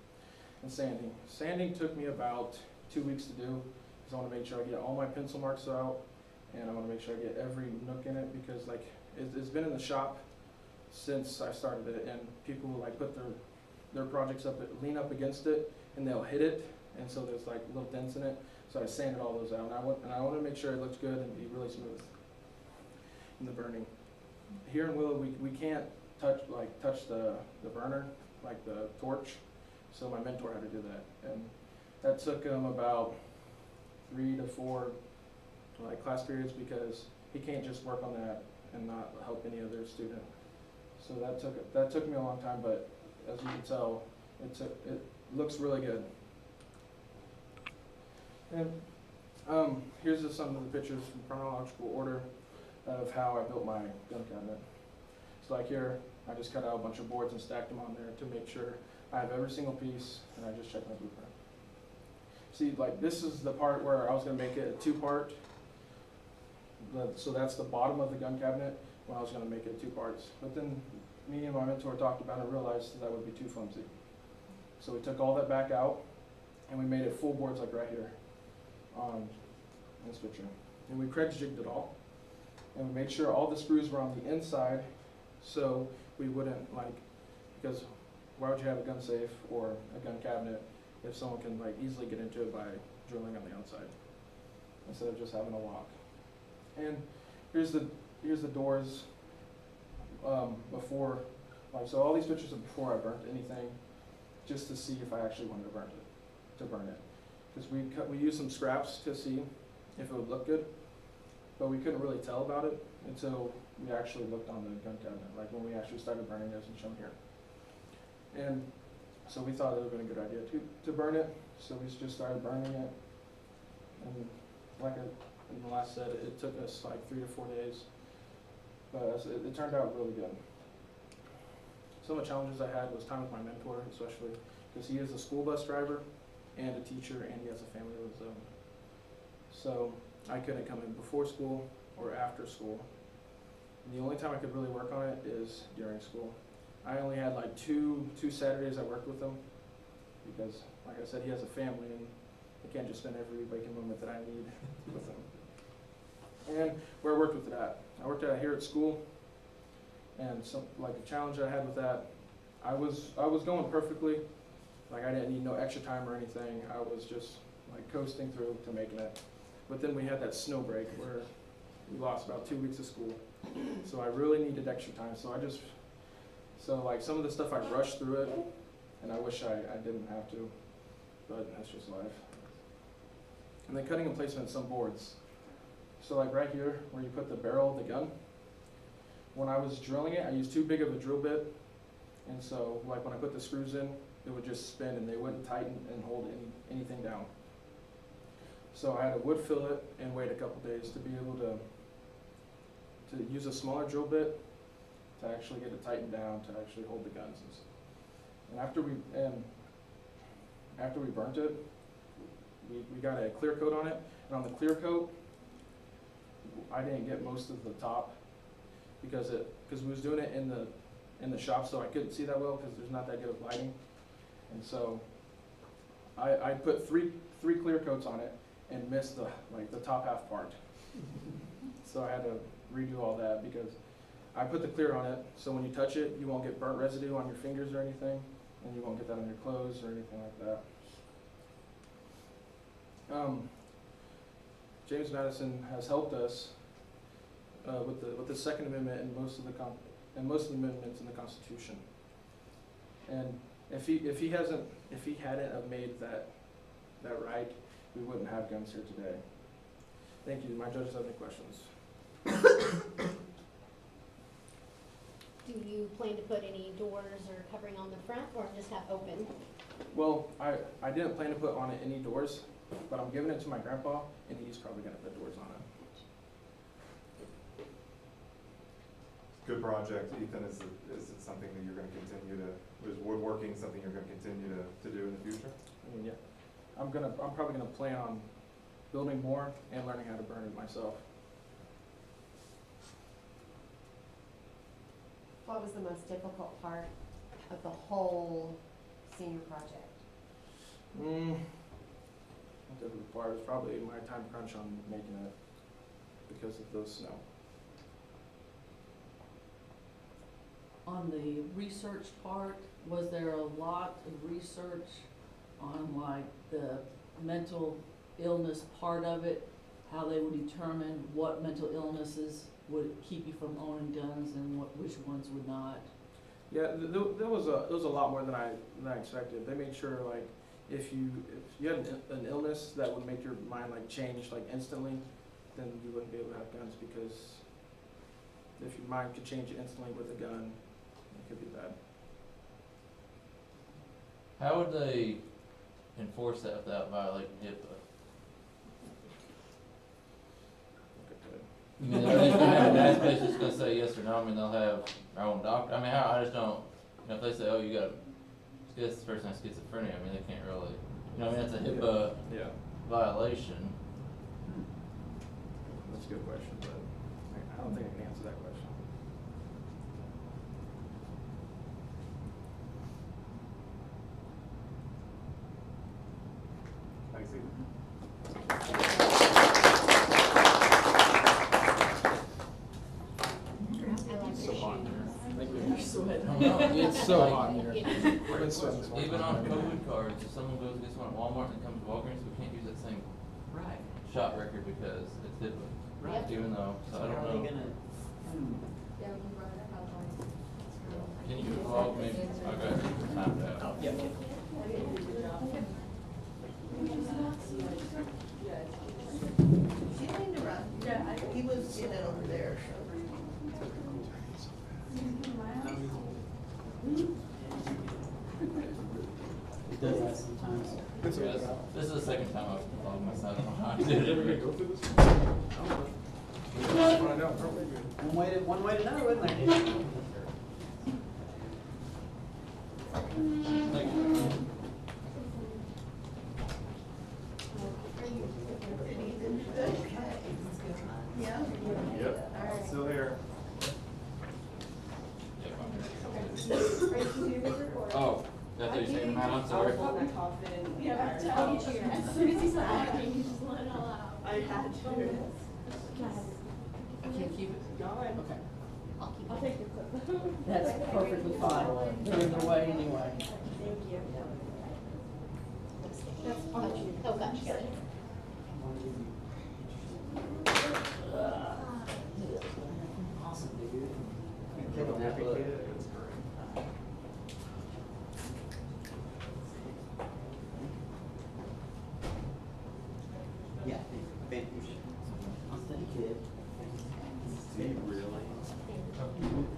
R: And sanding. Sanding took me about 2 weeks to do, because I want to make sure I get all my pencil marks out, and I want to make sure I get every nook in it, because it's been in the shop since I started it, and people will put their projects up, lean up against it, and they'll hit it, and so there's little dents in it. So I sanded all those out, and I want to make sure it looks good and be really smooth in the burning. Here in Willow, we can't touch the burner, like the torch, so my mentor had to do that, and that took him about 3 to 4 class periods, because he can't just work on that and not help any other student. So that took me a long time, but as you can tell, it looks really good. And here's just some of the pictures from chronological order of how I built my gun cabinet. So here, I just cut out a bunch of boards and stacked them on there to make sure I have every single piece, and I just checked my blueprint. See, this is the part where I was gonna make it a 2-part. So that's the bottom of the gun cabinet when I was gonna make it 2 parts. But then me and my mentor talked about it and realized that would be too flimsy. So we took all that back out, and we made it full boards right here on this picture. And we Craig's jigged it all. And we made sure all the screws were on the inside, so we wouldn't because why would you have a gun safe or a gun cabinet if someone can easily get into it by drilling on the outside instead of just having a lock? And here's the doors before, so all these pictures are before I burnt anything, just to see if I actually wanted to burn it, because we used some scraps to see if it would look good, but we couldn't really tell about it until we actually looked on the gun cabinet, when we actually started burning this and shown here. And so we thought it would have been a good idea to burn it, so we just started burning it. And in the last set, it took us 3 to 4 days, but it turned out really good. Some of the challenges I had was time with my mentor, especially because he is a school bus driver and a teacher, and he has a family of his own. So I couldn't come in before school or after school. And the only time I could really work on it is during school. I only had 2 Saturdays I worked with him, because, like I said, he has a family, and I can't just spend every waking moment that I need with him. and where I worked with it at. I worked at it here at school, and some, like a challenge I had with that, I was going perfectly, like I didn't need no extra time or anything. I was just like coasting through to making it. But then we had that snow break where we lost about 2 weeks of school, so I really needed extra time. So like some of the stuff I rushed through it, and I wish I didn't have to, but that's just life. And then cutting and placement of some boards. So like right here, where you put the barrel of the gun, when I was drilling it, I used too big of a drill bit, and so like when I put the screws in, it would just spin and they wouldn't tighten and hold anything down. So I had to wood fill it and wait a couple days to be able to use a smaller drill bit to actually get it tightened down to actually hold the guns. And after we burnt it, we got a clear coat on it, and on the clear coat, I didn't get most of the top because we was doing it in the shop, so I couldn't see that well because there's not that good of lighting. And so I put three clear coats on it and missed the top half part. So I had to redo all that because I put the clear on it, so when you touch it, you won't get burnt residue on your fingers or anything, and you won't get that on your clothes or anything like that. James Madison has helped us with the Second Amendment and most of the amendments in the Constitution. And if he hadn't have made that right, we wouldn't have guns here today. Thank you. My judges have any questions?
S: Do you plan to put any doors or covering on the front, or just have open?
R: Well, I didn't plan to put on it any doors, but I'm giving it to my grandpa, and he's probably gonna put doors on it.
O: Good project, Ethan. Is it something that you're gonna continue to, is woodworking something you're gonna continue to do in the future?
R: I mean, yeah. I'm probably gonna plan on building more and learning how to burn it myself.
T: What was the most difficult part of the whole senior project?
R: The difficult part was probably my time crunch on making it because of the snow.
U: On the research part, was there a lot of research on like the mental illness part of it, how they would determine what mental illnesses would keep you from owning guns and which ones would not?
R: Yeah, there was a lot more than I expected. They made sure like if you had an illness that would make your mind like change like instantly, then you wouldn't be able to have guns, because if your mind could change instantly with a gun, it could be bad.
V: How would they enforce that without violating HIPAA? I mean, are they gonna have a database that's gonna say yes or no? I mean, they'll have our own doctor. I mean, I just don't, if they say, oh, you got, this person has schizophrenia, I mean, they can't really, I mean, that's a HIPAA violation.
R: That's a good question, but I don't think I can answer that question.
O: Thanks, Ethan.
R: It's so hot in here.
U: You're sweating.
R: It's so hot in here. I've been sweating this
V: Even
R: morning.
V: on COVID cards, if someone goes and gets one at Walmart and comes to Walgreens, we can't use that same shot record because it's HIPAA.
A: Right.
V: Even though, so I don't
A: How are
V: know.
A: they gonna?
V: Can you involve me? I got timed out.
A: Oh, yeah.
B: Yeah, he was in it over there.
A: It does that sometimes.
V: This is the second time I've logged myself. I don't know how I did it.
A: One way to know, isn't there?
V: Thank you.
B: Yeah?
O: Yep, still here.
V: Oh, that's what you're saying, Matt, I'm sorry.
G: Yeah, as soon as he started talking, he just let it all out.
B: I had to.
U: can't keep it.
B: All right.
U: Okay.
S: I'll keep
B: I'll
S: it.
B: take your clip.
U: That's perfectly fine. They're in their way anyway.
B: Thank you. That's
S: Oh, gotcha, gotcha.
A: Awesome, dude. Take a nap, kid.
O: It's great.
A: Yeah, thank you. Thank you.
P: Do you really?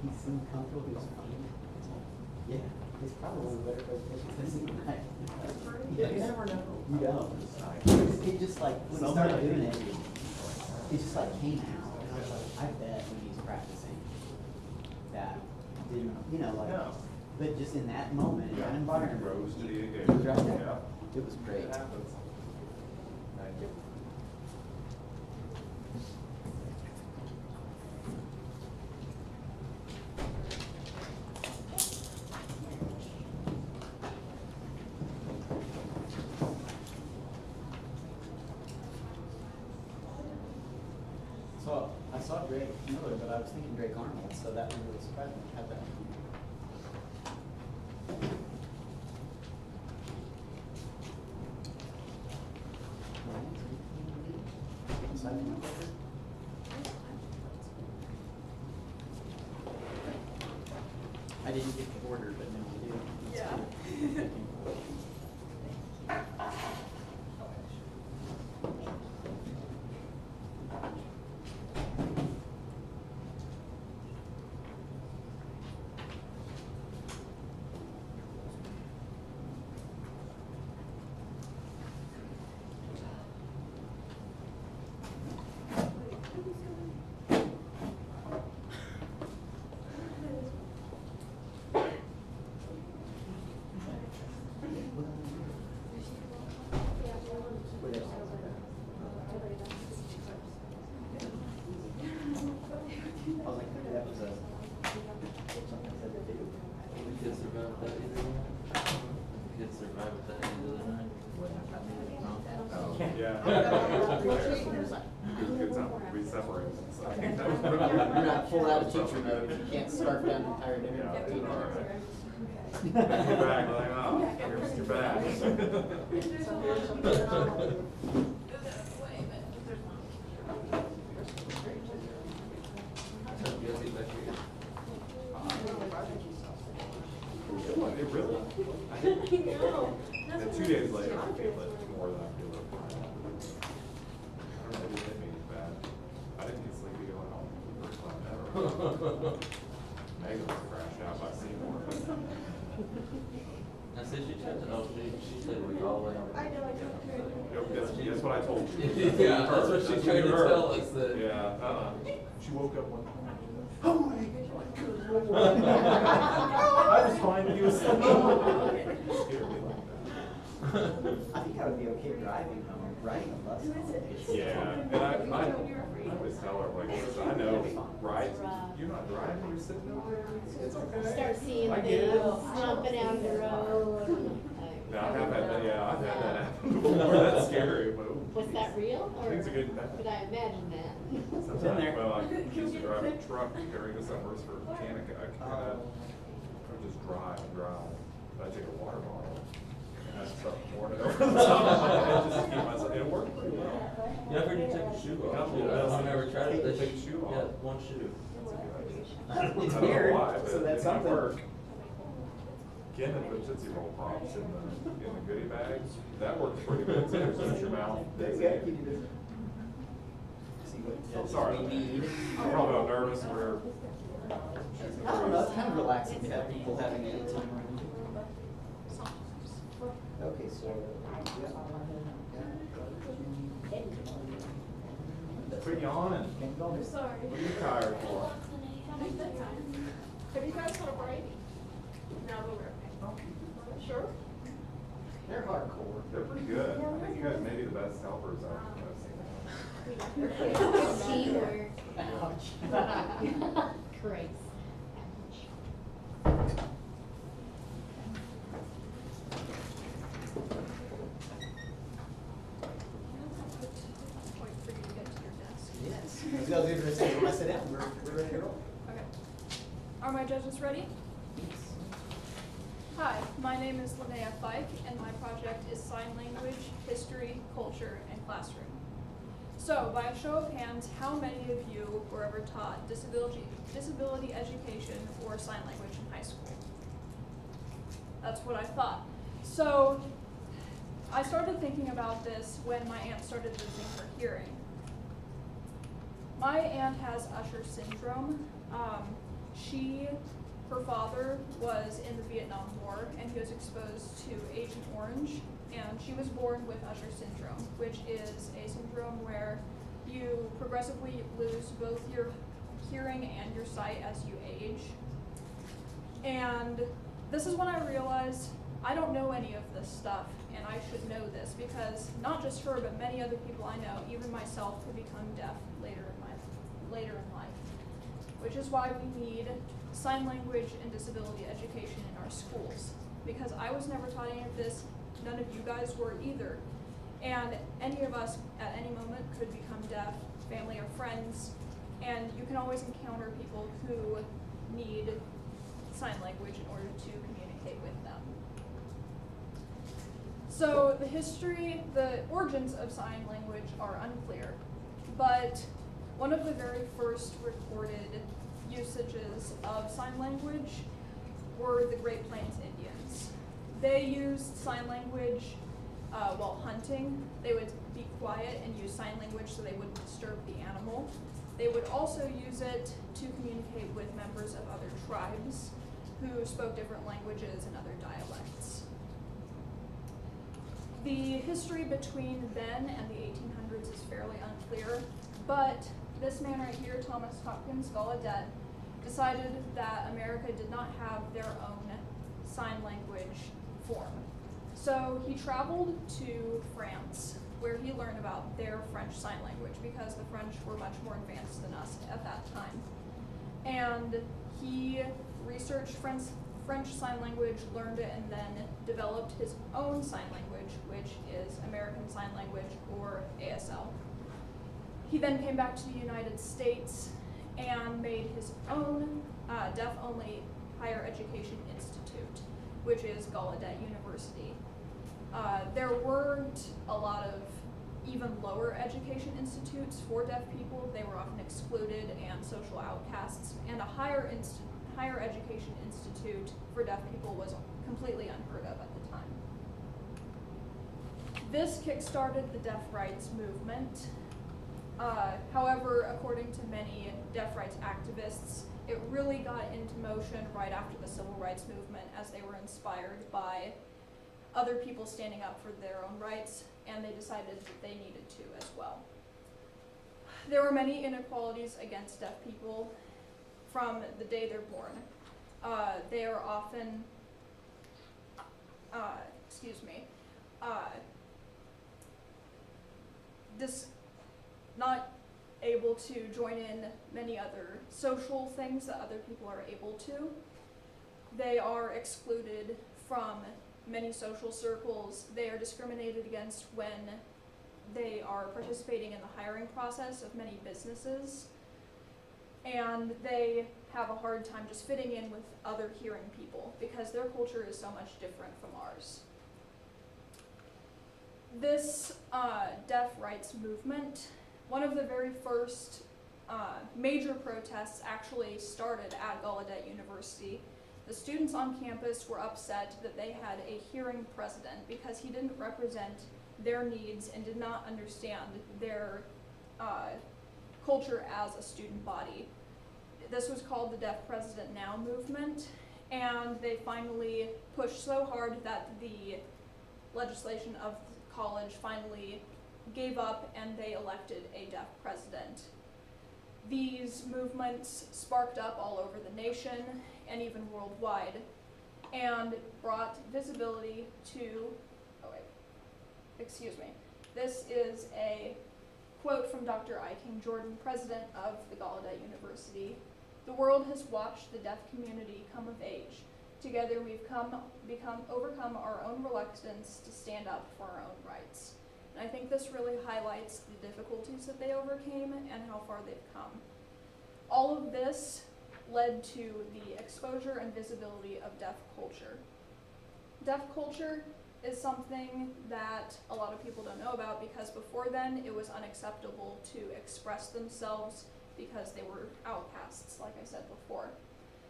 A: He seemed comfortable, he was funny. Yeah, he's probably better because he's right.
B: You never know.
A: You don't. He just like, when he started doing it, he just like came out. And I was like, I bet when he's practicing that didn't, you know, like,
O: Yeah.
A: but just in that moment, in that environment.
O: Rose to the
A: he
O: occasion.
A: was right there.
O: Yeah.
A: It was great.
O: It happens. Thank you.
A: So I saw Drake Miller, but I was thinking Drake Arnold, so that really surprised me. Had that. Aside from my brother? I didn't get the order, but now I do. It's
N: Yeah.
A: good. I was like, that was something I said to do.
V: We could survive with that either night. We could survive with that either night.
O: Oh, yeah. Good time we separate. So I think that was
A: You're not full out of teacher mode, you can't scarf down the entire dinner.
O: Yeah, it's all right. Take your bag, like, oh, here's your bag. It really? I know. And 2 days later, I feel it more than I feel it. I don't know, it hit me bad. I didn't get sleepy going home the first time ever. Megan was crashed out by Seymour.
V: I said she tried to, oh, she said we all went over.
B: I know, I told her.
O: That's what I told you.
V: Yeah, that's what she tried to tell us that.
O: Yeah, She woke up one time.
A: Oh my God.
O: I was fine, but he was still scared me like
A: I think I would be okay driving home, riding a bus.
O: that. Yeah, and I always tell her, like, listen, I know, right, you're not driving, you're sitting over there, it's okay.
S: Start seeing
O: I get
S: things
O: it.
S: jumping out the road.
O: No, I've had that, yeah, I've had that happen before, that's scary, but.
S: Was that real, or
O: Things are good.
S: could I imagine that?
O: Sometimes, well, I used to drive a truck during the summers for mechanic, I would just drive and drive, but I take a water bottle, and I start pouring it over the top, and just keep myself, it worked pretty well.
V: You ever take your shoe off?
O: Yeah.
V: I've never tried it.
O: Take your shoe off.
V: Yeah, one shoe.
O: I
A: It's
O: don't know
A: weird,
O: why, but
A: so that's
O: it might
A: something.
O: work. Ken had put Tootsie Roll Pops in the goodie bags, that works pretty good too, so it's your mouth.
A: That's good. Keep it busy. See what
O: I'm sorry,
A: we need.
O: I'm probably all nervous, we're.
A: I don't know, it's kind of relaxing to have people having a good time around you. Okay, so.
O: Quit yawning.
B: I'm sorry.
O: What are you tired for?
B: Have you guys had a break? No, we're okay. Sure?
A: They're hardcore.
O: They're pretty good. I think you guys may be the best helpers I've seen.
S: Teamwork.
A: Ouch.
S: Great.
A: Yes. I was gonna say, when I sit
N: my judges ready? Hi, my name is Linnea Fike, and my project is Sign Language, History, Culture, and Classroom. So, by a show of hands, how many of you were ever taught disability education or sign language in high school? That's what I thought. So, I started thinking about this when my aunt started losing her hearing. My aunt has Usher syndrome. Her father was in the Vietnam War, and he was exposed to Agent Orange, and she was born with Usher syndrome, which is a syndrome where you progressively lose both your hearing and your sight as you age. And this is when I realized I don't know any of this stuff, and I should know this, because not just her, but many other people I know, even myself, could become deaf later in life. Which is why we need sign language and disability education in our schools. Because I was never taught any of this, none of you guys were either. And any of us at any moment could become deaf, family or friends, and you can always encounter people who need sign language in order to communicate with them. So the origins of sign language are unclear, but one of the very first recorded usages of sign language were the Great Plains Indians. They used sign language while hunting. They would be quiet and use sign language so they wouldn't disturb the animal. They would also use it to communicate with members of other tribes who spoke different languages and other dialects. The history between then and the 1800s is fairly unclear, but this man right here, Thomas Hopkins Gallaudet, decided that America did not have their own sign language form. So he traveled to France, where he learned about their French sign language, because the French were much more advanced than us at that time. And he researched French sign language, learned it, and then developed his own sign language, which is American Sign Language, or ASL. He then came back to the United States and made his own deaf-only higher education institute, which is Gallaudet University. There weren't a lot of even lower education institutes for deaf people. They were often excluded and social outcasts, and a higher education institute for deaf people was completely unheard of at the time. This kickstarted the deaf rights movement. However, according to many deaf rights activists, it really got into motion right after the civil rights movement, as they were inspired by other people standing up for their own rights, and they decided that they needed to as well. There were many inequalities against deaf people from the day they're born. They are often, not able to join in many other social things that other people are able to. They are excluded from many social circles. They are discriminated against when they are participating in the hiring process of many businesses. And they have a hard time just fitting in with other hearing people because their culture is so much different from ours. This deaf rights movement, one of the very first major protests actually started at Gallaudet University. The students on campus were upset that they had a hearing president because he didn't represent their needs and did not understand their culture as a student body. This was called the Deaf President Now movement, and they finally pushed so hard that the legislation of the college finally gave up and they elected a deaf president. These movements sparked up all over the nation and even worldwide, and brought visibility to, this is a quote from Dr. I. King Jordan, president of the Gallaudet University. "The world has watched the deaf community come of age. Together we've overcome our own reluctance to stand up for our own rights." And I think this really highlights the difficulties that they overcame and how far they've come. All of this
E: led to the exposure and visibility of deaf culture. Deaf culture is something that a lot of people don't know about because before then it was unacceptable to express themselves because they were outcasts, like I said before.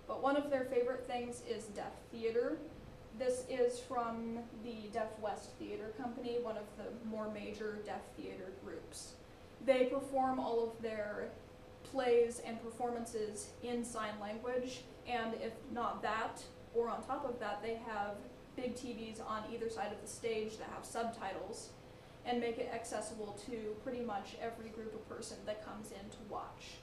E: But one of their favorite things is deaf theater. This is from the Deaf West Theater Company, one of the more major deaf theater groups. They perform all of their plays and performances in sign language, and if not that, or on top of that, they have big TVs on either side of the stage that have subtitles and make it accessible to pretty much every group of person that comes in to watch.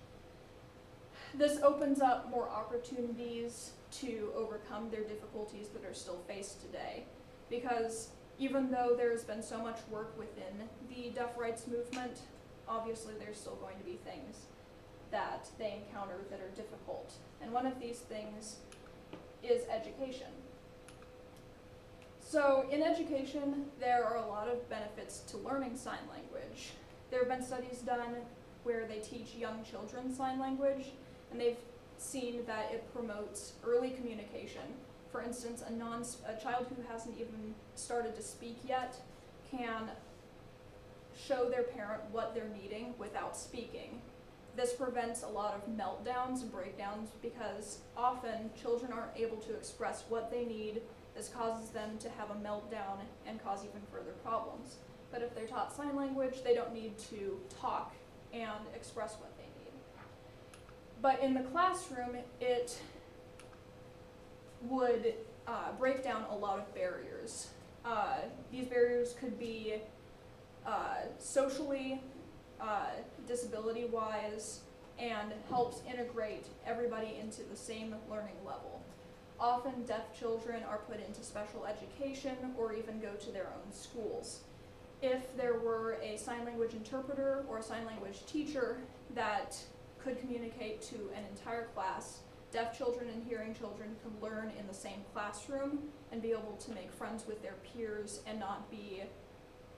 E: This opens up more opportunities to overcome their difficulties that are still faced today, because even though there's been so much work within the deaf rights movement, obviously there's still going to be things that they encounter that are difficult. And one of these things is education. So in education, there are a lot of benefits to learning sign language. There have been studies done where they teach young children sign language, and they've seen that it promotes early communication. For instance, a child who hasn't even started to speak yet can show their parent what they're needing without speaking. This prevents a lot of meltdowns and breakdowns because often children aren't able to express what they need. This causes them to have a meltdown and cause even further problems. But if they're taught sign language, they don't need to talk and express what they need. But in the classroom, it would break down a lot of barriers. These barriers could be socially, disability-wise, and helps integrate everybody into the same learning level. Often deaf children are put into special education or even go to their own schools. If there were a sign language interpreter or a sign language teacher that could communicate to an entire class, deaf children and hearing children could learn in the same classroom and be able to make friends with their peers and not be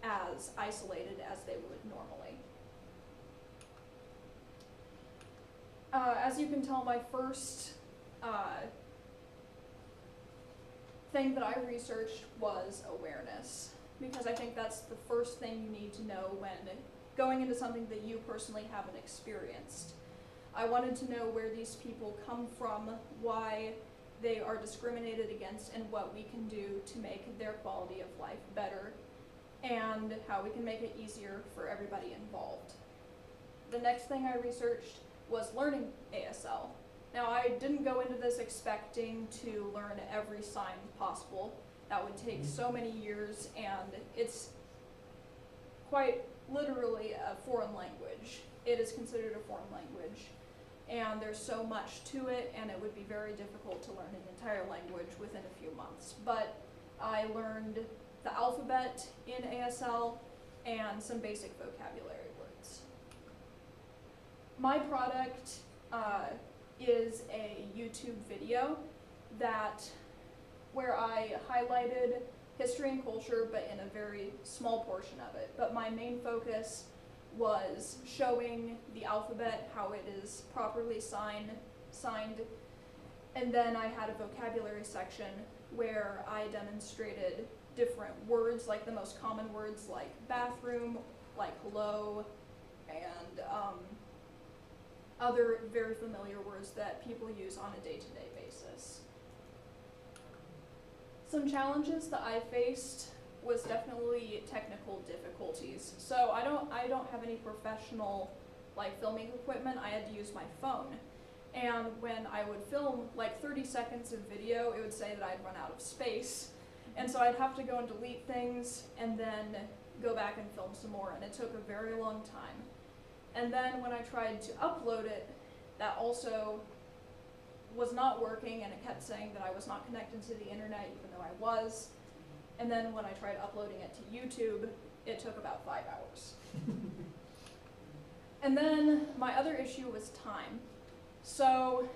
E: as isolated as they would normally. As you can tell, my first thing that I researched was awareness, because I think that's the first thing you need to know when going into something that you personally haven't experienced. I wanted to know where these people come from, why they are discriminated against, and what we can do to make their quality of life better, and how we can make it easier for everybody involved. The next thing I researched was learning ASL. Now, I didn't go into this expecting to learn every sign possible. That would take so many years, and it's quite literally a foreign language. It is considered a foreign language, and there's so much to it, and it would be very difficult to learn an entire language within a few months. But I learned the alphabet in ASL and some basic vocabulary words. My product is a YouTube video where I highlighted history and culture, but in a very small portion of it. But my main focus was showing the alphabet, how it is properly signed, and then I had a vocabulary section where I demonstrated different words, like the most common words like bathroom, like hello, and other very familiar words that people use on a day-to-day basis. Some challenges that I faced was definitely technical difficulties. So I don't have any professional filming equipment. I had to use my phone. And when I would film 30 seconds of video, it would say that I'd run out of space. And so I'd have to go and delete things and then go back and film some more, and it took a very long time. And then when I tried to upload it, that also was not working, and it kept saying that I was not connected to the internet even though I was. And then when I tried uploading it to YouTube, it took about 5 hours. And then my other issue was time. So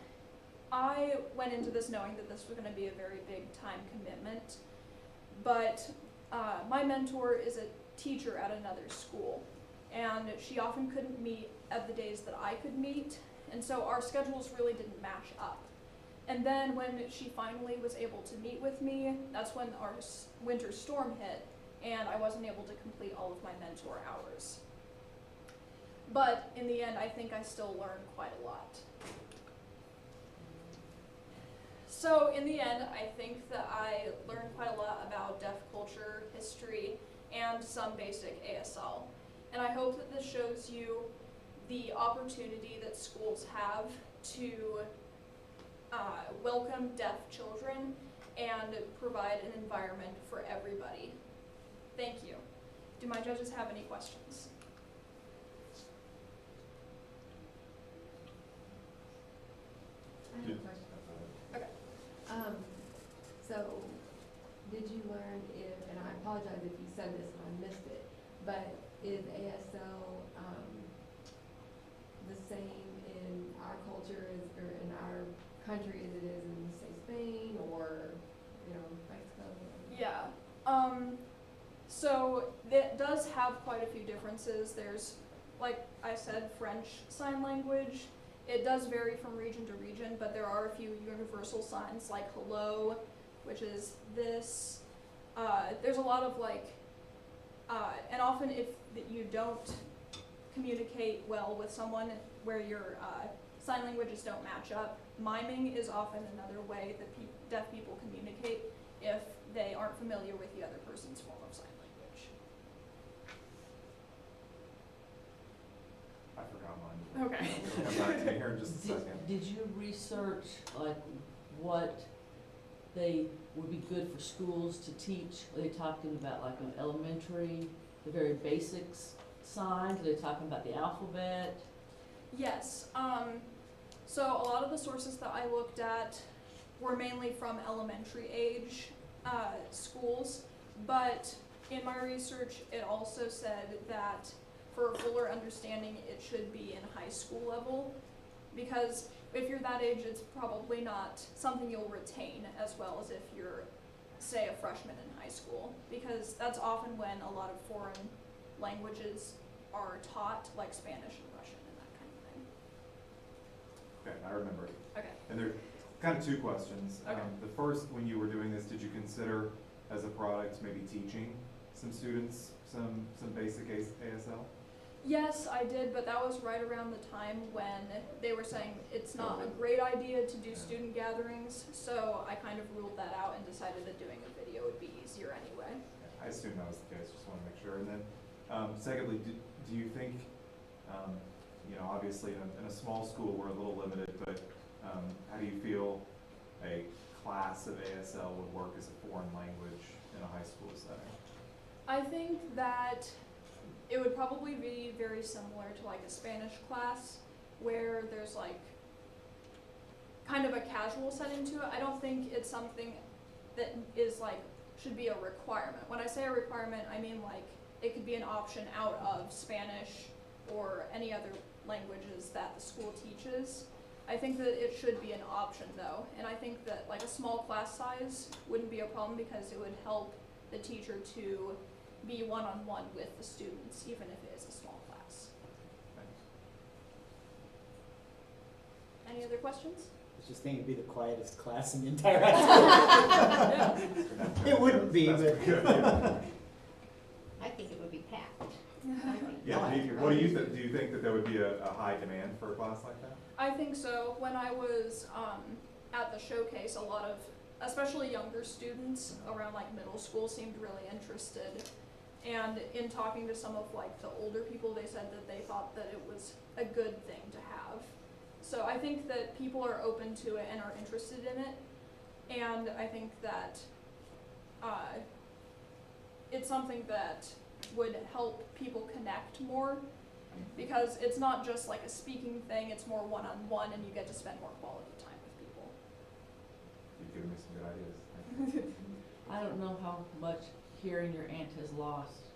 E: I went into this knowing that this was going to be a very big time commitment, but my mentor is a teacher at another school, and she often couldn't meet at the days that I could meet, and so our schedules really didn't match up. And then when she finally was able to meet with me, that's when our winter storm hit, and I wasn't able to complete all of my mentor hours. But in the end, I think I still learned quite a lot. So in the end, I think that I learned quite a lot about deaf culture, history, and some basic ASL. And I hope that this shows you the opportunity that schools have to welcome deaf children and provide an environment for everybody. Thank you. Do my judges have any questions?
T: I have a question.
E: Okay.
T: So, did you learn if, and I apologize if you said this and I missed it, but is ASL the same in our culture as, or in our country as it is in, say, Spain or, you know, Mexico?
E: Yeah. So it does have quite a few differences. There's, like I said, French Sign Language. It does vary from region to region, but there are a few universal signs like hello, which is this. There's a lot of and often if you don't communicate well with someone where your sign languages don't match up, miming is often another way that deaf people communicate if they aren't familiar with the other person's form of sign language.
O: I forgot mine.
E: Okay.
O: I'll come back to you here in just a second.
U: Did you research like what they would be good for schools to teach? Are they talking about like an elementary, the very basics signs? Are they talking about the alphabet?
E: Yes. So a lot of the sources that I looked at were mainly from elementary age schools, but in my research it also said that for a fuller understanding it should be in high school level, because if you're that age it's probably not something you'll retain as well as if you're, say, a freshman in high school, because that's often when a lot of foreign languages are taught, like Spanish and Russian and that kind of thing.
O: Okay, I remember.
E: Okay.
O: And there are kind of two questions.
E: Okay.
O: The first, when you were doing this, did you consider as a product maybe teaching some students some basic ASL?
E: Yes, I did, but that was right around the time when they were saying it's not a great idea to do student gatherings, so I kind of ruled that out and decided that doing a video would be easier anyway.
O: I assume that was the case, just want to make sure. And then, secondly, do you think, obviously in a small school we're a little limited, but how do you feel a class of ASL would work as a foreign language in a high school setting?
E: I think that it would probably be very similar to like a Spanish class where there's like kind of a casual setting to it. I don't think it's something that is like, should be a requirement. When I say a requirement, I mean like it could be an option out of Spanish or any other languages that the school teaches. I think that it should be an option though, and I think that like a small class size wouldn't be a problem because it would help the teacher to be one-on-one with the students, even if it is a small class.
O: Thanks.
E: Any other questions?
A: I was just thinking it'd be the quietest class in the entire high school. It wouldn't be,
O: That's
A: but.
O: good, yeah.
S: I think it would be packed.
O: Yeah, what do you think? Do you think that there would be a high demand for a class like that?
E: I think so. When I was at the showcase, a lot of, especially younger students around like middle school seemed really interested. And in talking to some of like the older people, they said that they thought that it was a good thing to have. So I think that people are open to it and are interested in it. And I think that it's something that would help people connect more, because it's not just like a speaking thing, it's more one-on-one and you get to spend more quality time with people.
O: You've given me some good ideas.
U: I don't know how much hearing your aunt has lost.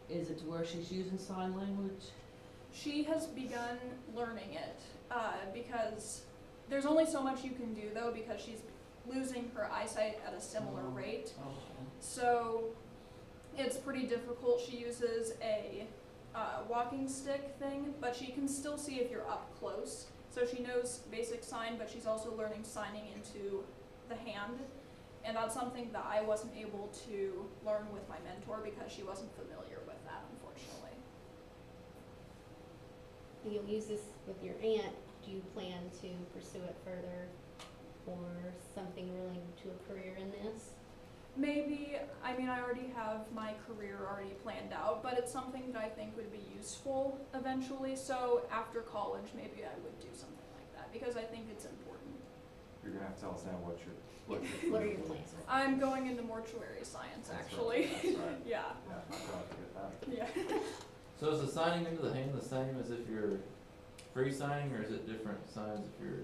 U: Is it to where she's using sign language?
E: She has begun learning it because there's only so much you can do though, because she's losing her eyesight at a similar rate. So it's pretty difficult. She uses a walking stick thing, but she can still see if you're up close. So she knows basic sign, but she's also learning signing into the hand. And that's something that I wasn't able to learn with my mentor because she wasn't familiar with that, unfortunately.
S: You'll use this with your aunt. Do you plan to pursue it further or something related to a career in this?
E: Maybe, I mean, I already have my career already planned out, but it's something that I think would be useful eventually. So after college, maybe I would do something like that because I think it's important.
O: You're gonna have to tell us now what your
S: What are your plans?
E: I'm going into mortuary science,
O: That's
E: actually.
O: right, that's right.
E: Yeah.
O: Yeah, I thought I'd get that.
E: Yeah.
V: So is the signing into the hand the same as if you're free signing, or is it different signs if you're?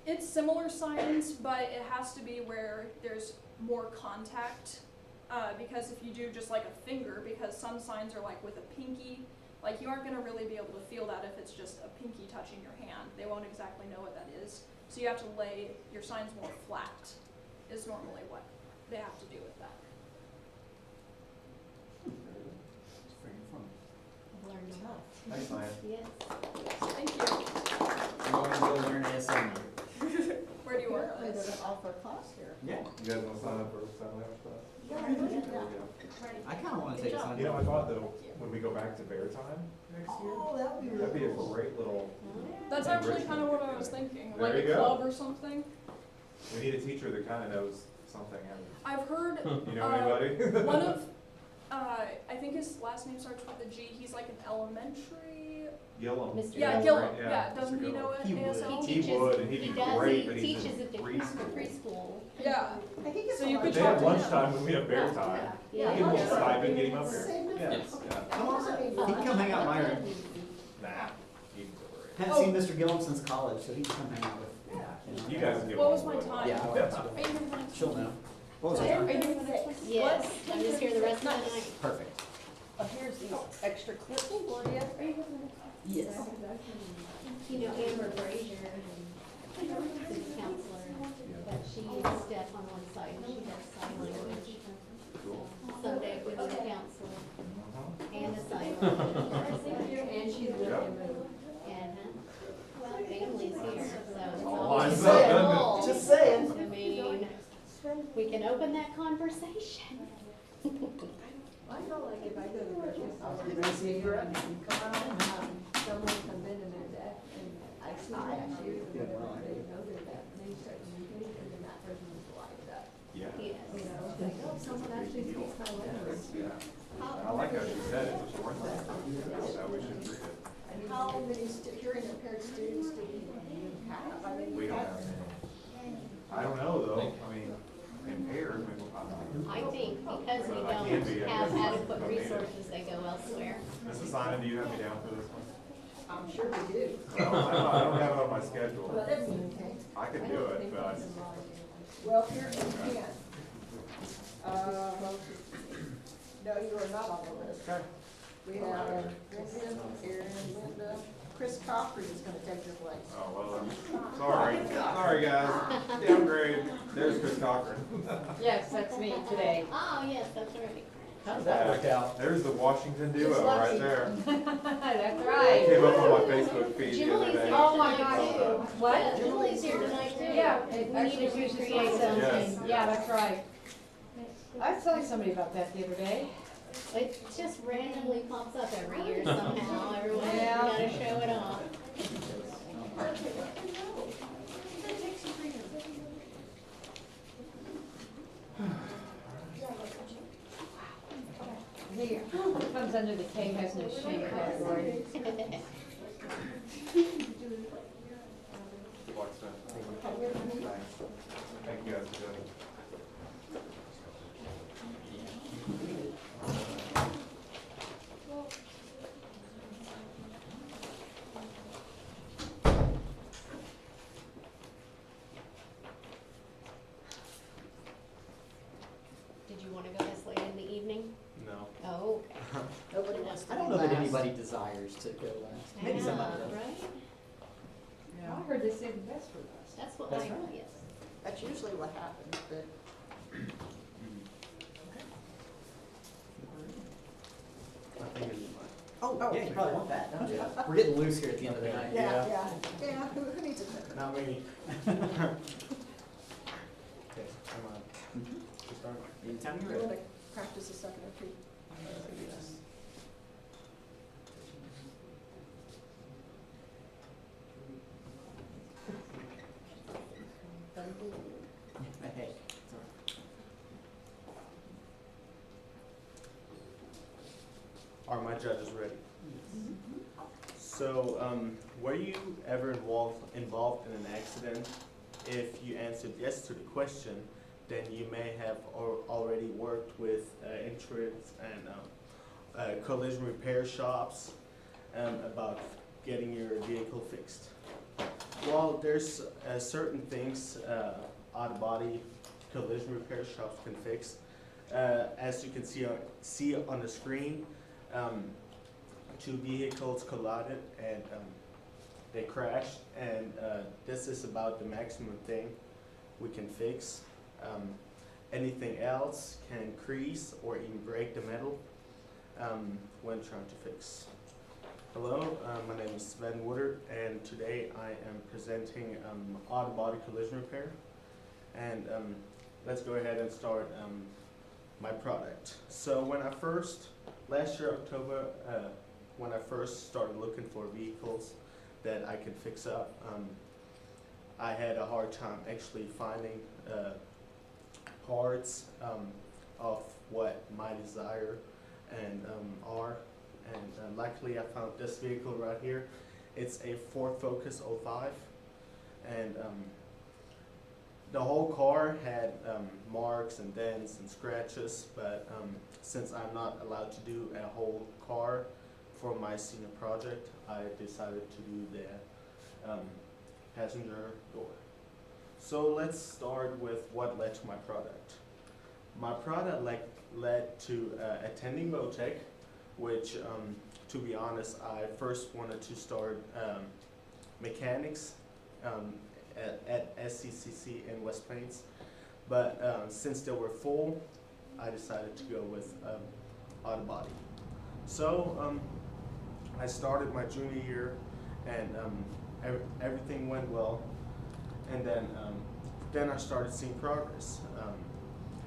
E: It's similar signs, but it has to be where there's more contact. Because if you do just like a finger, because some signs are like with a pinky, like you aren't gonna really be able to feel that if it's just a pinky touching your hand. They won't exactly know what that is. So you have to lay your signs more flat, is normally what they have to do with that.
A: It's very informative.
S: I've learned a lot.
O: Thanks, Maya.
S: Yes.
E: Thank you.
A: I'm going to go learn ASM.
E: Where do you work?
B: Apparently there's an offer class here.
A: Yeah.
O: You guys wanna sign up for sign language class?
A: I kind of want to take a sign.
O: You know, I thought that when we go back to bear time next year,
B: Oh, that would be
O: that'd be a
B: really cool.
O: great little,
E: That's actually kind of what I was thinking,
O: There
E: like
O: you
E: a
O: go.
E: club or something.
O: we need a teacher that kinda knows something.
E: I've heard
O: You know anybody?
E: one of, I think his last name starts with a G. He's like an elementary.
O: Gillum.
S: Mr.
E: Yeah,
S: Gillum.
E: Gillum. Yeah, doesn't
O: Mr.
E: he know
O: Gillum.
E: it?
A: He would.
E: ASL?
S: He
O: He
S: teaches,
O: would, and he'd
S: he
O: be
S: does,
O: great,
S: he
O: but he's
S: teaches
O: in
S: at the
O: preschool.
S: preschool.
E: Yeah.
B: I think it's
E: So
B: a
E: you
B: lot
E: could
B: of
O: They
E: talk
O: have
E: to
B: fun.
E: him.
O: lunchtime when we have bear time.
S: Yeah.
O: Give him a
B: Yeah.
O: stipend, get him up here.
B: Save
O: Yeah,
B: minutes.
O: yeah.
A: Come on,
B: Also be
A: he
B: fun.
A: can come hang out in my room.
O: Nah, he's overrated.
A: Haven't seen Mr. Gillum since college, so he can come hang out with.
O: You guys can give
E: What
O: him
E: was
O: a
E: my
O: look.
E: time?
A: Yeah, I'll
E: Are
A: have to.
E: you gonna finish?
A: She'll know. What was
B: So
A: it?
B: are you gonna fix?
S: Yes, I'm just here the rest of the night.
A: Perfect.
B: Here's the extra clip, Gloria. Are you gonna?
A: Yes.
S: You know, Amber Brazier, city councilor, but she's deaf on one side and she does sign language. Someday we need a counselor and a sign language.
T: And she's really moved.
S: And, well, family's here, so it's
O: All
S: always
O: lines up, doesn't it?
S: available.
B: Just saying.
S: I mean, we can open that conversation.
T: I feel like if I go to Burgess, I'll
B: You ready to see your up? Come on.
T: someone comes in and they're deaf, and I see cashiers or whatever, they know they're deaf, and they start communicating, and then that person is lights up.
O: Yeah.
S: Yes.
T: You know, it's like, oh, someone actually speaks my language.
O: Yeah. And I like how she said it, it's a short thing. That's how we should treat it.
B: How many hearing impaired students do we have? I mean,
O: We don't have any. I don't know though, I mean, impaired, I mean,
S: I think because we
O: I can be,
S: don't
O: I
S: have
O: guess.
S: adequate resources, they go elsewhere.
O: Mrs. Simon, do you have me down for this one?
B: I'm sure we do.
O: I don't have it on my schedule.
B: But that's okay.
O: I could do it, but
B: Well, here you can. No, you are not on the list.
O: Okay.
B: We have Vivian, Aaron, Linda, Chris Coffey is gonna take your place.
O: Oh, well, I'm sorry guys, downgrade, there's Chris Cochran.
T: Yes, that's me today.
S: Oh, yes, that's right.
A: How did that work out?
O: There's the Washington duo
B: Just lucky.
O: right there.
T: That's right.
O: Came up on my Facebook feed the other
S: Julie's
O: day.
S: here
T: Oh my
S: tonight
T: God.
S: too.
T: What?
S: Julie's here tonight too.
T: Yeah,
S: We need
T: actually,
S: to
T: we should
S: recreate
T: say
S: something.
O: Yes.
T: Yeah, that's right. I was telling somebody about that the other day.
S: It just randomly pops up every year somehow. Everyone, you
T: Yeah.
S: gotta show it off.
T: Here, comes under the K has no shame category.
O: Blacksmith. Thanks. Thank you guys for doing it.
S: Did you wanna go this late in the evening?
O: No.
S: Oh, okay.
B: Nobody wants to
A: I
B: be
A: don't know that
B: last.
A: anybody desires to go last. Maybe
S: Yeah,
A: somebody does.
S: right?
T: I heard they saved the best for last.
S: That's what
A: That's
S: I,
A: right.
S: yes.
B: That's usually what happens, but
A: Oh,
B: Oh,
A: Yeah, you probably want that, don't you? We're getting loose here at the end of the night.
B: Yeah, who needs it?
F: Not me. Okay, I'm on. Just start.
A: Anytime
B: You
A: you're ready.
B: want to practice a second or two?
A: Yes. Hey, it's all right.
F: Are my judges ready? So, were you ever involved in an accident? If you answered yes to the question, then you may have already worked with insurance and collision repair shops about getting your vehicle fixed. Well, there's certain things out-of-body collision repair shops can fix. As you can see on the screen, two vehicles collided and they crashed, and this is about the maximum thing we can fix. Anything else can crease or even break the metal when trying to fix. Hello, my name is Sven Woodard, and today I am presenting auto-body collision repair. And let's go ahead and start my product. So when I first, last year October, when I first started looking for vehicles that I could fix up, I had a hard time actually finding parts of what my desire and are. And luckily I found this vehicle right here. It's a Ford Focus 05, and the whole car had marks and dents and scratches, but since I'm not allowed to do a whole car for my senior project, I decided to do the passenger door. So let's start with what led to my product. My product led to attending Votech, which, to be honest, I first wanted to start mechanics at SCCC in West Plains, but since they were full, I decided to go with auto body. So I started my junior year, and everything went well, and then I started seeing progress.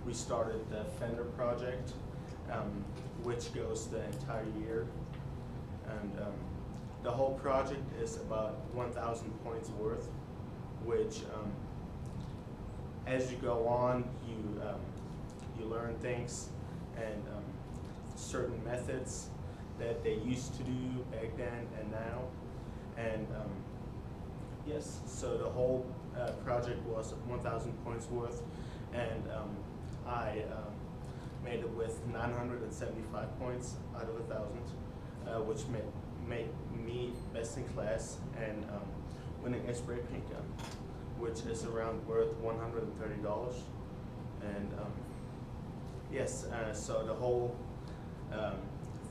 F: We started the fender project, which goes the entire year, and the whole project is about 1,000 points worth, which as you go on, you learn things and certain methods that they used to do back then and now, and yes, so the whole project was 1,000 points worth, and I made it with 975 points out of 1,000, which made me best in class and winning a spray paint gun, which is around worth $130. And yes, so the whole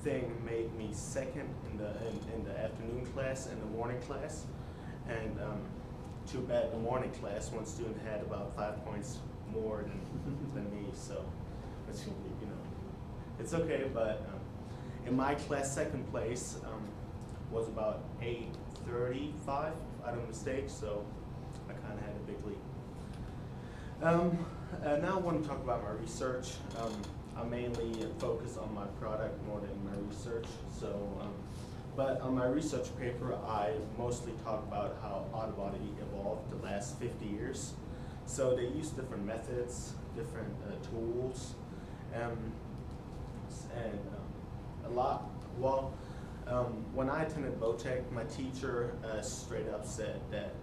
F: thing made me second in the afternoon class and the morning class. And too bad the morning class, one student had about 5 points more than me, so it's, you know, it's okay. But in my class, second place was about 835, if I don't mistake, so I kind of had a big lead. Now I want to talk about my research. I mainly focus on my product more than my research. So, but on my research paper, I mostly talk about how auto body evolved the last 50 years. So they use different methods, different tools, and a lot. Well, when I attended Votech, my teacher straight up said that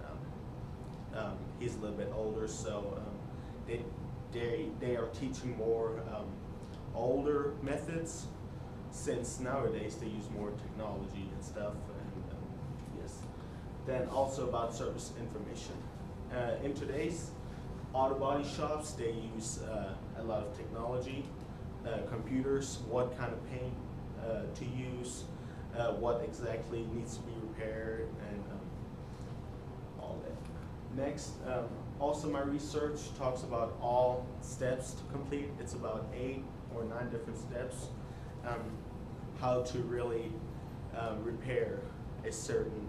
F: he's a little bit older, so they are teaching more older methods, since nowadays they use more technology and stuff. And yes, then also about service information. In today's auto body shops, they use a lot of technology, computers, what kind of paint to use, what exactly needs to be repaired, and all that. Next, also my research talks about all steps to complete. It's about 8 or 9 different steps. How to really repair a certain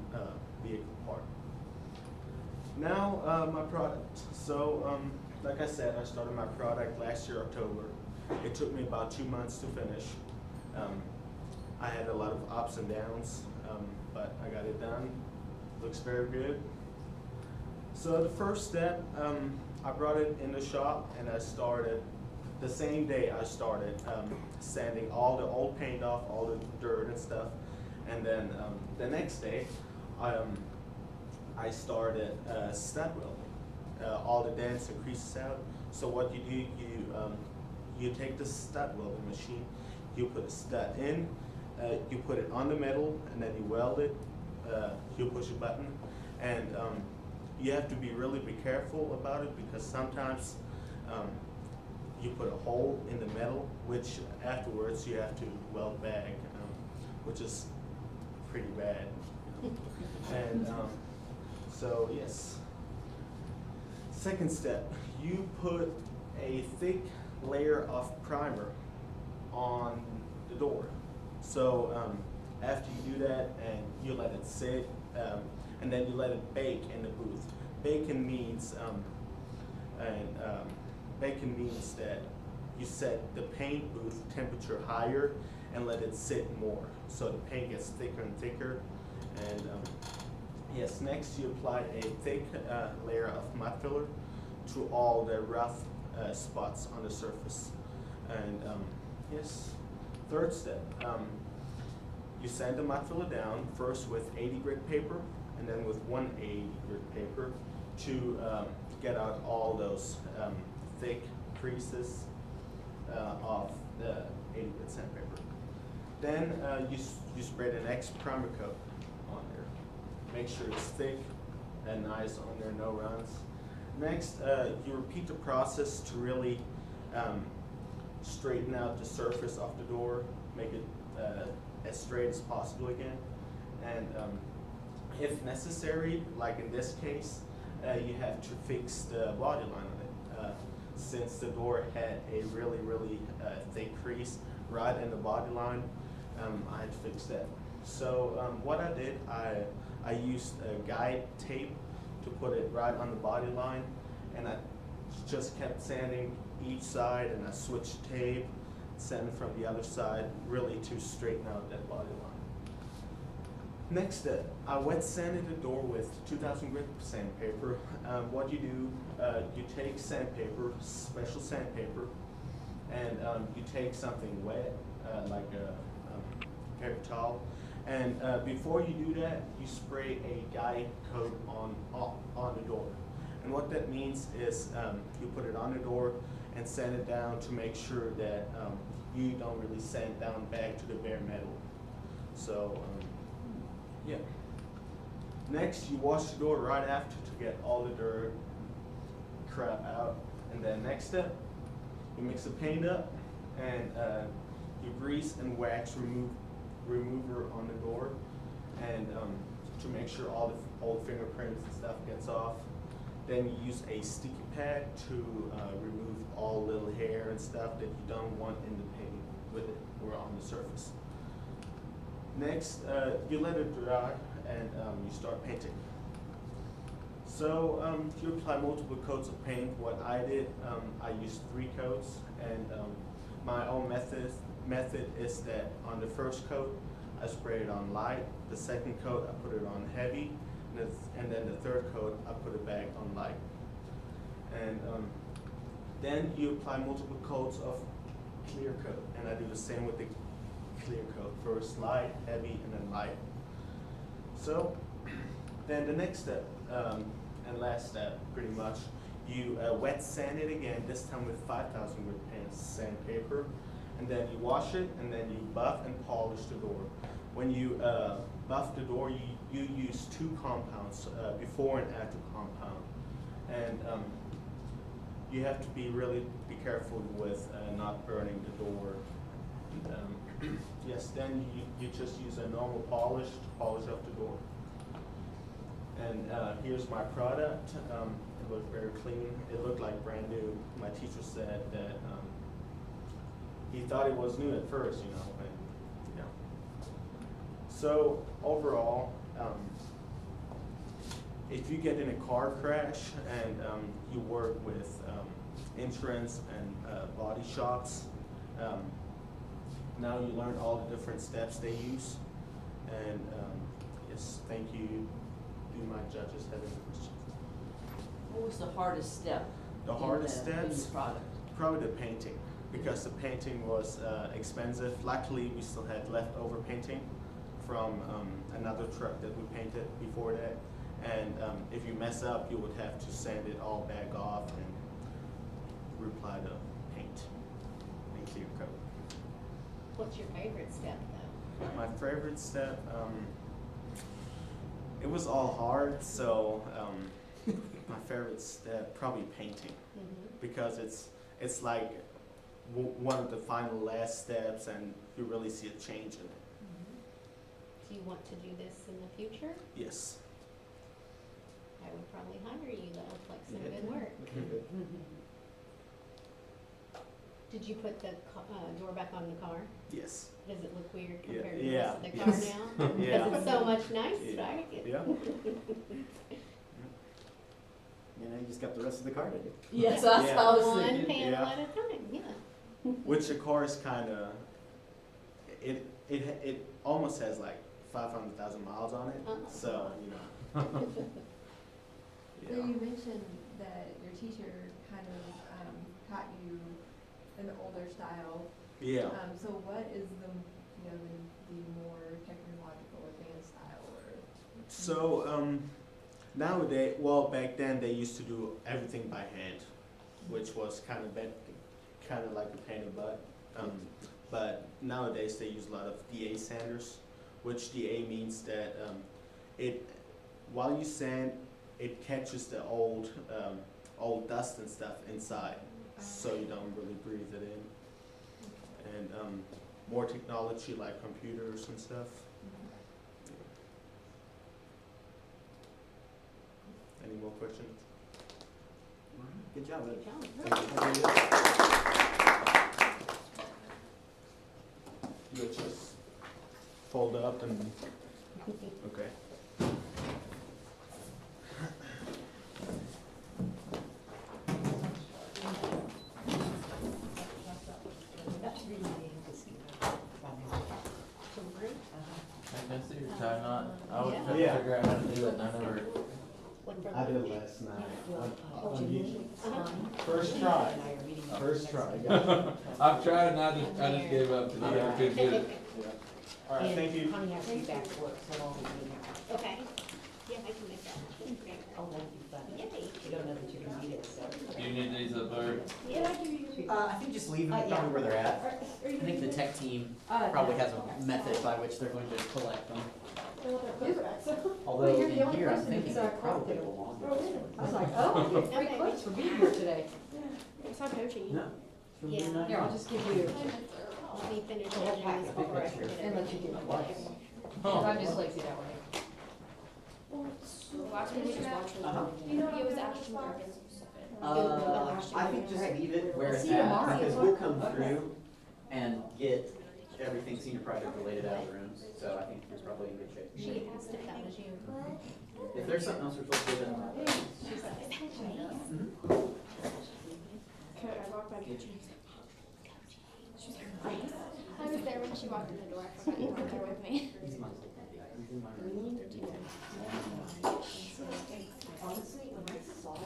F: vehicle part. Now, my product. So, like I said, I started my product last year, October. It took me about 2 months to finish. I had a lot of ups and downs, but I got it done. Looks very good. So the first step, I brought it in the shop and I started, the same day I started sanding all the old paint off, all the dirt and stuff. And then the next day, I started stud welding, all the dents and creases out. So what you do, you take the stud welding machine, you put a stud in, you put it on the metal, and then you weld it. You push a button, and you have to be careful about it, because sometimes you put a hole in the metal, which afterwards you have to weld back, which is pretty bad. And so yes. Second step, you put a thick layer of primer on the door. So after you do that, and you let it sit, and then you let it bake in the booth. Bacon means that you set the paint booth temperature higher and let it sit more, so the paint gets thicker and thicker. And yes, next you apply a thick layer of mud filler to all the rough spots on the surface. And yes, third step, you sand the mud filler down first with 80 grit paper and then with 180 grit paper to get out all those thick creases of the 80 grit sandpaper. Then you spread an next primer coat on there. Make sure it's thick and nice on there, no runs. Next, you repeat the process to really straighten out the surface of the door, make it as straight as possible again. And if necessary, like in this case, you have to fix the body line on it. Since the door had a really thick crease right in the body line, I had to fix that. So what I did, I used guide tape to put it right on the body line, and I just kept sanding each side, and I switched tape, sanding from the other side, really to straighten out that body line. Next step, I wet sanded the door with 2000 grit sandpaper. What you do, you take sandpaper, special sandpaper, and you take something wet, like a paper towel, and before you do that, you spray a guide coat on the door. And what that means is you put it on the door and sand it down to make sure that you don't really sand down back to the bare metal. So yeah. Next, you wash the door right after to get all the dirt, crap out. And then next step, you mix the paint up, and you grease and wax remover on the door, and to make sure all the old fingerprints and stuff gets off. Then you use a sticky pad to remove all little hair and stuff that you don't want in the paint with it or on the surface. Next, you let it dry, and you start painting. So you apply multiple coats of paint. What I did, I used 3 coats, and my own method is that on the first coat, I sprayed it on light. The second coat, I put it on heavy, and then the third coat, I put it back on light. And then you apply multiple coats of clear coat, and I do the same with the clear coat. First light, heavy, and then light. So then the next step, and last step pretty much, you wet sand it again, this time with 5000 grit paint sandpaper, and then you wash it, and then you buff and polish the door. When you buff the door, you use 2 compounds, before and after compound, and you have to be careful with not burning the door. Yes, then you just use a normal polish to polish up the door. And here's my product. It looked very clean. It looked like brand new. My teacher said that he thought it was new at first, you know. So overall, if you get in a car crash and you work with insurance and body shops, now you learn all the different steps they use. And yes, thank you. Do my judges have any questions?
U: What was the hardest step?
F: The
U: in
F: hardest
U: in
F: steps?
U: the product?
F: Probably the painting, because the painting was expensive. Luckily, we still had leftover painting from another truck that we painted before that. And if you mess up, you would have to sand it all back off and reapply the paint and clear coat.
S: What's your favorite step though?
F: My favorite step, it was all hard, so my favorite step, probably painting, because it's like one of the final last steps, and you really see a change in it.
S: Do you want to do this in the future?
F: Yes.
S: I would probably hire you though, like some
F: Yeah.
S: good work. Did you put the door back on the car?
F: Yes.
S: Does it look weird
F: Yeah,
S: compared to the
F: yeah,
S: rest of the car
F: yes.
S: now?
F: Yeah.
S: Because it's so much nice,
F: Yeah.
S: right?
F: Yeah.
A: You know, you just got the rest of the car to do.
U: Yes, that's
F: Yeah.
U: what I was
S: One
U: thinking.
S: panel
F: Yeah.
S: at a time, yeah.
F: Which the car is kind of, it almost has like 500,000 miles on it, so, you know.
T: So you mentioned that your teacher kind of taught you an older style.
F: Yeah.
T: So what is the more technological advanced style, or?
F: So nowadays, well, back then they used to do everything by hand, which was kind of like a pain in the butt. But nowadays they use a lot of DA sanders, which DA means that while you sand, it catches the old dust and stuff inside, so you don't really breathe it in. And more technology like computers and stuff. Any more questions?
A: Good job, Ed.
S: Good job.
F: You just fold up and, okay.
V: I can see your tie knot. I was trying to
F: Yeah.
V: figure out how to do it and I never.
F: I did it last night. On YouTube. First try. First try. Got it.
V: I've tried and I just gave up because I never could get it.
F: All right, thank you.
S: Okay. Yeah, I can make that.
B: Oh, that'd be fun.
S: Yay.
B: You don't know that you can read it, so.
V: Do you need these up there?
S: Yeah.
A: I think just leave them probably where they're at. I think the tech team probably has a method by which they're going to collect them. Although in here, I'm thinking they probably belong.
B: I was like, oh, I get free quotes for being here today.
S: It's not coaching.
A: No.
S: Yeah.
B: Here, I'll just give you
S: Let me finish
B: the whole
S: editing
B: packet
S: this before I
B: picture
S: forget
B: and let you
S: everything.
B: get twice.
V: Oh.
B: I'm just lazy that way.
G: Last week we just watched it was Ashton Morgan's.
A: I think just leave it where it's
B: See you
A: at,
B: tomorrow.
A: because we'll come through and get everything senior project related out of the rooms, so I think it's probably in good shape.
S: She asked if that was you.
A: If there's something else we're supposed to do, then
S: She's like, is that Jane?
G: Okay, I walked by the kitchen. She's like, I was there when she walked in the door. I forgot you were there with me.
A: he's my
B: Honestly, when I saw it,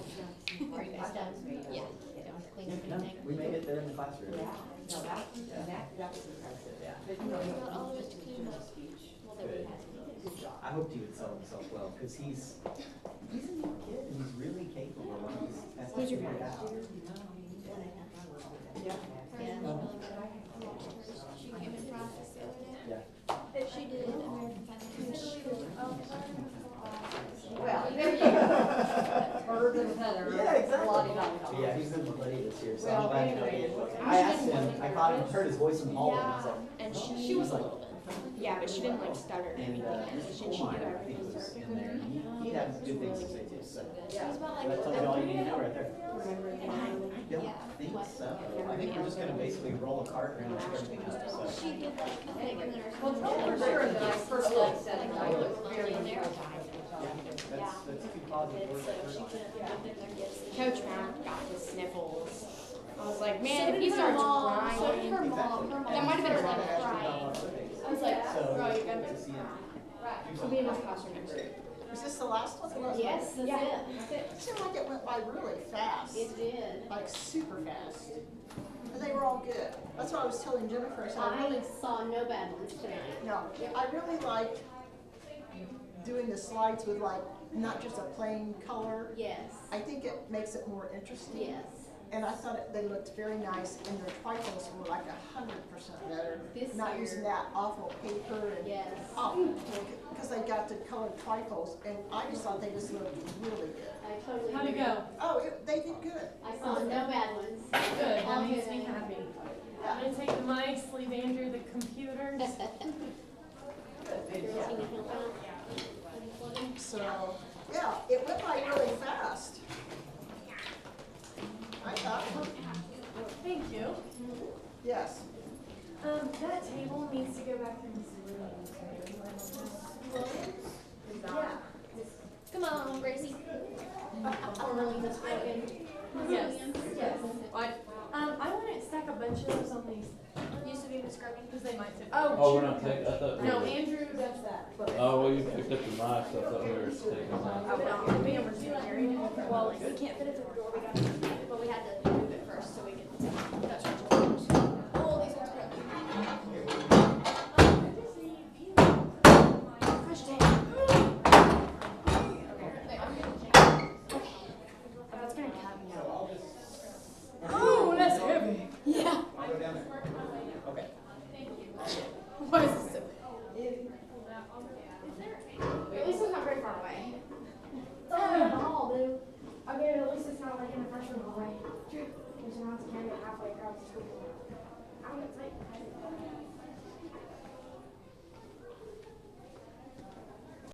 S: Are you guys done? Yeah. Don't clean up
A: No,
S: anything?
A: we made it there in the classroom.
B: no, that was impressive.
A: Yeah.
B: But you know,
G: We got all of it to clean up.
S: Well, then we had to do this.
A: I hoped he would sell himself well, because he's a young kid and he's really capable when he's has to
G: He's your
A: figure it
G: guy.
A: out.
S: Yeah.
G: She came in practice the other day.
A: Yeah.
G: She did American Family.
B: well, there you go. Birds of a feather.
A: Yeah, exactly.
B: La-di-da-di-da.
A: Yeah, he's been with Lydia this year, so
B: Well,
A: I'm glad to know
B: anyway,
A: he I asked him, I caught him, heard his voice in the hallway, and I was
G: Yeah,
A: like,
G: and
A: oh,
G: she was
A: like,
G: a little bit
H: Yeah, but she didn't like stutter or
A: And,
H: anything.
A: Mr.
H: She knew
A: Kohlmeyer, I think,
H: everything
A: was
H: perfectly.
A: in there, and he'd have good things to say too, so.
H: It was about like
A: That tells you all you need to know right there.
H: remember
A: And I don't think so. I think we're just gonna basically roll a cart around and pick everything up, so.
K: She did like the thing and then her.
B: Well, tell her for sure that first one said it, I was very
A: Yeah, that's two positive words.
H: Coach Mack got the sniffles. I was like,
K: So
H: man, if
K: did
H: he
K: her
H: starts
K: mom.
H: crying.
K: So did her mom. Her mom.
H: That might have been her
K: started
H: mom
K: crying.
H: I was like,
A: So,
H: bro, you're gonna
A: to see him.
H: We'll be in this classroom next week.
B: Is this the last one?
H: Yes, that's
B: Yeah.
H: it. That's it.
B: It seemed like it went by really fast.
K: It did.
B: Like super fast. And they were all good. That's what I was telling Jennifer. I said, I
K: I
B: really,
K: saw no bad ones tonight.
B: no, I really liked doing the slides with like, not just a plain color.
K: Yes.
B: I think it makes it more interesting.
K: Yes.
B: And I thought they looked very nice, and their trifles were like 100% better.
K: This
B: Not
K: year-
B: using that awful paper and,
K: Yes.
B: because they got the colored trifles, and I just thought they just looked really good.
K: I totally
N: How'd it
K: agree.
N: go?
B: Oh, they did good.
K: I saw no bad ones.
N: Good,
K: All
N: that makes me
K: good.
N: happy. I'm gonna take the mics, leave Andrew the computers.
B: So, yeah, it went by really fast. I thought,
N: Thank you.
B: yes.
N: That table needs to go back in this room.
K: Yeah. Come on, Gracie. Formerly Miss Brogan.
N: Yes. Yes. What? I want to stack a bunch of those on these.
K: Used to be Miss Brogan.
N: Because they might tip.
V: Oh, we're not taking, I thought we
N: No,
V: were.
N: Andrew does that.
V: Oh, well, you picked up your mic, so I thought we were taking that.
N: Oh, no, me and Regina carried it.
K: Well, we can't fit it through the door, we got to, but we had to move it first so we could touch it. Oh, these ones are good. Fresh day.
H: That's gonna cut me out.
N: Oh, that's heavy.
K: Yeah.
A: I'll go down there. Okay.
H: Why is this so?
K: At least it's not very far away.
H: It's only a ball, dude. Okay, at least it's not like in the freshman hallway. Because you don't have to carry it halfway across the school. I'm gonna take